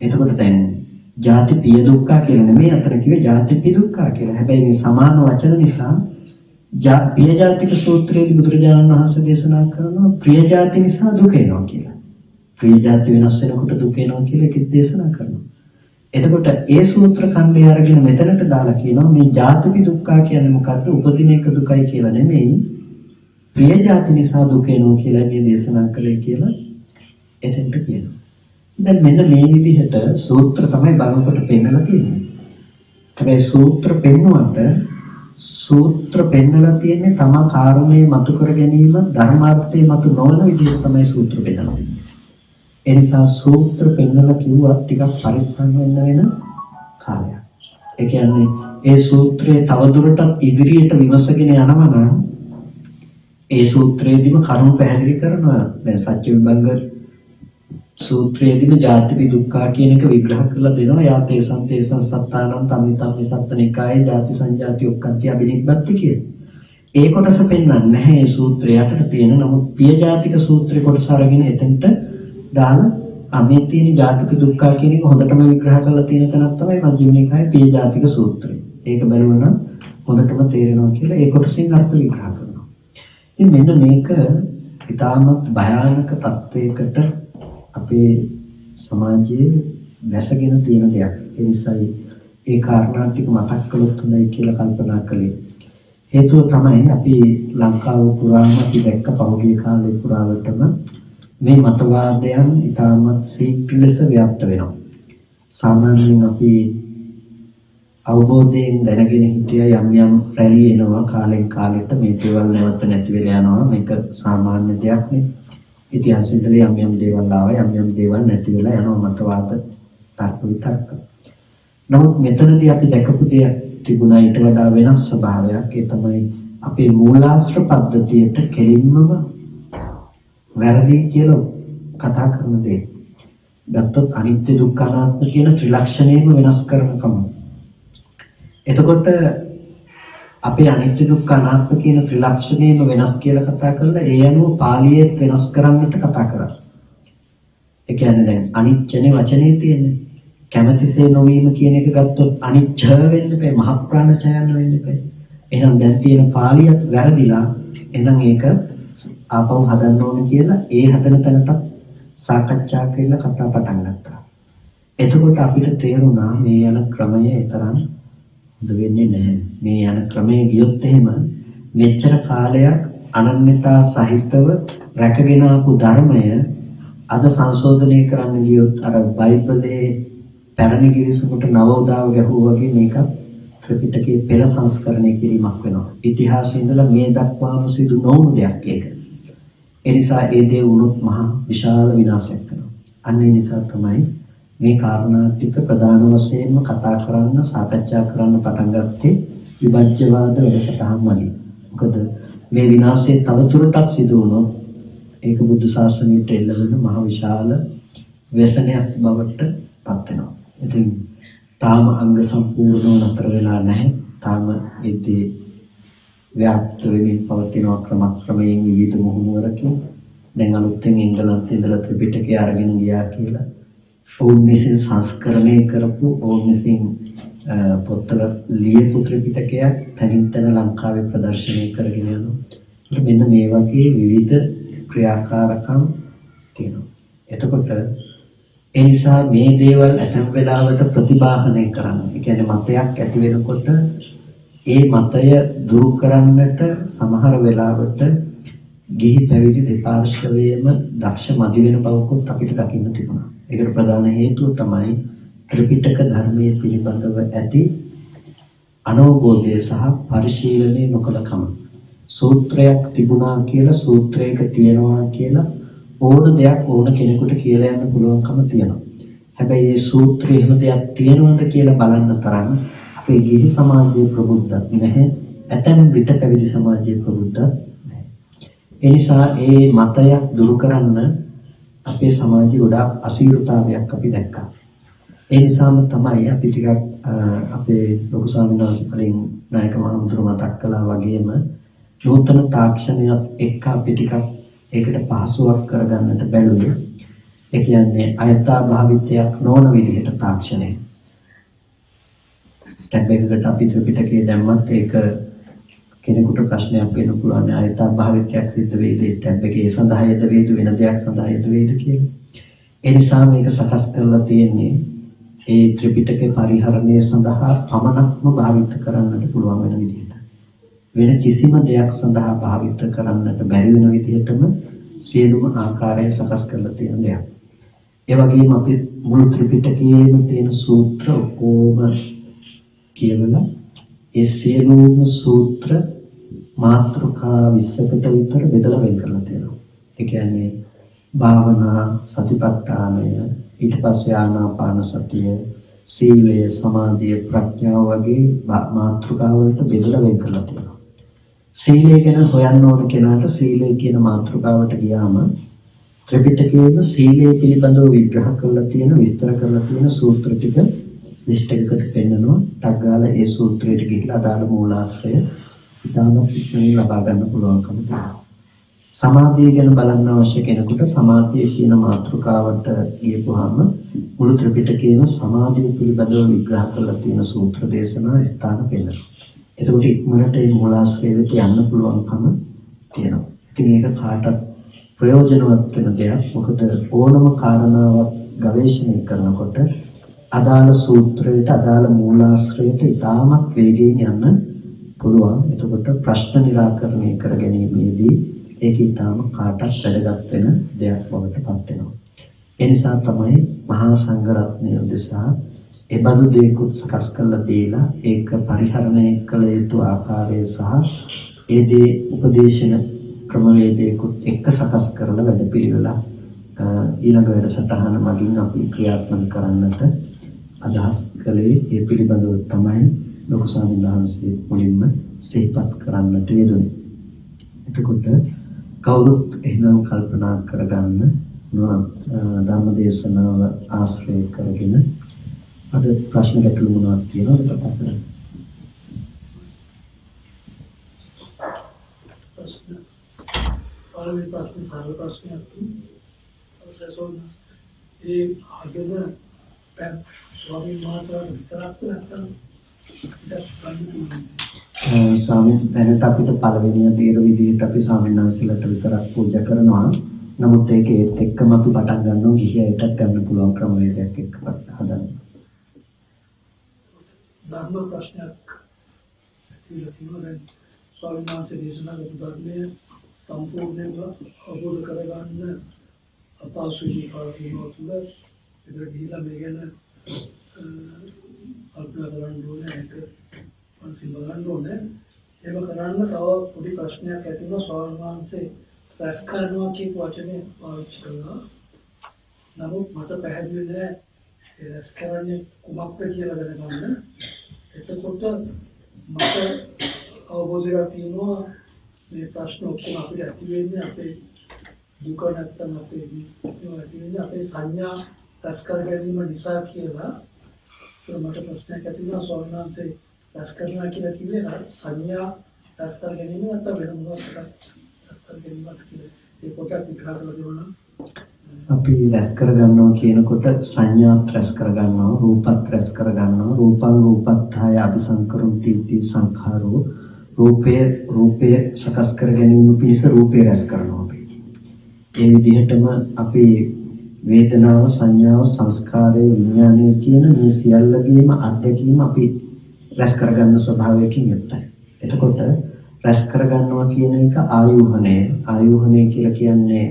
එතකොට දැන් ජාතිපිය දුක්ඛ කියලා නෙමෙයි අතන කිව්වේ ජාතිපි දුක්ඛ කියලා. හැබැයි මේ සමාන වචන නිසා පිය ජාතික සූත්‍රයේදී බුදුරජාණන් වහන්සේ දේශනා කරනවා ප්‍රිය ජාති නිසා දුක එනවා කියලා. ප්‍රිය ජාති වෙනස් වෙනකොට දුක එනවා කියලා ඒකෙත් දේශනා කරනවා. එතකොට ඒ සූත්‍ර ඛණ්ඩය අරගෙන මෙතනට දාලා කියනවා මේ ජාතිපි දුක්ඛ කියන්නේ මොකද්ද? උපදින එක දුකයි කියලා නෙමෙයි. ප්‍රිය ජාති නිසා දුක එනවා කියලා මේ දේශනා කළේ කියලා එතෙන්ට කියනවා. දැන් මෙන්න මේ විදිහට සූත්‍ර තමයි බලනකොට පෙන්නලා තියෙන්නේ. හැබැයි සූත්‍ර පෙන්නලා තියෙන්නේ තම කාරණේ මතු කර ගැනීම ධර්මාර්ථයේ මතු නොවන විදිහට තමයි සූත්‍ර පෙන්නලා තියෙන්නේ. ඒ නිසා සූත්‍ර පෙන්වලා කිව්වා ටිකක් පරිස්සම් වෙන්න වෙන කාලයක්. ඒ කියන්නේ ඒ සූත්‍රයේ තවදුරටත් ඉදිරියට විමසගෙන යනවා නම් ඒ සූත්‍රයේදීම කරුණු පැහැදිලි කරනවා. දැන් සත්‍ය විභංග සූත්‍රයේදීම ජාතිපි දුක්ඛා කියන එක විග්‍රහ කරලා දෙනවා. යාතේ සම්තේසං සත්තානම් තමිතම් සත්තනිකායේ ජාති සංජාති ඔක්කන්ති අබිනිබ්බති කියන. ඒ කොටස පෙන්වන්නේ නැහැ මේ සූත්‍රය යටට තියෙන. නමුත් පිය ජාතික සූත්‍රේ කොටස අරගෙන එතනට දාලා අමේ තියෙන ජාතිපි දුක්ඛා කියන එක හොඳටම විග්‍රහ කරලා තියෙන තැනක් තමයි මජ්ක්‍ධිම නිකායේ පිය ජාතික සූත්‍රය. ඒක බලනවා නම් හොඳටම තේරෙනවා කියලා ඒ කොටසින් අර්ථ විග්‍රහ කරනවා. ඉතින් මෙන්න මේක ඉතාමත් භයානක තත්වයකට අපේ සමාජයේ වැසගෙන තියෙන දෙයක්. ඒ නිසායි ඒ කාරණා ටික මතක් කළොත් හොඳයි කියලා කල්පනා කළේ. හේතුව තමයි අපි ලංකාව පුරාම අපි දැක්ක පහුගිය කාලේ පුරාවටම මේ මතවාදයන් ඉතාමත් ශීඝ්‍ර ලෙස ව්‍යාප්ත වෙනවා. සාමාන්‍යයෙන් අපි අවබෝධයෙන් දැනගෙන හිටිය යම් යම් රැලි එනවා කාලෙන් කාලෙට මේ දේවල් නැවත නැති වෙලා යනවා. මේක සාමාන්‍ය දෙයක් නේ. ඉතිහාසෙදලා යම් යම් දේවල් ආවා යම් යම් දේවල් නැති වෙලා යනවා මතවාද තර්ක විතර්ක. නමුත් මෙතනදී අපි දැකපු දෙයක් තිබුණා ඊට වඩා වෙනස් ස්වභාවයක්. ඒ තමයි අපේ මූලාශ්‍ර පද්ධතියට කෙලින්මම වැරදි කියලා කතා කරන දේ. ගත්තොත් අනිත්‍ය දුක්ඛ අනාත්ම කියන ත්‍රිලක්ෂණයම වෙනස් කරනකම. එතකොට අපේ අනිත්‍ය දුක්ඛ අනාත්ම කියන ත්‍රිලක්ෂණයම වෙනස් කියලා කතා කරලා ඒ අනුව පාළියේ වෙනස් කරන්නට කතා කරා. ඒ කියන්නේ දැන් අනිච්චනේ වචනේ තියෙන්නේ. කැමැතිසේ නොවීම කියන එක ගත්තොත් අනිච්ච වෙන්න බෑ මහ ප්‍රාණචයන වෙන්න බෑ. එහෙනම් දැන් තියෙන පාළියත් වැරදිලා එහෙනම් ඒක ආපහු හදන්න ඕනේ කියලා ඒ හදන තැනට සාකච්ඡා කරලා කතා පටන් ගත්තා. එතකොට අපිට තේරුණා මේ යන ක්‍රමය තරම් හොඳ වෙන්නේ නැහැ. මේ යන ක්‍රමයේ ගියොත් එහෙම මෙච්චර කාලයක් අනන්‍යතා සහිතව රැකගෙන ආපු ධර්මය අද සංශෝධනය කරන්න ගියොත් අර බයිබලයේ පැරණි ගිවිසුමට නව උදාව ගැහුවා වගේ මේක ත්‍රිපිටකයේ පෙර සංස්කරණය කිරීමක් වෙනවා. ඉතිහාසයේ ඉඳලා මේ දක්වාම සිදු නොවුණු දෙයක් ඒක. ඒ නිසා ඒ දේ වුණොත් මහා විශාල විනාශයක් වෙනවා. අන්න ඒ නිසා තමයි මේ කාරණා ටික ප්‍රධාන වශයෙන්ම කතා කරන්න සාකච්ඡා කරන්න පටන් ගත්තේ විභජ්‍යවාද වැඩසටහන් වලින්. මොකද මේ විනාශය තවදුරටත් සිදු වුණොත් ඒක බුද්ධ ශාසනයට එල්ල වෙන මහ විශාල ව්‍යසනයක් බවට පත් වෙනවා. ඉතින් තාම අංග සම්පූර්ණව නතර වෙලා නැහැ. තාම ඒදී ව්‍යාප්ත වෙමින් පවතින ක්‍රමයෙන් විවිධ මුහුණුවරකින් දැන් අලුතෙන් එංගලන්තයේ ඉඳලා ත්‍රිපිටකය අරගෙන ගියා කියලා ඔවුන් විසින් සංස්කරණය කරපු ඔවුන් විසින් පොත්වල ලියපු ත්‍රිපිටකයක් තනින් තන ලංකාවේ ප්‍රදර්ශනය කරගෙන යනවා. මෙන්න මේ වගේ විවිධ ක්‍රියාකාරකම් තියෙනවා. එතකොට ඒ නිසා මේ දේවල් ඇතැම් වෙලාවට ප්‍රතිබාහනය කරන්න. ඒ කියන්නේ මතයක් ඇති වෙනකොට ඒ මතය දුරු කරන්නට සමහර වෙලාවට ගිහි පැවිදි දෙපාර්ශ්වයේම දක්ෂ මදි වෙන බවකුත් අපිට දකින්න තිබුණා. ඒකට ප්‍රධාන හේතුව තමයි ත්‍රිපිටක ධර්මයේ පිළිබඳව ඇති අනවබෝධය සහ පරිශීලනය නොකළකම. සූත්‍රයක් තිබුණා කියලා සූත්‍රයක තියෙනවා කියලා ඕන දෙයක් ඕන කෙනෙකුට කියලා යන්න පුළුවන්කම තියෙනවා. හැබැයි මේ සූත්‍රයේ එහෙම දෙයක් තියෙනවද කියලා බලන්න තරම් අපේ ගිහි සමාජයේ ප්‍රබුද්ධක් නැහැ. ඇතැම් විට පැවිදි සමාජයේ ප්‍රබුද්ධක් නැහැ. ඒ නිසා ඒ මතයක් දුරු කරන්න අපේ සමාජයේ ගොඩාක් අසීරුතාවයක් අපි දැක්කා. ඒ නිසාම තමයි අපි ටිකක් අපේ ලොකු ස්වාමීන් වහන්සේ කලින් නායක මහමුදුර මතක් කළා වගේම නූතන තාක්ෂණයත් එක්ක අපි ටිකක් ඒකට පහසුවක් කරගන්නට බැලුවේ. ඒ කියන්නේ අයථා භාවිතයක් නොවන විදිහට තාක්ෂණය. ටැබ් එකකට අපි ත්‍රිපිටකය දැම්මත් ඒක කෙනෙකුට ප්‍රශ්නයක් වෙන්න පුළුවන්. අයථා භාවිතයක් සිද්ධ වෙයිද ටැබ් එකේ සඳහා යෙද වේද වෙන දෙයක් සඳහා යෙද වේද කියලා. ඒ නිසා මේක සකස් කරලා තියෙන්නේ ඒ ත්‍රිපිටකේ පරිහරණය සඳහා පමණක්ම භාවිත කරන්නට පුළුවන් වෙන විදිහට. වෙන කිසිම දෙයක් සඳහා භාවිත කරන්නට බැරි වෙන විදිහටම සියලුම ආකාරයෙන් සකස් කරලා තියෙන දෙයක්. ඒ වගේම අපි මුළු ත්‍රිපිටකයේම තියෙන සූත්‍ර ඔක්කොම කියවලා ඒ සියලුම සූත්‍ර මාතෘකා 20කට විතර බෙදලා වෙන් කරලා තියෙනවා. ඒ කියන්නේ භාවනා සතිපට්ඨානය ඊට පස්සේ ආනාපාන සතිය සීලය සමාධිය ප්‍රඥාව වගේ මාතෘකාවලට බෙදලා වෙන් කරලා තියෙනවා. සීලය ගැන හොයන්න ඕන කෙනාට සීලය කියන මාතෘකාවට ගියාම ත්‍රිපිටකයේම සීලය පිළිබඳව විග්‍රහ කරලා තියෙන විස්තර කරලා තියෙන සූත්‍ර ටික ලිස්ට් එකකට පෙන්නනවා. ටක් ගාලා ඒ සූත්‍රයට ගිහිල්ලා අදාළ මූලාශ්‍රය ඉතාමත් ඉක්මනින් ලබා ගන්න පුළුවන්කම තියෙනවා. සමාධිය ගැන බලන්න අවශ්‍ය කෙනෙකුට සමාධිය කියන මාතෘකාවට ගියපුවාම මුළු ත්‍රිපිටකයේම සමාධිය පිළිබඳව විග්‍රහ කරලා තියෙන සූත්‍ර දේශනා ස්ථාන පෙන්නනවා. එතකොට ඉක්මනට මේ මූලාශ්‍රයට යන්න පුළුවන්කම තියෙනවා. ඉතින් ඒක කාටත් ප්‍රයෝජනවත් වෙන දෙයක්. මොකද ඕනම කාරණාවක් ගවේෂණය කරනකොට අදාළ සූත්‍රයට අදාළ මූලාශ්‍රයට ඉතාමත් වේගයෙන් යන්න පුළුවන්. එතකොට ප්‍රශ්න निराකරණය කර ගැනීමේදී ඒක ඊටාම කාටත් වැදගත් වෙන දෙයක් බවට පත් වෙනවා. ඒ නිසා තමයි මහා සංඝරත්නය උදෙසා ඒ බඳු දෙයකුත් සකස් කරලා දීලා ඒක පරිහරණය කළ යුතු ආකාරය සහ ඒ දේ උපදේශන ක්‍රමවේදයකුත් එක්ක සකස් කරලා වැඩපිළිවෙලා ඊළඟ වැඩසටහන මගින් අපි ක්‍රියාත්මක කරන්නට අදහස් කළේ. ඒ පිළිබඳව තමයි ලොකු ස්වාමීන් වහන්සේ මුලින්ම සිහිපත් කරන්නට යෙදුනේ. එතකොට කවුරුත් එහෙනම් කල්පනා කරගන්න ධර්ම දේශනාව ආශ්‍රය කරගෙන අද ප්‍රශ්න ගැටළු මොනවද කියනවද කතා කරන්නේ? පළවෙනි ප්‍රශ්නේ සරල ප්‍රශ්නයක් තියෙනවා. ඒ අදම දැන් ස්වාමීන් වහන්සේලා විතරක් නැත්නම් ස්වාමීන් දැනට අපිට පළවෙනිය දේර විදිහට අපි ස්වාමීන් වහන්සේලාට විතරක් පූජා කරනවා. නමුත් ඒකත් එක්කම අපි පටන් ගන්නවා ගිහියටත් ගන්න පුළුවන් ක්‍රමවේදයක් එක්ක හදන්න. ධර්ම ප්‍රශ්නයක් තියෙනවා. දැන් ස්වාමීන් වහන්සේ දේශනා කරපු ධර්මයේ සම්පූර්ණයෙන්ම අවබෝධ කරගන්න අපහසුයි කාලීනව තුළ ඉදිරියට ගිහිලා මේ ගැන කල්පනා කරන්න ඕනේ. ඒක පන්සල් බලන්න ඕනේ. ඒක කරන්න තව පොඩි ප්‍රශ්නයක් ඇති වෙනවා. ස්වාමීන් වහන්සේ රැස් කරනවා කියන වචනේ පාවිච්චි කරනවා. නමුත් මට පැහැදිලි නෑ ඒ රැස් කරන්නේ කුමක්ද කියලා දැනගන්න. එතකොට මට අවබෝධයක් තියෙනවා මේ ප්‍රශ්න ඔක්කොම අපිට ඇති වෙන්නේ අපේ දුක නැත්තම් අපේ ඇති වෙන්නේ අපේ සංඥා රැස් කර ගැනීම නිසා කියලා. ඒක මට ප්‍රශ්නයක් ඇති වුණා. ස්වාමීන් වහන්සේ රැස් කරනවා කියලා කිව්වේ සංඥා රැස් කර ගැනීම නැත්තම් වෙන මොකක්ද රැස් කර ගැනීමක් කියලා. ඒ පොතක් විග්‍රහ කරලා දෙනවා. අපි රැස් කර ගන්නවා කියනකොට සංඥාත් රැස් කර ගන්නවා, රූපත් රැස් කර ගන්නවා. රූපං රූපත්ථය අபிසංකරොන්ති इति සංඛාරෝ. රූපය සකස් කර ගැනීම පිණිස රූපය රැස් කරනවා අපි. ඒ විදිහටම අපි වේදනාව, සංඥාව, සංස්කාරය, විඥානය කියන මේ සියල්ලගේම අත්දැකීම අපි රැස් කරගන්න ස්වභාවයකින් යුක්තයි. එතකොට රැස් කරගන්නවා කියන එක ආයෝහණය. ආයෝහණය කියලා කියන්නේ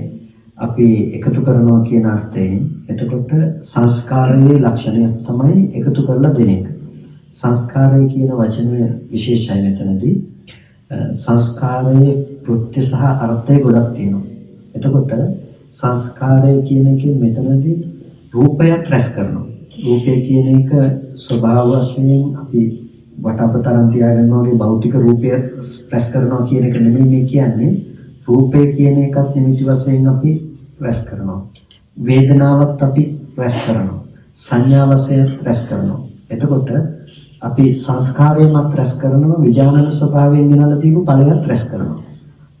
අපි එකතු කරනවා කියන අර්ථයෙන්. එතකොට සංස්කාරයේ ලක්ෂණය තමයි එකතු කරලා දෙන එක. සංස්කාරය කියන වචනය විශේෂයි මෙතනදී. සංස්කාරයේ කෘත්‍ය සහ අර්ථය ගොඩක් තියෙනවා. එතකොට සංස්කාරය කියන එකේ මෙතනදී රූපයක් රැස් කරනවා. රූපය කියන එක ස්වභාව වශයෙන් අපි වටපතරන් තියාගන්නවා වගේ භෞතික රූපය රැස් කරනවා කියන එක නෙමෙයි මේ කියන්නේ. රූපය කියන එකත් නිමිති වශයෙන් අපි රැස් කරනවා. වේදනාවත් අපි රැස් කරනවා. සංඥා වශයෙන් රැස් කරනවා. එතකොට අපි සංස්කාරයමත් රැස් කරනවා, විඥාන ස්වභාවයෙන් ගෙනලා දීපු ඵලයක් රැස් කරනවා.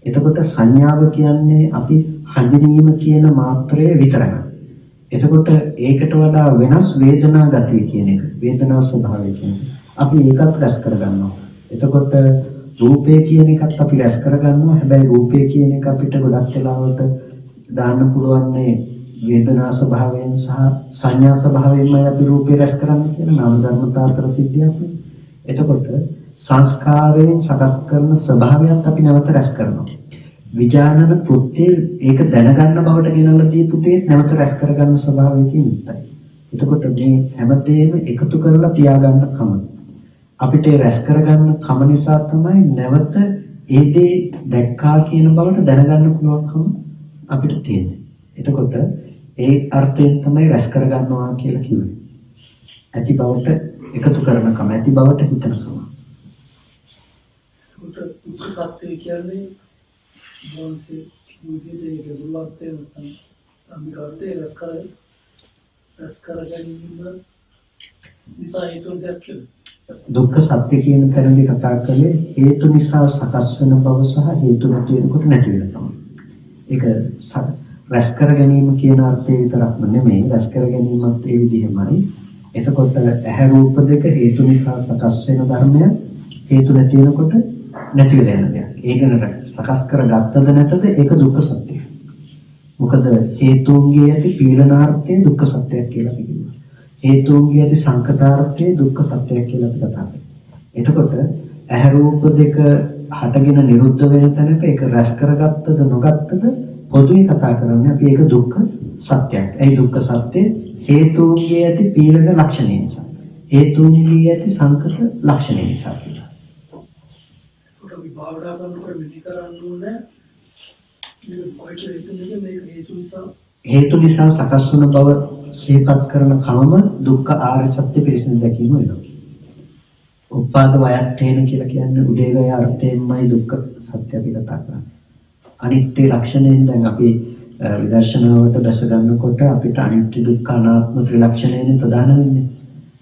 එතකොට සංඥාව කියන්නේ අපි හඳුනීම කියන මාත්‍රය විතරයි. එතකොට ඒකට වඩා වෙනස් වේදනා ගතිය කියන එක, වේදනා ස්වභාවය කියන එක අපි ඒකත් රැස් කරගන්නවා. එතකොට රූපය කියන එකත් අපි රැස් කරගන්නවා. හැබැයි රූපය කියන එක අපිට ගොඩක් වෙලාවට දාන්න පුළුවන්නේ වේදනා ස්වභාවයෙන් සහ සංඥා ස්වභාවයෙන්මයි අපි රූපය රැස් කරන්නේ කියන නාම ධර්මතා අතර සිද්ධියක් නේ. එතකොට සංස්කාරයෙන් සකස් කරන ස්වභාවයත් අපි නැවත රැස් කරනවා. විඥානන කෘත්‍ය ඒක දැනගන්න බවට ගෙනල්ලා දීපු දේ නැවත රැස් කරගන්න ස්වභාවයකින් යුක්තයි. එතකොට මේ හැමදේම එකතු කරලා තියාගන්න කම. අපිට රැස් කරගන්න කම නිසා තමයි නැවත ඒ දේ දැක්කා කියන බවට දැනගන්න පුළුවන්කම අපිට තියෙන්නේ. එතකොට ඒ අර්ථයෙන් තමයි රැස් කර ගන්නවා කියලා කිව්වේ. ඇති බවට එකතු කරනකම, ඇති බවට හිතනකම. උට සත්‍ය කියන්නේ මොන්සේ මුදිතේ ගැඹුරුවත්ේ නැත්නම් අමිකාර්තේ රැස් කර ගැනීම නිසා හේතු දෙයක් කියලා. දුක්ඛ සත්‍ය කියන තරමේ කතා කළේ හේතු නිසා සකස් වෙන බව සහ හේතු නැති වෙනකොට නැති වෙන බව. ඒක රැස් කර ගැනීම කියන අර්ථය විතරක්ම නෙමෙයි, රැස් කර ගැනීමත් ඒ විදිහමයි. එතකොට ඇහැ රූප දෙක හේතු නිසා සකස් වෙන ධර්මයක්, හේතු නැති වෙනකොට නැති වෙලා යන දෙයක්. ඒක නේද සකස් කරගත්තද නැතද ඒක දුක්ඛ සත්‍යය. මොකද හේතුන්ගේ ඇති පීඩනාර්ථය දුක්ඛ සත්‍යයක් කියලා කියනවා. හේතුන්ගේ ඇති සංකතාර්ථය දුක්ඛ සත්‍යයක් කියලා අපි කතා කරනවා. එතකොට ඇහැ රූප දෙක හටගෙන නිරුද්ධ වෙන තැනක ඒක රැස් කරගත්තද නොගත්තද පොදුවේ කතා කරන්නේ අපි ඒක දුක්ඛ සත්‍යයක්. ඒ දුක්ඛ සත්‍ය හේතුන්ගේ ඇති පීඩන ලක්ෂණය නිසා. හේතුන්ගේ ඇති සංකත ලක්ෂණය නිසා කියලා. ඒක අපි භාවනා කරනකොට මෙහි කරන්න ඕනේ. හේතු නිසා සකස් වන බව සිහිපත් කරන කමම දුක්ඛ ආර්ය සත්‍ය පිරිසිදු දැකීම වෙනවා. උපාද වයත්තේන කියලා කියන්නේ උදේවැය අර්ථයෙන්මයි දුක්ඛ සත්‍ය අපි කතා කරන්නේ. අනිත්‍ය ලක්ෂණයෙන් දැන් අපි විදර්ශනාවට දැස ගන්නකොට අපිට අනිත්‍ය දුක්ඛ අනාත්ම ත්‍රිලක්ෂණයෙන් ප්‍රධාන වෙන්නේ.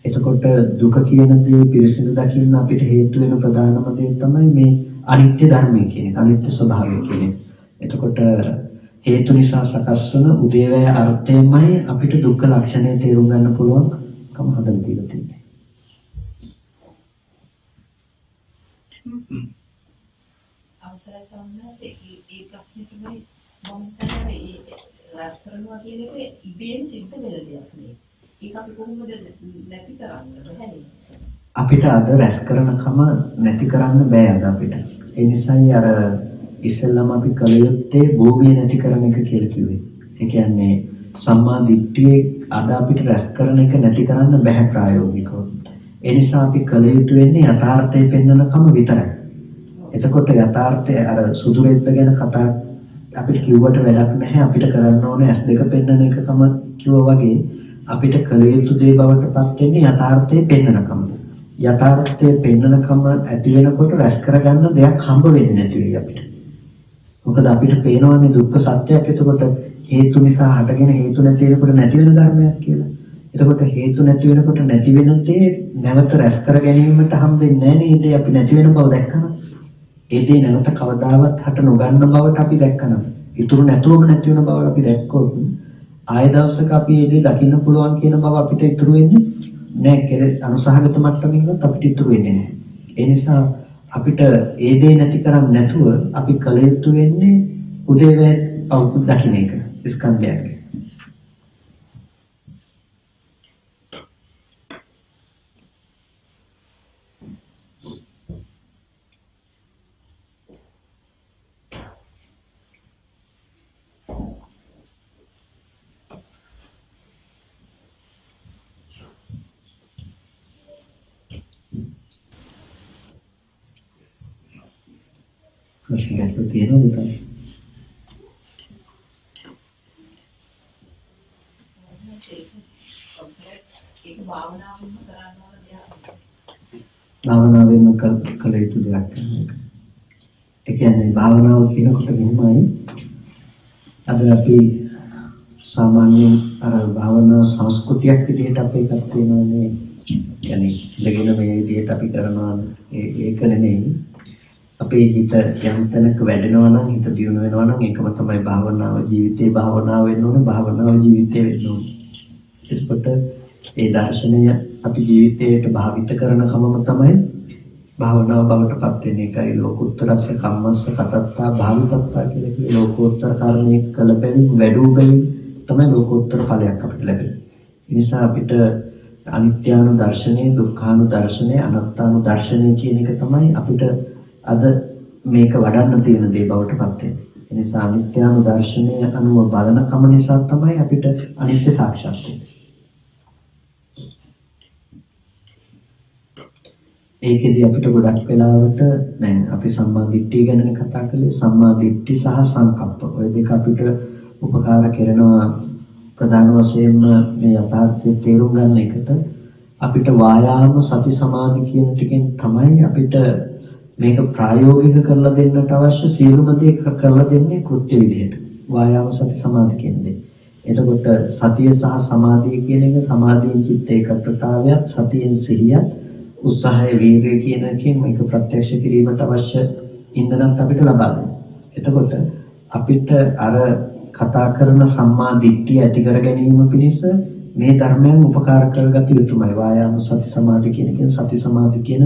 එතකොට දුක කියන දේ පිරිසිදු දකින්න අපිට හේතු වෙන ප්‍රධානම දේ තමයි මේ අනිත්‍ය ධර්මය කියන්නේ, අනිත්‍ය ස්වභාවය කියන්නේ. එතකොට හේතු නිසා සකස් වන උදේවැය අර්ථයෙන්මයි අපිට දුක්ඛ ලක්ෂණය තේරුම් ගන්න පුළුවන්කම හදලා තියෙන්නේ. අවසරයි සම්මත ඒ ප්‍රශ්නේ තමයි මම කියන්නේ රැස් කරනවා කියන එක ඉබේම සිද්ධ වෙන දෙයක් නේ. ඒක අපි කොහොමද නැති කරන්නේ බැහැ. අපිට අද රැස් කරනකම නැති කරන්න බෑ අද අපිට. ඒ නිසායි අර ඉස්සෙල්ලාම අපි කල යුත්තේ භූමිය නැති කරන එක කියලා කිව්වේ. ඒ කියන්නේ සම්මා දිට්ඨියේ අද අපිට රැස් කරන එක නැති කරන්න බෑ ප්‍රායෝගිකව. ඒ නිසා අපි කල යුතු වෙන්නේ යථාර්ථය පෙන්වනකම විතරයි. එතකොට යථාර්ථය අර සුදු රෙද්ද ගැන කතා අපිට කිව්වට වැඩක් නැහැ. අපිට කරන්න ඕනේ S2 පෙන්වන එකකම කිව්වා වගේ අපිට කල යුතු දේ බවට පත් වෙන්නේ යථාර්ථය පෙන්වනකම. යථාර්ථය පෙන්වනකම ඇති වෙනකොට රැස් කරගන්න දෙයක් හම්බ වෙන්නේ නැති වෙයි අපිට. මොකද අපිට පේනවානේ දුක්ඛ සත්‍යයක්. එතකොට හේතු නිසා හටගෙන හේතු නැති වෙනකොට නැති වෙන ධර්මයක් කියලා. එතකොට හේතු නැති වෙනකොට නැති වෙන දේ නැවත රැස් කර ගැනීමට හම්බෙන්නේ නැහැ නේද? අපි නැති වෙන බව දැක්කම ඒ දේ නැවත කවදාවත් හට නොගන්න බවට අපි දැක්කම ඉතුරු නැතුවම නැති වෙන බව අපි දැක්කොත් ආය දවසක අපි ඒ දේ දකින්න පුළුවන් කියන බව අපිට ඉතුරු වෙන්නේ නැහැ. කෙලෙස් අනුසහගත මට්ටමින්වත් අපිට ඉතුරු වෙන්නේ නැහැ. ඒ නිසා අපිට ඒ දේ නැති කරන්නේ නැතුව අපි කල යුතු වෙන්නේ උදේවැය අවුත් දකින්න එක ස්කන්ධයක්. ප්‍රශ්නයක් තියෙනවද තමයි? ඒක භාවනාවෙන්ම කරන්න ඕන දෙයක්. භාවනාවෙන්ම කළ යුතු දෙයක් තමයි. ඒ කියන්නේ භාවනාව කියනකොට මෙහෙමයි. අද අපි සාමාන්‍යයෙන් අර භාවනා සංස්කෘතියක් විදිහට අපේ එකක් තියෙනවානේ. يعني ඉඳගෙන මේ විදිහට අපි කරනවා ඒක නෙමෙයි. අපේ හිත යම් තැනක වැඩෙනවා නම් හිත දියුණු වෙනවා නම් ඒකම තමයි භාවනාව. ජීවිතේ භාවනාව වෙන්න ඕනේ, භාවනාව ජීවිතේ වෙන්න ඕනේ. එතකොට ඒ දර්ශනය අපි ජීවිතයට භාවිත කරන කමම තමයි භාවනාව බවට පත් වෙන්නේ. ඒකයි ලෝකුත්තරස්ස කම්මස්ස කතත්තා භාවිතත්තා කියලා කියන්නේ. ලෝකෝත්තර කර්මයේ කළ බැවින් වැඩූ බැවින් තමයි ලෝකෝත්තර ඵලයක් අපිට ලැබෙන්නේ. ඒ නිසා අපිට අනිත්‍යානු දර්ශනය, දුක්ඛානු දර්ශනය, අනාත්මානු දර්ශනය කියන එක තමයි අපිට අද මේක වඩන්න තියෙන දේ බවට පත් වෙන්නේ. ඒ නිසා අනිත්‍යානු දර්ශනය අනුව බලන කම නිසා තමයි අපිට අනිත්‍ය සාක්ෂාත් වෙන්නේ. ඒකෙදි අපිට ගොඩක් වෙලාවට දැන් අපි සම්මා දිට්ඨිය ගැන කතා කළේ. සම්මා දිට්ඨි සහ සංකප්ප ඔය දෙක අපිට උපකාර කරනවා ප්‍රධාන වශයෙන්ම මේ යථාර්ථයේ තේරුම් ගන්න එකට අපිට වායාම සති සමාධි කියන ටිකෙන් තමයි අපිට මේක ප්‍රායෝගික කරලා දෙන්නට අවශ්‍ය සියලුම දේ කරලා දෙන්නේ කෘත්‍ය විදිහට. වායාම සති සමාධි කියන්නේ. එතකොට සතිය සහ සමාධිය කියන එක සමාධියෙන් චිත්ත ඒකග්‍රතාවයත් සතියෙන් සිහියත් උත්සාහය වීර්යය කියන එකෙන් මේක ප්‍රත්‍යක්ෂ කිරීමට අවශ්‍ය ඉන්ධනත් අපිට ලබා දෙනවා. එතකොට අපිට අර කතා කරන සම්මා දිට්ඨිය ඇති කර ගැනීම පිණිස මේ ධර්මයන් උපකාර කරගත යුතුමයි. වායාම සති සමාධි කියන එකෙන් සති සමාධි කියන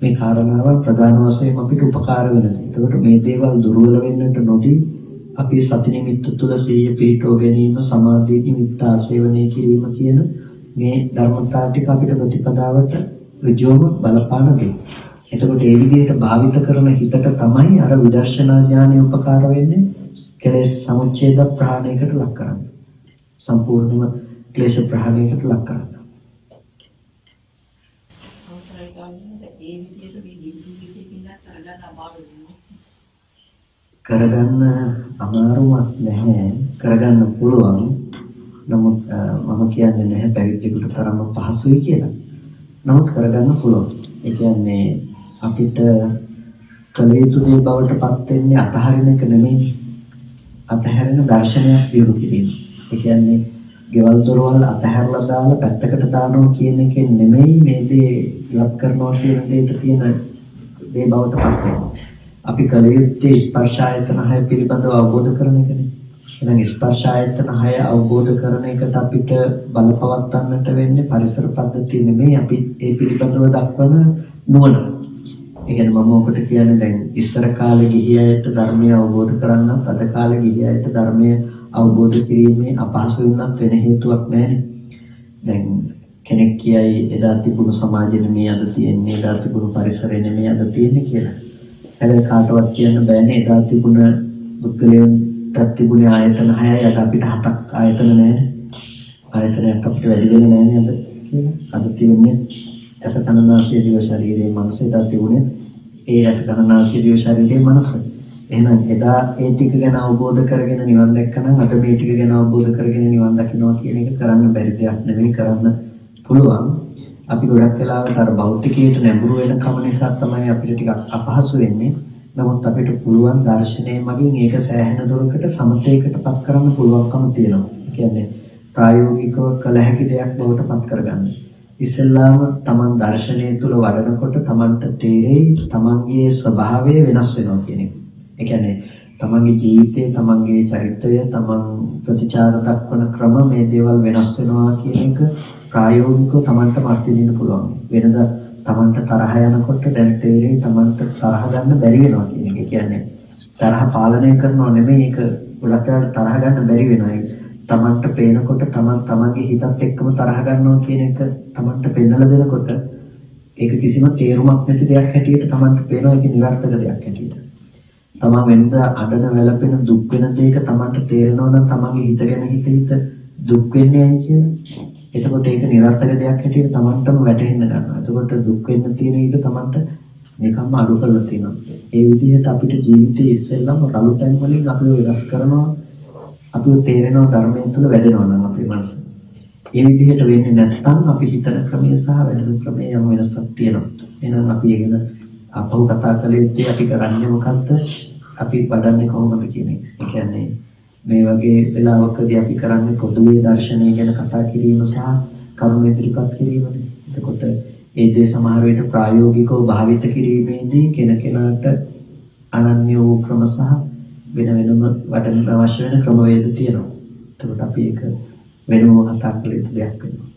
මේ කාරණාව ප්‍රධාන වශයෙන් අපිට උපකාර වෙනවා. එතකොට මේ දේවල් දුර්වල වෙන්නට නොදී අපි සති නිමිත්ත තුළ සිහිය පිහිටව ගැනීම සමාධිය නිමිත්ත ආශේවනය කිරීම කියන මේ ධර්මතාව ටික අපිට ප්‍රතිපදාවට ඍජුවම බලපාන දෙයක්. එතකොට ඒ විදිහට භාවිත කරන හිතට තමයි අර විදර්ශනා ඥානය උපකාර වෙන්නේ. කෙලෙස් සමුච්ඡේද ප්‍රහාණයකට ලක් කරන්න. සම්පූර්ණම ක්ලේශ ප්‍රහාණයකට ලක් කරන්න. කරගන්න අමාරුවක් නැහැ. කරගන්න පුළුවන්. නමුත් මම කියන්නේ නැහැ පැවිද්දෙකුට තරම්ම පහසුයි කියලා. නමුත් කරගන්න පුළුවන්. ඒ කියන්නේ අපිට කල යුතු දේ බවට පත් වෙන්නේ අතහරින එක නෙමෙයි. අතහැරෙන දර්ශනයක් දියුණු කිරීම. ඒ කියන්නේ ගෙවල් දොරවල් අතහැරලා දාලා පැත්තකට දානවා කියන එකෙන් නෙමෙයි මේ දේ ඉවත් කරනවා කියන දෙයට තියෙන දේ බවට පත් වෙනවා. අපි කල යුත්තේ ස්පර්ශ ආයතන 6 පිළිබඳව අවබෝධ කරන එකනේ. එහෙනම් ස්පර්ශ ආයතන 6 අවබෝධ කරන එකට අපිට බලපවත්වන්නට වෙන්නේ පරිසර පද්ධතිය නෙමෙයි අපි ඒ පිළිබඳව දක්වන නුවණ. ඒ කියන්නේ මම ඔකට කියන්නේ දැන් ඉස්සර කාලේ ගිහි අයට ධර්මය අවබෝධ කරන්නත් අද කාලේ ගිහි අයට ධර්මය අවබෝධ කිරීමේ අපහසු වෙනත් වෙන හේතුවක් නැහැ. දැන් කෙනෙක් කියයි එදා තිබුණු සමාජෙ නෙමෙයි අද තියෙන්නේ, එදා තිබුණු පරිසරෙ නෙමෙයි අද තියෙන්නේ කියලා. හැබැයි කාටවත් කියන්න බෑනේ එදා තිබුණ පුද්ගලයන්ට තිබුණේ ආයතන 6යි අද අපිට 7ක් ආයතන නැහැ. ආයතනයක් අපිට වැඩි වෙන්නේ නැහැ නේද කියලා. අද තියෙන්නේ ඇස කන නාසය දිව ශරීරයේ මනස එදා තිබුණේ ඒ ඇස කන නාසය දිව ශරීරයේ මනස. එහෙනම් එදා ඒ ටික ගැන අවබෝධ කරගෙන නිවන් දැක්කනම් අද මේ ටික ගැන අවබෝධ කරගෙන නිවන් දකින්නවා කියන එක කරන්න බැරි දෙයක් නෙවෙයි කරන්න පුළුවන්. අපි ගොඩක් වෙලාවට අර භෞතිකයට නැඹුරු වෙන කම නිසා තමයි අපිට ටිකක් අපහසු වෙන්නේ. නමුත් අපිට පුළුවන් දර්ශනයේ මගින් ඒක සෑහෙන දුරකට සමතේකටපත් කරන්න පුළුවන්කම තියෙනවා. ඒ කියන්නේ ප්‍රායෝගිකව කළ හැකි දෙයක් බවට පත් කරගන්න. ඉස්සෙල්ලාම තමන් දර්ශනය තුළ වඩනකොට තමන්ට තේරෙයි තමන්ගේ ස්වභාවය වෙනස් වෙනවා කියන එක. ඒ කියන්නේ තමන්ගේ ජීවිතේ තමන්ගේ චරිතය තමන් ප්‍රතිචාර දක්වන ක්‍රම මේ දේවල් වෙනස් වෙනවා කියන එක ප්‍රායෝගිකව තමන්ට මතෙන්න පුළුවන්. වෙනද තමන්ට තරහ යනකොට දැන් තේරෙයි තමන්ට තරහ ගන්න බැරි වෙනවා කියන එක. ඒ කියන්නේ තරහ පාලනය කරනව නෙමෙයි ඒක ගොඩක් වෙලාවට තරහ ගන්න බැරි වෙනවා. තමන්ට පේනකොට තමන්ගේ හිතත් එක්කම තරහ ගන්නවා කියන එක තමන්ට පෙන්නලා දෙනකොට ඒක කිසිම තේරුමක් නැති දෙයක් හැටියට තමන්ට පේනවා. ඒක නිර්ර්ථක දෙයක් හැටියට. තමන් වෙනද අඬන වැළපෙන දුක් වෙන දෙයක තමන්ට තේරෙනවා නම් තමන්ගේ හිත ගැන හිත දුක් වෙන්නේ ඇයි කියලා. එතකොට ඒක නිර්ර්ථක දෙයක් හැටියට තමන්ටම වැටහෙන්න ගන්නවා. එතකොට දුක් වෙන්න තියෙන එක තමන්ට නිකම්ම අඩු කරලා තියෙනවා. ඒ විදිහට අපිට ජීවිතයේ ඉස්සෙල්ලාම රළු තැන් වලින් අපිව වෙනස් කරනවා. අපිව තේරෙනවා ධර්මයෙන් තුල වැඩෙනවා නම් අපේ මනස. ඒ විදිහට වෙන්නේ නැත්නම් අපි හිතන ක්‍රමය සහ වැඩෙන ක්‍රමය යම් වෙනසක් තියෙනවා. එහෙනම් අපි ඒකන අපව කතා කළේ ඉතින් අපි කරන්නේ මොකද්ද? අපි වඩන්නේ කොහොමද කියන එක. ඒ කියන්නේ මේ වගේ වෙලාවකදී අපි කරන්නේ පොදුවේ දර්ශනය ගැන කතා කිරීම සහ කරුණු ඉදිරිපත් කිරීමනේ. එතකොට ඒ දේ සමහර විට ප්‍රායෝගිකව භාවිත කිරීමේදී කෙනකෙනාට අනන්‍ය වූ ක්‍රම සහ වෙන වෙනම වඩන්න අවශ්‍ය වෙන ක්‍රමවේද තියෙනවා. එතකොට අපි ඒක වෙනම කතා කළ යුතු දෙයක් වෙනවා.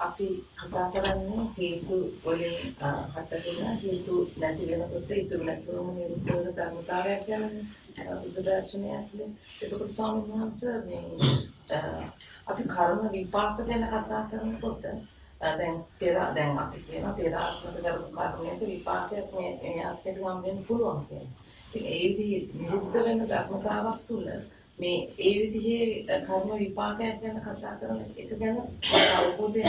අපි කතා කරන්නේ හේතු වලින් හටගෙන හේතු නැති වෙනකොට ඉතුරු නැතුවම නිරුද්ධ වෙන ධර්මතාවයක් ගැන බුද්ධ දර්ශනය ඇතුලේ. එතකොට ස්වාමීන් වහන්සේ මේ අපි කර්ම විපාක ගැන කතා කරනකොට දැන් අපි කියන පෙර ආත්මක කරපු කර්මයක විපාකයක් මේ ආත්මෙට ගන්න වෙන්න පුළුවන් කියන්නේ. ඉතින් ඒ විදිහේ නිරුද්ධ වෙන ධර්මතාවක් තුළ මේ ඒ විදිහේ කර්ම විපාකයක් ගැන කතා කරන එක ගැන අවබෝධය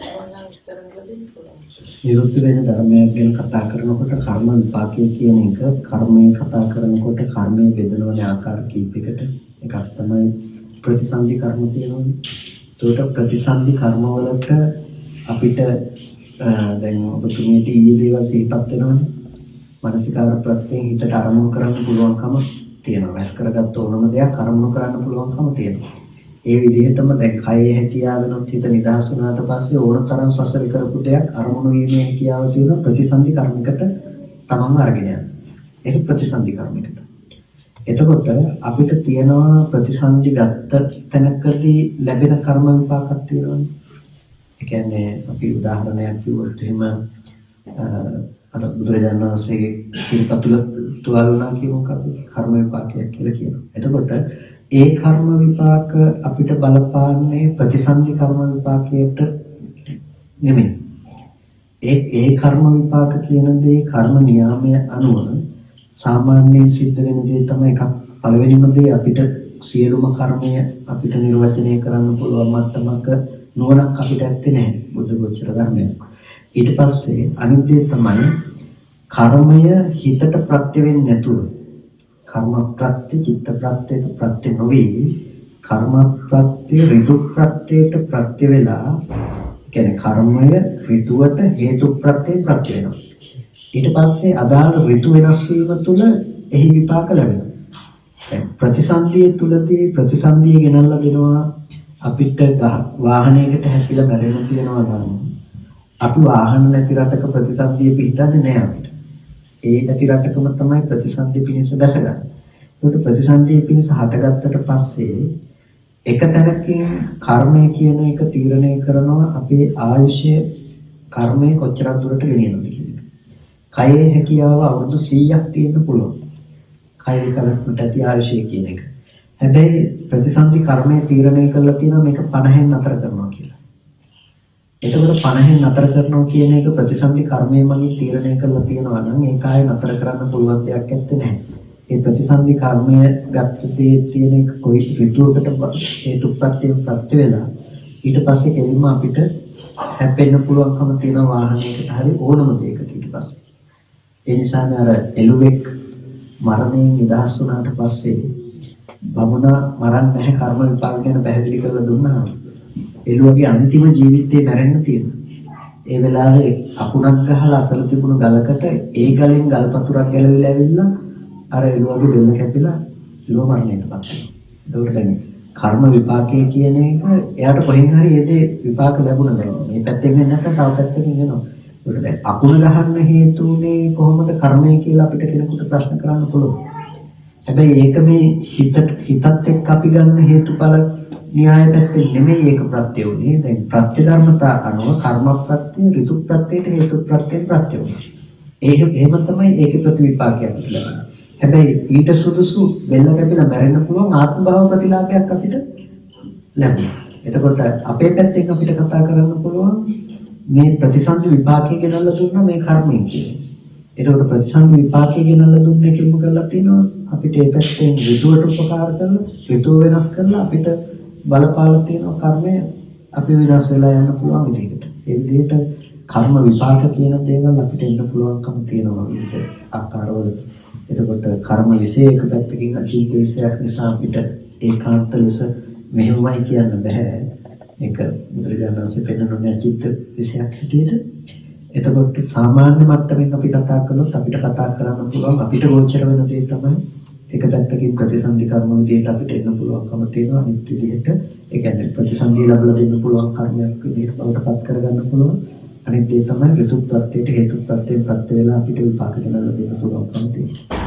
ඕනනම් විස්තර කරලා දෙන්න පුළුවන්. නිරුද්ධ වෙන ධර්මයක් ගැන කතා කරනකොට කර්ම විපාකය කියන එක කර්මය කතා කරනකොට කර්මයේ බෙදනවනේ ආකාර කීපයකට. එකක් තමයි ප්‍රතිසන්දි කර්ම කියනෝනේ. ඒකට ප්‍රතිසන්දි කර්ම වලට අපිට දැන් ඔබතුමීට ඊයේ දේවල් සිහිපත් වෙනවනේ. මානසිකාර ප්‍රත්‍යයෙන් හිතට අරමුණු කරන්න පුළුවන්කම තියෙනවා. වැස් කරගත්ත ඕනම දෙයක් අරමුණු කරන්න පුළුවන්කම තියෙනවා. ඒ විදිහටම දැන් කයේ හැකියාවනොත් හිත නිදහස් වුණාට පස්සේ ඕනතරම් සසර කරපු දෙයක් අරමුණු වීමේ හැකියාව තියෙන ප්‍රතිසන්දි කර්මයකට තමන්ව අරගෙන යනවා. ඒක ප්‍රතිසන්දි කර්මයකට. එතකොට අපිට තියෙනවා ප්‍රතිසන්දි ගත්ත තැනකදී ලැබෙන කර්ම විපාකයක් තියෙනවානේ. ඒ කියන්නේ අපි උදාහරණයක් කිව්වොත් එහෙම අර බුදුරජාණන් වහන්සේගේ ශිල්පතුල තුවාල වුණා කියමුකෝ අපි කර්ම විපාකයක් කියලා කියනවා. එතකොට ඒ කර්ම විපාක අපිට බලපාන්නේ ප්‍රතිසන්දි කර්ම විපාකයට නෙමෙයි. ඒ කර්ම විපාක කියන දේ කර්ම නියාමය අනුව සාමාන්‍යයෙන් සිද්ධ වෙන දේ තමයි එකක්. පළවෙනිම දේ අපිට සියලුම කර්මය අපිට නිර්වචනය කරන්න පුළුවන් මට්ටමක නුවණක් අපිට ඇත්තේ නැහැ. බුද්ධ ගෝචර ධර්මයක්. ඊට පස්සේ අනිත් දේ තමයි කර්මය හිතට ප්‍රත්‍ය වෙන්නේ නැතුව කර්ම ප්‍රත්‍ය චිත්ත ප්‍රත්‍යට ප්‍රත්‍ය නොවේ කර්ම ප්‍රත්‍ය ඍතු ප්‍රත්‍යයට ප්‍රත්‍ය වෙලා කියන්නේ කර්මය ඍතුවට හේතු ප්‍රත්‍යයෙන් ප්‍රත්‍ය වෙනවා. ඊට පස්සේ අදාළ ඍතු වෙනස් වීම තුළ එහි විපාක ලැබෙනවා. දැන් ප්‍රතිසන්දිය තුලදී ප්‍රතිසන්දිය ගෙනල්ලා දෙනවා අපිට වාහනයකට හැපිලා මැරෙන්න තියෙනවා නම් අපි වාහන නැති රටක ප්‍රතිසන්දිය පිළිටන්නේ නැහැ අපිට. ඒ නැති රටකම තමයි ප්‍රතිසන්දිය පිණිස දැසගන්නේ. ඒකට ප්‍රතිසන්දිය පිණිස හටගත්තට පස්සේ එක තැනකින් කර්මය කියන එක තීරණය කරනවා අපේ ආයුෂය කර්මය කොච්චර දුරට ගෙනියනවද කියන එක. කයේ හැකියාව අවුරුදු 100ක් තියෙන්න පුළුවන්. කය විකල්පකට ඇති ආයුෂය කියන එක. හැබැයි ප්‍රතිසන්දි කර්මය තීරණය කරලා තියෙනවා මේක 50න් නතර කරනවා කියලා. එතකොට 50න් නතර කරනවා කියන එක ප්‍රතිසන්දි කර්මය මගින් තීරණය කරලා තියෙනවා නම් ඒක ආයෙ නතර කරන්න පුළුවන් දෙයක් ඇත්තේ නැහැ. ඒ ප්‍රතිසන්දි කර්මය ගත්ත දේ තියෙන එක කොයි ඍතුවකට හේතු ප්‍රත්‍යයෙන් ප්‍රත්‍ය වෙලා ඊට පස්සේ කෙලින්ම අපිට හැපෙන්න පුළුවන්කම තියෙන වාහනයකට හරි ඕනම දෙයකට ඊට පස්සේ. ඒ නිසා අර එළුවෙක් මරණයෙන් නිදහස් වුණාට පස්සේ බමුණා මරන්න නැහැ කර්ම විපාක ගැන පැහැදිලි කරලා දුන්නා. එළුවගේ අන්තිම ජීවිතේ මැරෙන්න තියෙනවා. ඒ වෙලාවේ අකුණක් ගහලා අසල තිබුණු ගලකට ඒ ගලෙන් ගල් පතුරක් ගැලවිලා ඇවිල්ලා අර එළුවගේ දෙන්න කැපිලා එළුව මරණයටපත් වෙනවා. ඒකට දැන් කර්ම විපාකයේ කියන එක එයාට කොහෙන් හරි ඒ දේ විපාක ලැබුණා දැන්. මේ පැත්තෙන් වෙන්නේ නැත්නම් තව පැත්තකින් එනවා. ඒකට දැන් අකුණ ගහන්න හේතුනේ කොහොමද කර්මය කියලා අපිට කෙනෙකුට ප්‍රශ්න කරන්න පුළුවන්. හැබැයි ඒක මේ හිතත් එක්ක අපි ගන්න හේතුඵල න්‍යාය පැත්තෙන් නෙමෙයි ඒක ප්‍රත්‍ය උනේ. දැන් ප්‍රත්‍ය ධර්මතා අනුව කර්ම ප්‍රත්‍ය ඍතු ප්‍රත්‍යයට හේතු ප්‍රත්‍යයෙන් ප්‍රත්‍ය උනේ. එහෙම තමයි ඒකේ ප්‍රතිවිපාකයක් ලැබෙන්නේ. හැබැයි ඊට සුදුසු වෙන්න කැපිලා මැරෙන්න පුළුවන් ආත්ම භාව ප්‍රතිලාභයක් අපිට ලැබෙනවා. එතකොට අපේ පැත්තෙන් අපිට කතා කරන්න පුළුවන් මේ ප්‍රතිසන්දි විපාකයේ ගෙනල්ලා දුන්නා මේ කර්මයෙන් කියන්නේ. ඒකට ප්‍රතිසන්දි විපාකයේ ගෙනල්ලා දුන්නේ කිම්ම කරලා තිනවා අපිට ඒ පැත්තෙන් ඍතුවට උපකාර කරලා ඍතුව වෙනස් කරලා අපිට බලපාලා තියෙන කර්මය අපි විනාශ වෙලා යන්න පුළුවන් විදිහට. ඒ විදිහට කර්ම විපාක කියන දේවල් අපිට එන්න පුළුවන්කම තියෙනවා විදිහට ආකාරවල. එතකොට කර්ම විශේෂක පැත්තකින් අචීත විශේෂයක් නිසා අපිට ඒකාන්ත ලෙස මෙහෙමයි කියන්න බෑ. ඒක බුදුරජාණන් වහන්සේ පෙන්වන්නේ අචීත විශේෂයක් හැටියට. එතකොට සාමාන්‍ය මට්ටමින් අපි කතා කළොත් අපිට කතා කරන්න පුළුවන් අපිට ගෝචර වෙන දේ තමයි එක පැත්තකින් ප්‍රතිසන්දි කර්ම විදිහට අපිට එන්න පුළුවන්කම තියෙනවා. අනිත් විදිහට ඒ කියන්නේ ප්‍රතිසන්දිය ලැබලා දෙන්න පුළුවන් කර්මයක් විදිහට බවට පත් කරගන්න පුළුවන්. අනිත් දේ තමයි ඍතු ප්‍රත්‍යයට හේතු ප්‍රත්‍යයෙන් ප්‍රත්‍ය වෙලා අපිට විපාක දෙන්න පුළුවන්කම තියෙනවා.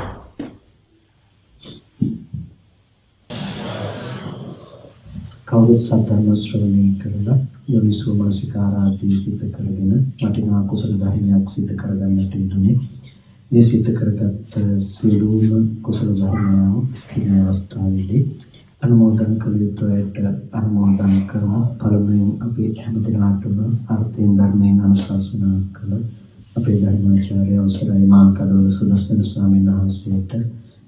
කවුරුත් සත්‍යම ශ්‍රවණය කරලා යෝනිසෝ මනසිකාරාදී සිත කරගෙන වටිනා කුසල ධර්මයක් සිද්ධ කරගන්නට යුතුනේ. මේ සිද්ධ කරගත් සියලුම කුසල ධර්මයන් මේ අවස්ථාවේදී අනුමෝදන් කළ යුතුයට අනුමෝදන් කරන පළමුවෙන් අපි හැමදෙනාටම අර්ථයෙන් ධර්මයෙන් අනුශාසනා කළ අපේ ධර්මාචාර්ය අවසරයි මාංකඩවල සුදස්සන ස්වාමීන් වහන්සේට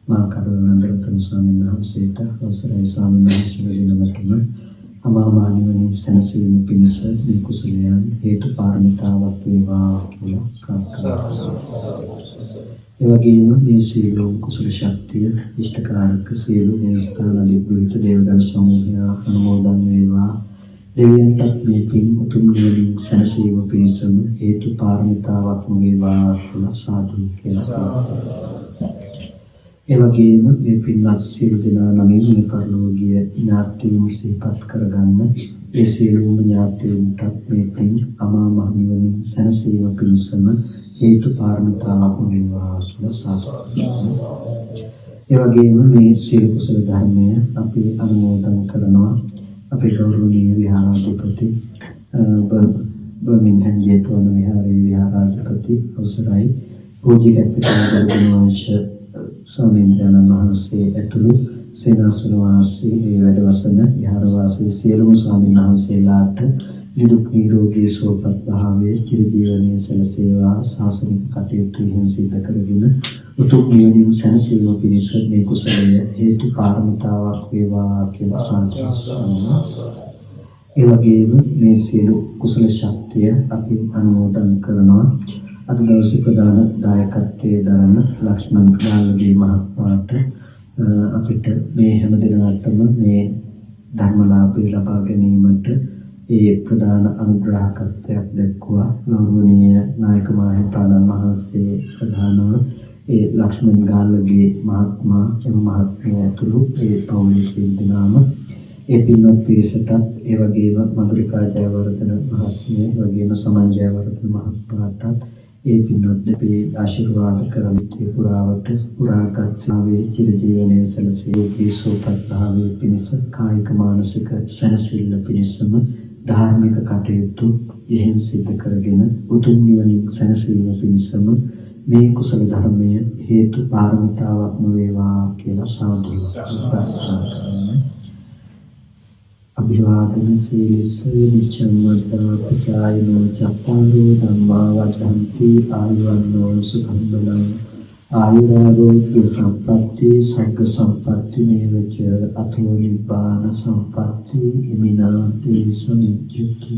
මා කරුණානන්දරත්න ස්වාමීන් වහන්සේට අවසරයි ස්වාමීන් වහන්සේ වෙනමතුම අමාමා නිවනින් සැනසීම පිණිස මේ කුසලයන් හේතු පාරමිතාවක් වේවා කියලා ප්‍රාර්ථනා කරනවා. ඒ වගේම මේ සීලෝ කුසල ශක්තිය ඉෂ්ඨකාරක සීලෝ මේ ස්ථාන අධිපති දේවදන් සමූහය අනුමෝදන් වේවා. දෙවියන්ටත් මේ පින් උතුම් නිවනින් සැනසීම පිණිසම හේතු පාරමිතාවක් වේවා කියලා සාදු කියලා. ඒ වගේම මේ පින්වත් සියලු දෙනා නමින් මේ පරිලෝකීය ඥාතීන් සිහිපත් කරගන්න ඒ සියලුම ඥාතීන්ට මේ පින් අමා මහ නිවනින් සැනසීම පිණිසම හේතු පාරමිතාවක් වේවා කියලා සාදු. ඒ වගේම මේ සියලු කුසල ධර්මය අපි අනුමෝදන් කරනවා අපේ ගෞරවනීය විහාරාධිපති බර්මින්ගම් ජේතවන විහාරයේ විහාරාධිපති අවසරයි පූජ්‍ය කැපිටල් ගුණවංශ ස්වාමීන් වහන්සේ ඇතුළු සේනාසන වාසී ඒ වැඩවසන විහාරවාසී සියලුම ස්වාමීන් වහන්සේලාට නිදුක් නිරෝගී සුවපත් භාවයේ චිරජීවනයේ සැලසේවා. ශාසනික කටයුතු හිංසිත කරගෙන උතුම් නිවනින් සැනසීම පිණිස මේ කුසලය හේතු කාරණතාවක් වේවා කියලා සාදුනා. ඒ වගේම මේ සියලු කුසල ශක්තිය අපි අනුමෝදන් කරනවා. අද දවසේ ප්‍රධාන දායකත්වයේ දරන ලක්ෂ්මන් නාලගේ මහත්මයාට අපිට මේ හැම දිනකටම මේ ධර්මලාභය ලබා ගැනීමට ඒ ප්‍රධාන අනුග්‍රහකත්වයක් දැක්වුවා. ගෞරවනීය නායක මහින්පාණන් වහන්සේ ප්‍රධානව ඒ ලක්ෂ්මන් ගාල්ලගේ මහත්මයා එම මහත්මිය ඇතුළු ඒ පවුලේ සියලු දෙනාම ඒ පින්වත් පිරිසටත් ඒ වගේම මధుරිකා ජයවර්ධන මහත්මිය වගේම සමන් ජයවර්ධන මහත්මයාටත් ඒ පින්වත් දෙපේ ආශිර්වාද කරමින් පුරාවට පුරාගත් සාවේ චිරජීවනයේ සැලසී සෝපත් භාවයේ පිණිස කායික මානසික සැනසෙල්ල පිණිසම ධාර්මික කටයුතු යෙහින් සිද්ධ කරගෙන උතුම් නිවනින් සැනසීම පිණිසම මේ කුසල ධර්මය හේතු පාරමිතාවක්ම වේවා කියලා සාදුනා. අභිවාදන සීලස නිච්ඡං වද්දා පචායනෝ චත්තාරෝ ධම්මා වදන්ති ආයුවන්නෝ සුඛං බලං ආයුරාෝග්‍ය සම්පatti සග්ග සම්පatti මේවච අතෝ නිබ්බාන සම්පatti ඉමිනාති සමිච්ඡති.